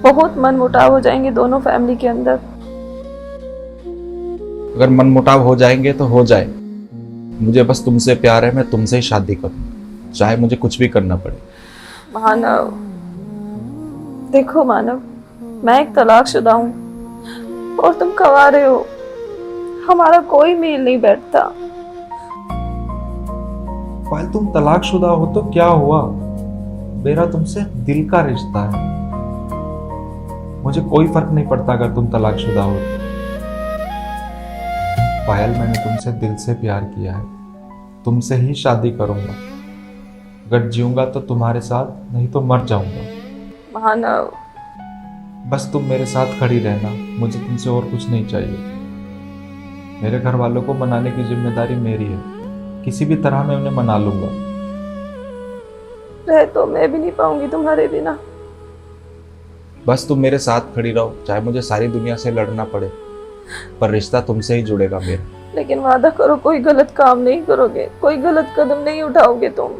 Speaker 8: बहुत मनमुटाव हो जाएंगे दोनों फैमिली के अंदर।
Speaker 4: अगर मनमुटाव हो जाएंगे तो हो जाए, मुझे बस तुमसे प्यार है, मैं तुमसे ही शादी करूं, चाहे मुझे कुछ भी करना पड़े।
Speaker 8: मानव, देखो मानव, मैं एक तलाकशुदा हूँ और तुम कवारे हो, हमारा कोई मेल नहीं बैठता।
Speaker 4: पायल, तुम तलाकशुदा हो तो क्या हुआ, मेरा तुमसे दिल का रिश्ता है। मुझे कोई फर्क नहीं पड़ता अगर तुम तलाकशुदा हो। पायल, मैंने तुमसे दिल से प्यार किया है, तुमसे ही शादी करूंगा। अगर जीऊंगा तो तुम्हारे साथ, नहीं तो मर जाऊंगा।
Speaker 8: मानव,
Speaker 4: बस तुम मेरे साथ खड़ी रहना, मुझे तुमसे और कुछ नहीं चाहिए। मेरे घर वालों को मनाने की जिम्मेदारी मेरी है, किसी भी तरह मैं उन्हें मना लूंगा।
Speaker 8: रह तो मैं भी नहीं पाऊंगी तुम्हारे बिना।
Speaker 4: बस तुम मेरे साथ खड़ी रहो, चाहे मुझे सारी दुनिया से लड़ना पड़े, पर रिश्ता तुमसे ही जुड़ेगा मेरा।
Speaker 8: लेकिन वादा करो कोई गलत काम नहीं करोगे, कोई गलत कदम नहीं उठाओगे तुम।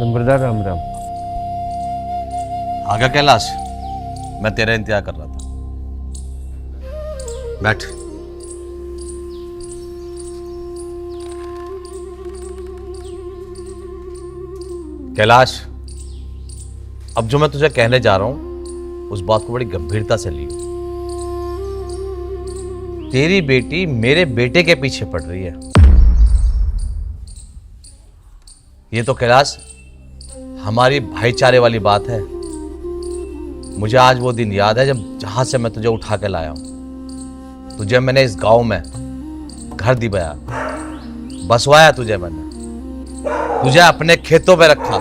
Speaker 6: नंबरदार राम राम।
Speaker 2: आ गया कैलाश, मैं तेरा इंतजार कर रहा था। बैठ। कैलाश, अब जो मैं तुझे कहने जा रहा हूं उस बात को बड़ी गंभीरता से लियो। तेरी बेटी मेरे बेटे के पीछे पड़ रही है। ये तो कैलाश हमारी भाईचारे वाली बात है। मुझे आज वो दिन याद है जहां से मैं तुझे उठा के लाया हूं। तुझे मैंने इस गांव में घर दिवाया, बसवाया तुझे मैंने, तुझे अपने खेतों पे रखा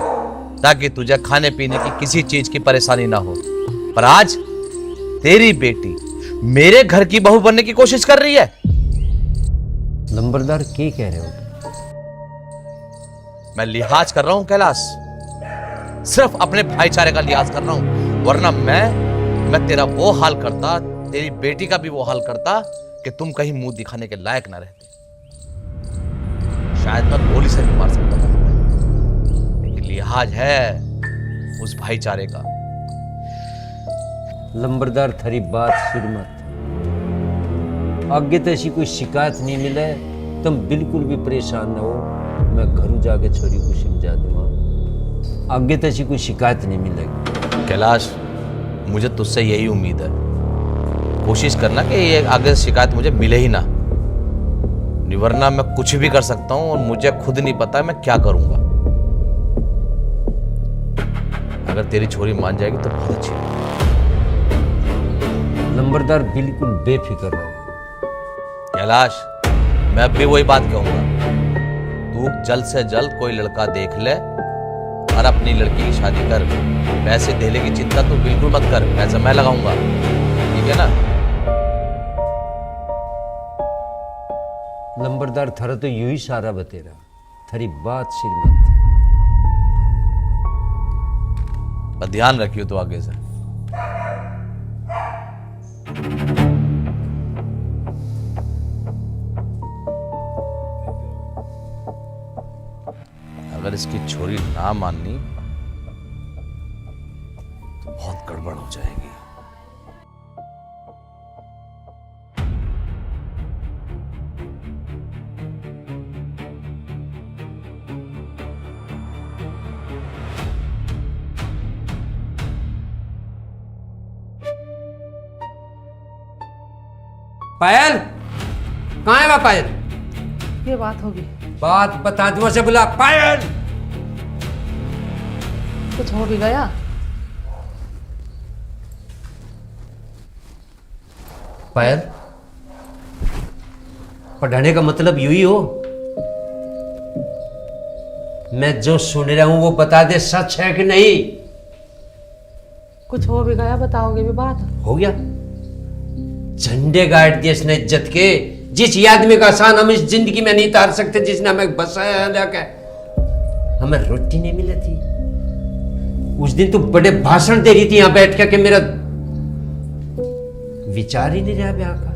Speaker 2: ताकि तुझे खाने पीने की किसी चीज की परेशानी ना हो। पर आज तेरी बेटी मेरे घर की बहू बनने की कोशिश कर रही है।
Speaker 6: नंबरदार क्या कह रहे हो?
Speaker 2: मैं लिहाज कर रहा हूं कैलाश, सिर्फ अपने भाईचारे का लिहाज कर रहा हूं, वरना मैं मैं तेरा वो हाल करता, तेरी बेटी का भी वो हाल करता कि तुम कहीं मुंह दिखाने के लायक ना रहते। शायद मैं गोली से भी मार सकता था, लेकिन लिहाज है उस भाईचारे का।
Speaker 6: लंबरदार थारी बात सिर मत, आगे तो ऐसी कोई शिकायत नहीं मिले, तुम बिल्कुल भी परेशान ना हो। मैं घर जाके छोरी को समझा दूंगा, आगे तो ऐसी कोई शिकायत नहीं मिलेगी।
Speaker 2: कैलाश, मुझे तुझसे यही उम्मीद है। कोशिश करना कि ये आगे शिकायत मुझे मिले ही ना, वरना मैं कुछ भी कर सकता हूं और मुझे खुद नहीं पता मैं क्या करूंगा। अगर तेरी छोरी मान जाएगी तो बहुत अच्छी है।
Speaker 6: लंबरदार बिल्कुल बेफिक्र रहो।
Speaker 2: कैलाश, मैं अब भी वही बात कहूंगा, तू जल्द से जल्द कोई लड़का देख ले और अपनी लड़की की शादी कर। पैसे देने की चिंता तू बिल्कुल मत कर, पैसा मैं लगाऊंगा, ठीक है ना?
Speaker 6: लंबरदार थारा तो यू ही सारा बतेरा, थारी बात सिर मत।
Speaker 2: पर ध्यान रखियो तो आगे से। अगर इसकी छोरी ना माननी तो बहुत गड़बड़ हो जाएगी।
Speaker 6: पायल, कहाँ है वह पायल?
Speaker 7: ये बात होगी,
Speaker 6: बात बता दूं से बुला। पायल,
Speaker 7: कुछ हो भी गया?
Speaker 6: पायल, पढ़ाने का मतलब यू ही हो? मैं जो सुन रहा हूं वो बता दे, सच है कि नहीं?
Speaker 7: कुछ हो भी गया, बताओगे भी बात?
Speaker 6: हो गया। झंडे गाड़ दिए इसने इज्जत के। जिस आदमी का आसान हम इस जिंदगी में नहीं तार सकते, जिसने हमें बसाया जाके, हमें रोटी नहीं मिली थी। उस दिन तो बड़े भाषण दे रही थी यहां बैठ के, मेरा विचार ही नहीं रहा ब्याह का।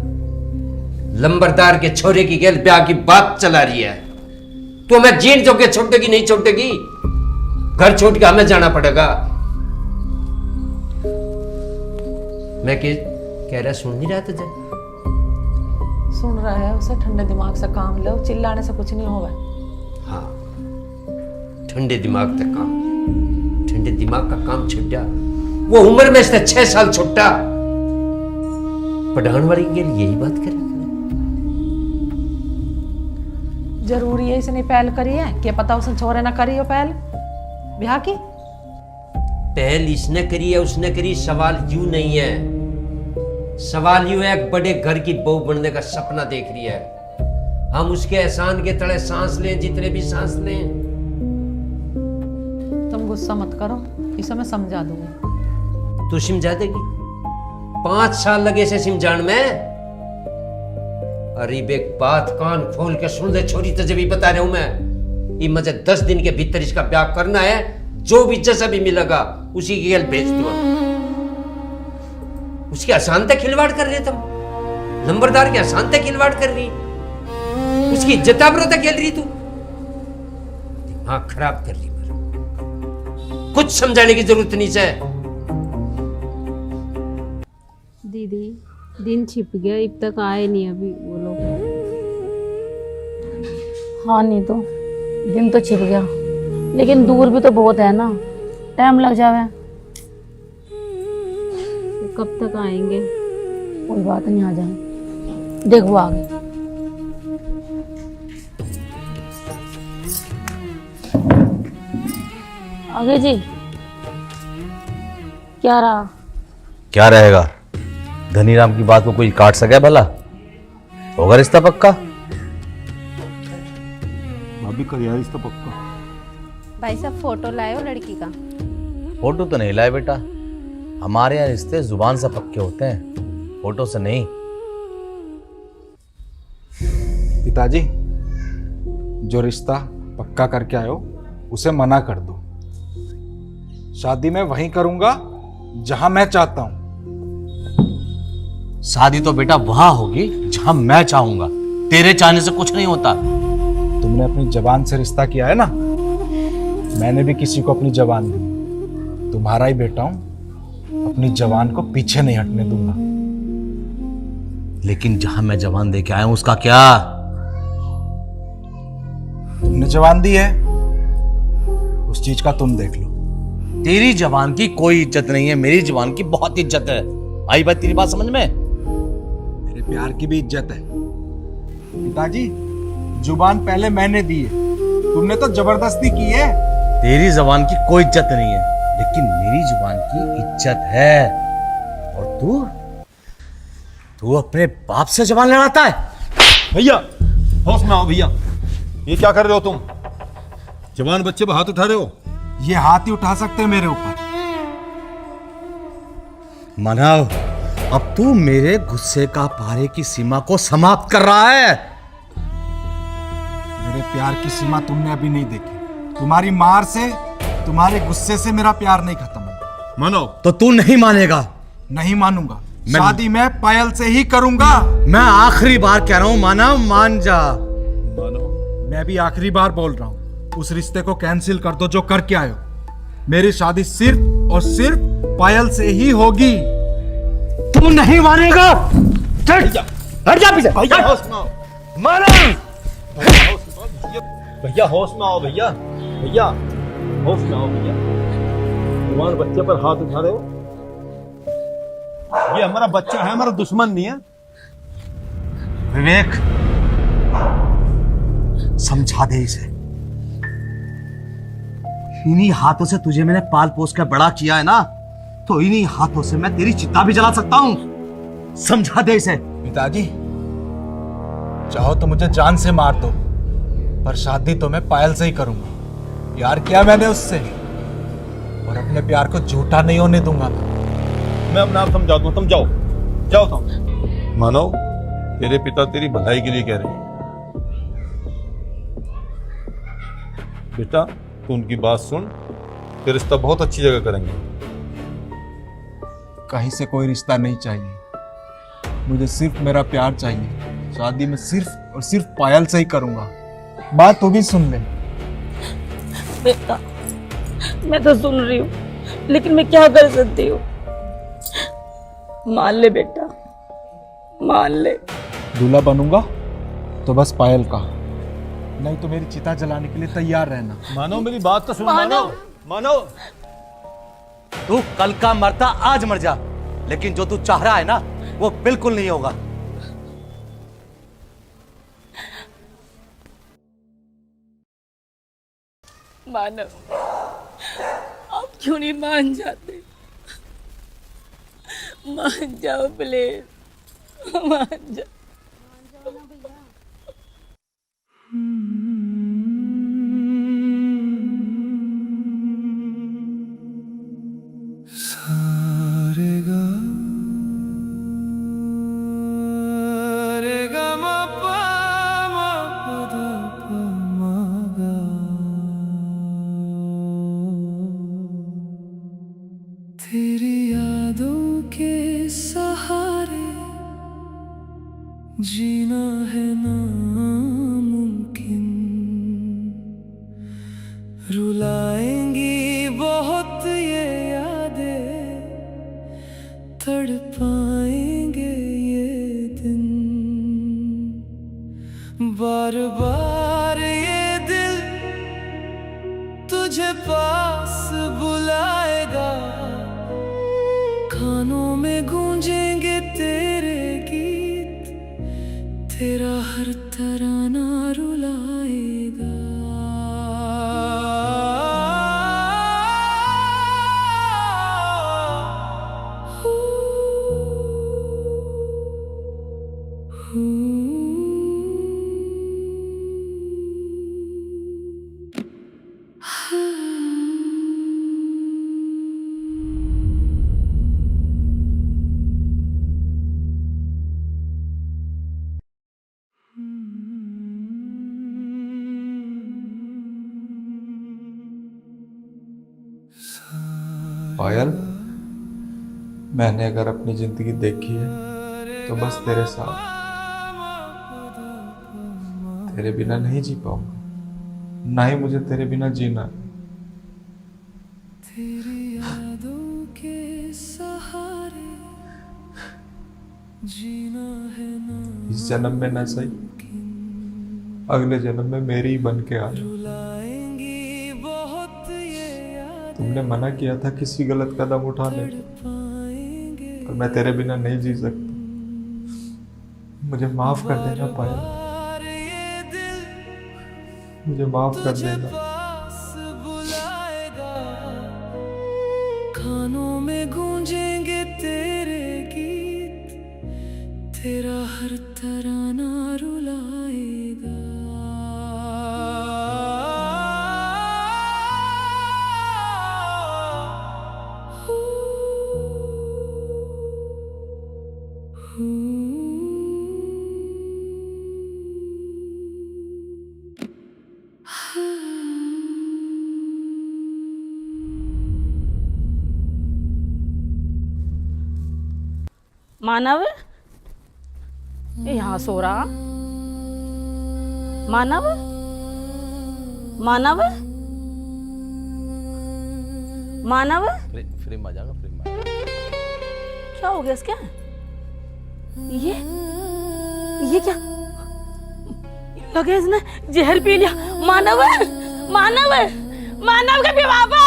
Speaker 6: लंबरदार के छोरे की गेल ब्याह की बात चला रही है। तो हमें जीन जो के छोटेगी नहीं छोटेगी, घर छोड़ के हमें जाना पड़ेगा। मैं कह रहा सुन नहीं रहा तुझे?
Speaker 7: सुन रहा है, उसे ठंडे दिमाग से काम लो, चिल्लाने से कुछ नहीं होगा।
Speaker 6: हाँ, ठंडे दिमाग का काम, ठंडे दिमाग का काम छुट्टा। वो उम्र में इसने 6 साल छुट्टा। पढ़ाने वाली के लिए यही बात करे।
Speaker 7: जरूरी है इसने पहल करी है, क्या पता उसने छोरे ना करी हो पहल ब्याह की?
Speaker 6: पहल इसने करी है उसने करी, सवाल यूं नहीं है। सवाल यूं है, एक बड़े घर की बहू बनने का सपना देख रही है। हम उसके एहसान के तले सांस लें, जितने भी सांस लें।
Speaker 7: तुम गुस्सा मत करो, इसे मैं समझा दूंगी।
Speaker 6: तू समझा देगी? 5 साल लगे से समझान में। अरे एक बात कान खोल के सुन ले छोरी, तुझे भी बता रहा हूं मैं। ये मुझे 10 दिन के भीतर इसका ब्याह करना है। जो भी जैसा भी मिलेगा उसी की गल भेज दो। उसकी आसान तक खिलवाड़ कर रहे तुम। नंबरदार के आसान तक खिलवाड़ कर रही, उसकी इज्जत आबरू तक खेल रही। तू दिमाग खराब कर रही। कुछ समझाने की जरूरत नहीं है।
Speaker 5: दीदी, दिन छिप गया, अब तक आए नहीं अभी वो लोग।
Speaker 3: हाँ नहीं तो दिन तो छिप गया, लेकिन दूर भी तो बहुत है ना, टाइम लग जावे।
Speaker 5: कब तक आएंगे?
Speaker 3: कोई बात नहीं, आ जाए, देख वो आ गए। आगे जी, क्या रहा?
Speaker 2: क्या रहेगा? धनीराम की बात को कोई काट सके भला? होगा रिश्ता पक्का?
Speaker 1: भाभी कर यार रिश्ता पक्का।
Speaker 5: भाई साहब, फोटो लाए हो लड़की का?
Speaker 2: फोटो तो नहीं लाए बेटा, हमारे यहाँ रिश्ते जुबान से पक्के होते हैं, फोटो से नहीं।
Speaker 4: पिताजी, जो रिश्ता पक्का करके आए हो उसे मना कर दो। शादी मैं वहीं करूंगा जहां मैं चाहता हूं।
Speaker 2: शादी तो बेटा वहां होगी जहां मैं चाहूंगा, तेरे चाहने से कुछ नहीं होता।
Speaker 4: तुमने अपनी जबान से रिश्ता किया है ना, मैंने भी किसी को अपनी जबान दी। तुम्हारा ही बेटा हूं, अपनी जबान को पीछे नहीं हटने दूंगा।
Speaker 2: लेकिन जहां मैं जवान दे के आया हूं उसका क्या?
Speaker 4: तुमने जबान दी है, उस चीज का तुम देख लो।
Speaker 2: तेरी जवान की कोई इज्जत नहीं है, मेरी जवान की बहुत इज्जत है। आई बात तेरी बात समझ में?
Speaker 4: मेरे प्यार की भी इज्जत है। पिताजी, जुबान पहले मैंने दी है, तुमने तो जबरदस्ती की है।
Speaker 2: तेरी जबान की कोई इज्जत नहीं है, लेकिन मेरी जुबान की इज्जत है। और तू अपने बाप से जबान लड़ाता है?
Speaker 1: भैया होश में आओ भैया, ये क्या कर रहे हो तुम? जवान बच्चे पर हाथ उठा रहे हो।
Speaker 4: ये हाथ ही उठा सकते हैं मेरे ऊपर।
Speaker 2: मानव, अब तू मेरे गुस्से का पारे की सीमा को समाप्त कर रहा है।
Speaker 4: मेरे प्यार की सीमा तुमने अभी नहीं देखी। तुम्हारी मार से, तुम्हारे गुस्से से मेरा प्यार नहीं खत्म है।
Speaker 1: मानो
Speaker 2: तो तू नहीं मानेगा?
Speaker 4: नहीं मानूंगा। शादी मैं पायल से ही करूंगा।
Speaker 2: मैं आखिरी बार कह रहा हूं मानव, मान जा।
Speaker 4: मैं भी आखिरी बार बोल रहा हूं, उस रिश्ते को कैंसिल कर दो जो करके आए हो। मेरी शादी सिर्फ और सिर्फ पायल से ही होगी।
Speaker 2: तू नहीं मानेगा? हट जा पीछे।
Speaker 1: भैया होश में आओ।
Speaker 2: मानव,
Speaker 1: भैया होश में आओ। भैया भैया होश में आओ भैया। जवान बच्चे पर हाथ उठा रहे हो। ये हमारा बच्चा है, हमारा दुश्मन नहीं है।
Speaker 2: विवेक, समझा दे इसे। इन्हीं हाथों से तुझे मैंने पाल पोस कर बड़ा किया है ना, तो इन्हीं हाथों से मैं तेरी चिता भी जला सकता हूं। समझा दे इसे।
Speaker 4: पिताजी, चाहो तो मुझे जान से मार दो, पर शादी तो मैं पायल से ही करूंगा। प्यार किया मैंने उससे, और अपने प्यार को झूठा नहीं होने दूंगा।
Speaker 1: मैं अपना आप समझा दूं, तुम जाओ जाओ तुम। मानो तेरे पिता तेरी भलाई के लिए कह रहे हैं। बेटा तू उनकी बात सुन, तेरा रिश्ता बहुत अच्छी जगह करेंगे।
Speaker 4: कहीं से कोई रिश्ता नहीं चाहिए, मुझे सिर्फ मेरा प्यार चाहिए। शादी में सिर्फ और सिर्फ पायल से ही करूंगा। बात तू भी सुन ले।
Speaker 3: बेटा मैं तो सुन रही हूँ, लेकिन मैं क्या कर सकती हूँ? मान ले बेटा, मान ले।
Speaker 4: दूल्हा बनूंगा तो बस पायल का, नहीं तो मेरी चिता जलाने के लिए तैयार रहना।
Speaker 1: मानो मेरी बात तो सुन। मानो मानो
Speaker 2: तू कल का मरता आज मर जा, लेकिन जो तू चाह रहा है ना वो बिल्कुल नहीं होगा।
Speaker 3: मानव, आप क्यों नहीं मान जाते? मान जाओ प्लीज, मान जाओ।
Speaker 10: तेरी यादों के सहारे जीना है नामुमकिन। रुलाएंगी बहुत ये यादें, तड़पाएंगे ये दिन। बार बार ये दिल तुझे पास बुलाएगा। कानों में गूंजेंगे तेरे गीत, तेरा हर तराना रुलाएगा।
Speaker 4: पायल, मैंने अगर अपनी जिंदगी देखी है तो बस तेरे साथ, तेरे बिना नहीं जी पाऊंगा, ना ही मुझे तेरे बिना जीना है।
Speaker 10: तेरी यादों के सहारे जीना है ना,
Speaker 4: इस जन्म में ना सही, अगले जन्म में मेरी ही बन के आ जा।
Speaker 10: रुलाएंगी बहुत ये याद,
Speaker 4: तुमने मना किया था किसी गलत कदम उठाने को, पर मैं तेरे बिना नहीं जी सकता। मुझे माफ कर देना पायल,
Speaker 10: ये दिल
Speaker 4: मुझे माफ कर देना।
Speaker 10: पास बुलाएगा, कानों में गूंजेंगे तेरे गीत, तेरा हर तराना रुलाएगा।
Speaker 3: मानव, ये यहाँ सो रहा। मानव, मानव, मानव,
Speaker 2: फ्री में आ जाएगा, फ्री में आ जाएगा।
Speaker 3: क्या हो गया इसके? ये क्या लगे, इसने जहर पी लिया। मानव, मानव, मानव के पापा,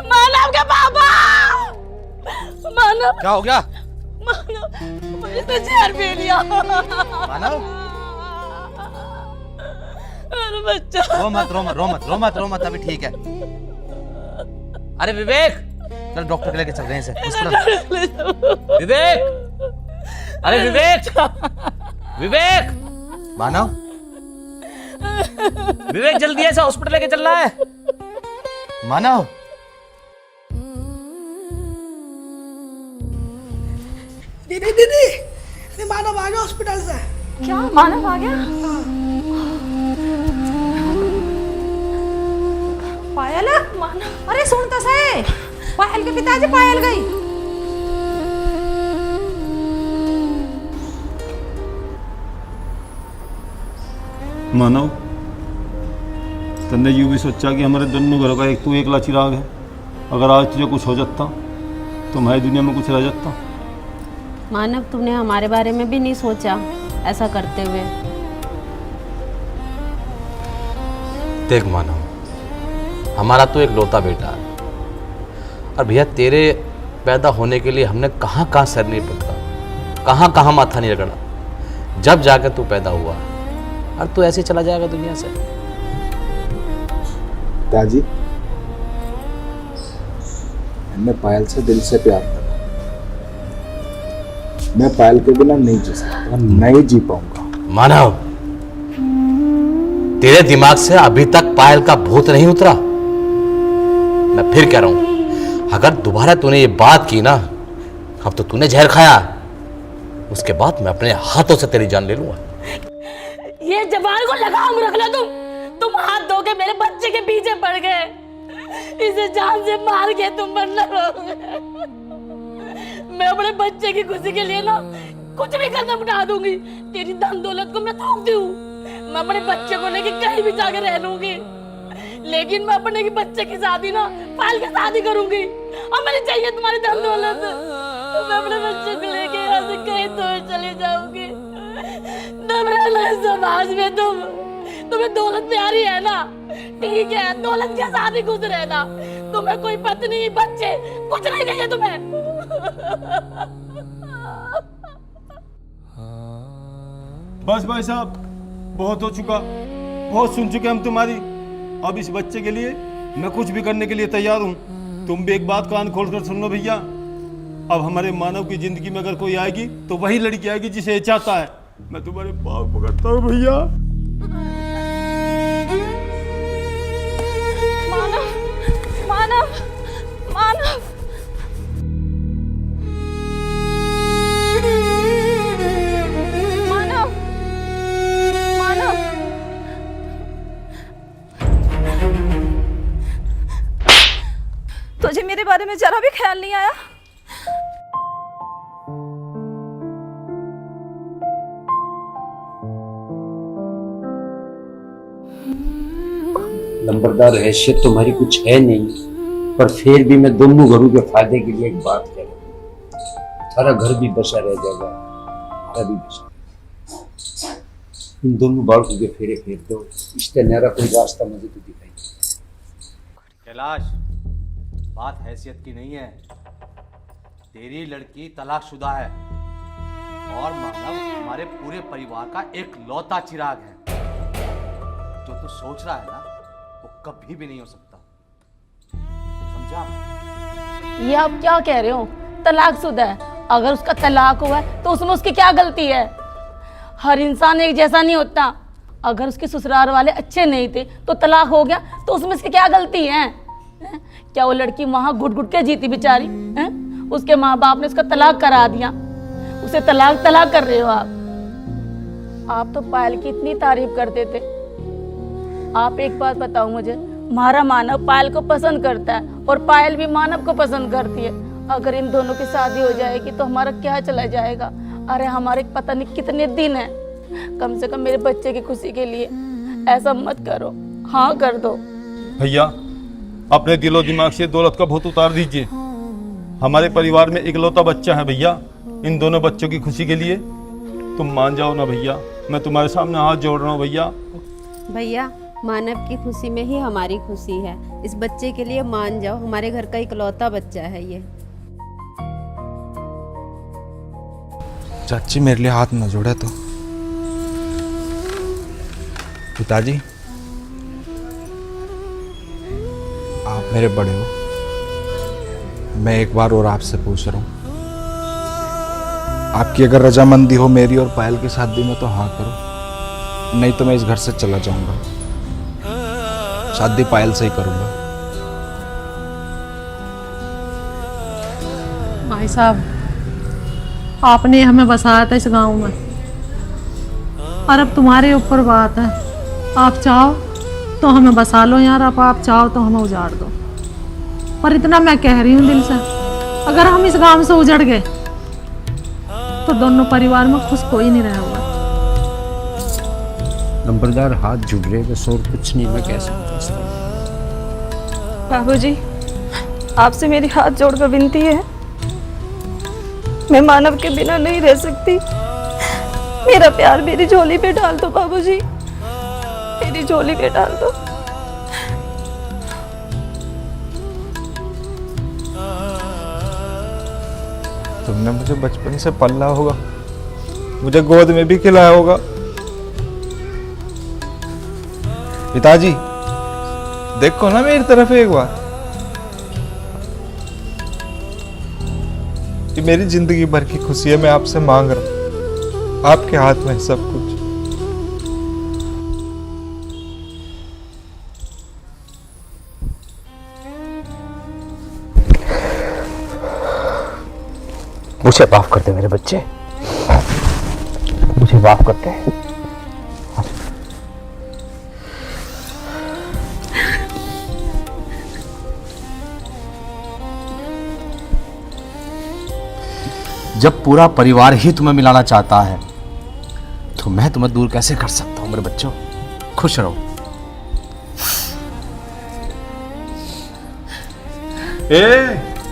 Speaker 3: मानव के पापा, मानव,
Speaker 2: क्या हो गया?
Speaker 3: मानव, मुझे तो जहर पी लिया।
Speaker 2: मानव,
Speaker 3: अरे बच्चा,
Speaker 2: रो मत, रो मत, रो मत, रो मत, रो मत, अभी ठीक है। अरे विवेक, चल डॉक्टर के लेके चल रहे हैं इसे हॉस्पिटल। विवेक, अरे विवेक, विवेक, मानव, विवेक जल्दी ऐसे हॉस्पिटल लेके चलना है। मानव,
Speaker 9: दीदी दीदी, अरे मानव आ गया हॉस्पिटल से।
Speaker 8: क्या मानव आ गया?
Speaker 7: पायल, अरे सुन तो सही, पायल के पिताजी, पायल गई।
Speaker 1: मानव, तन्ने यूं भी सोचा कि हमारे दोनों घरों का एक तू एकला चिराग है। अगर आज तुझे कुछ हो जाता तो हमारी दुनिया में कुछ रह जाता।
Speaker 5: मानव, तुमने हमारे बारे में भी नहीं सोचा ऐसा करते हुए।
Speaker 2: देख मानव, हमारा तो एक लौता बेटा है, और भैया तेरे पैदा होने के लिए हमने कहाँ कहाँ सर नहीं पकड़ा, कहाँ कहाँ माथा नहीं रगड़ा, जब जाकर तू पैदा हुआ और तू ऐसे चला जाएगा दुनिया से।
Speaker 4: पिताजी, मैं पायल से दिल से प्यार करता हूं। मैं पायल के बिना नहीं जी सकता, नहीं जी पाऊंगा।
Speaker 2: मानव, तेरे दिमाग से अभी तक पायल का भूत नहीं उतरा। मैं फिर कह रहा हूं, अगर दोबारा तूने ये बात की ना, अब तो तूने जहर खाया, उसके बाद मैं अपने हाथों से तेरी जान ले लूंगा।
Speaker 3: ये जबान को लगाम रख लो। तुम हाथ धो के मेरे बच्चे के पीछे पड़ गए, इसे जान से मार के तुम मरना रहोगे। मैं अपने बच्चे की खुशी के लिए ना कुछ भी कदम उठा दूंगी। तेरी धन दौलत को मैं थोकती हूँ, मैं अपने बच्चे को लेके कहीं भी जाकर रह लूंगी, लेकिन मैं अपने की बच्चे की शादी ना पायल के शादी करूंगी। और मुझे चाहिए तुम्हारी धन दौलत, तो मैं अपने बच्चे को लेके यहाँ से कहीं दूर चली जाऊंगी। समाज में तुम्हें दौलत प्यारी है ना, ठीक है, दौलत के साथ ही खुश रहना। तुम्हें कोई पत्नी बच्चे कुछ नहीं चाहिए तुम्हें।
Speaker 1: बस भाई साहब, बहुत हो चुका, बहुत सुन चुके हम तुम्हारी। अब इस बच्चे के लिए मैं कुछ भी करने के लिए तैयार हूँ। तुम भी एक बात कान खोल कर सुन लो भैया, अब हमारे मानव की जिंदगी में अगर कोई आएगी तो वही लड़की आएगी जिसे ये चाहता है। मैं तुम्हारे पाँव पकड़ता हूँ भैया।
Speaker 8: मानव, मानव, मानव, मानव, मानव, तुझे मेरे बारे में जरा भी ख्याल नहीं आया?
Speaker 6: लंबरदार हैसियत तुम्हारी कुछ है नहीं, पर फिर भी मैं दोनों घरों के फायदे के लिए एक बात कह रहा हूं। सारा घर भी बसा रह जाएगा, हमारा भी बसा। इन दोनों बालकों के फेरे फेर दो, इससे न्यारा कोई रास्ता मुझे तो दिखाई।
Speaker 2: कैलाश, बात हैसियत की नहीं है। तेरी लड़की तलाकशुदा है और मानव हमारे पूरे परिवार का एक लौता चिराग है। जो तू सोच रहा है ना, वो कभी भी नहीं हो सकता, समझा?
Speaker 3: ये आप क्या कह रहे हो? तलाकशुदा है, अगर उसका तलाक हुआ है तो उसमें उसकी क्या गलती है? हर इंसान एक जैसा नहीं होता। अगर उसके ससुराल वाले अच्छे नहीं थे तो तलाक हो गया, तो उसमें उसकी क्या गलती है? हैं? क्या वो लड़की वहां घुट घुट के जीती बेचारी? हैं? उसके माँ बाप ने उसका तलाक करा दिया, उसे तलाक कर रहे हो आप तो पायल की इतनी तारीफ करते थे। आप एक बात बताओ मुझे, हमारा मानव पायल को पसंद करता है और पायल भी मानव को पसंद करती है। अगर इन दोनों की शादी हो जाएगी तो हमारा क्या चला जाएगा? अरे हमारे पता नहीं कितने दिन है, कम से कम मेरे बच्चे की खुशी के लिए ऐसा मत करो, हाँ कर दो।
Speaker 1: भैया, अपने दिलो दिमाग से दौलत का भूत उतार दीजिए। हमारे परिवार में इकलौता बच्चा है भैया, इन दोनों बच्चों की खुशी के लिए तुम मान जाओ ना भैया। मैं तुम्हारे सामने हाथ जोड़ रहा हूँ भैया।
Speaker 5: भैया, मानव की खुशी में ही हमारी खुशी है। इस बच्चे के लिए मान जाओ, हमारे घर का इकलौता बच्चा है ये।
Speaker 4: चाची मेरे लिए हाथ न जोड़े तो। पिताजी, आप मेरे बड़े हो, मैं एक बार और आपसे पूछ रहा हूँ, आपकी अगर रजामंदी हो मेरी और पायल की शादी में तो हाँ करो, नहीं तो मैं इस घर से चला जाऊंगा। शादी पायल से ही करूंगा।
Speaker 7: भाई साहब, आपने हमें बसाया था इस गांव में, और अब तुम्हारे ऊपर बात है। आप चाहो तो हमें बसा लो यार, आप चाहो तो हमें उजाड़ दो। पर इतना मैं कह रही हूँ दिल से, अगर हम इस गांव से उजड़ गए तो दोनों परिवार में खुश कोई नहीं रहेगा।
Speaker 6: नंबरदार हाथ जुड़ रहे बस, और कुछ नहीं मैं कह सकता।
Speaker 8: बाबूजी, आपसे मेरी हाथ जोड़कर विनती है, मैं मानव के बिना नहीं रह सकती। मेरा प्यार मेरी झोली पे डाल दो बाबूजी, मेरी झोली पे डाल दो।
Speaker 4: तुमने मुझे बचपन से पाला होगा, मुझे गोद में भी खिलाया होगा। पिताजी, देखो ना मेरी तरफ एक बार, ये मेरी जिंदगी भर की खुशी है। मैं आपसे मांग रहा हूं, आपके हाथ में है सब कुछ।
Speaker 2: मुझे माफ कर दे मेरे बच्चे, मुझे माफ कर दे। जब पूरा परिवार ही तुम्हें मिलाना चाहता है तो मैं तुम्हें दूर कैसे कर सकता हूं मेरे बच्चों। खुश रहो।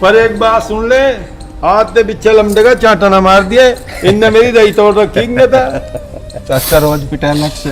Speaker 1: पर एक बात सुन ले, हाथ ते बिच्छे लमडे का चाटा ना मार दिए, इनने मेरी दही तोड़ रखी था।
Speaker 4: चाचा रोज पिटानक से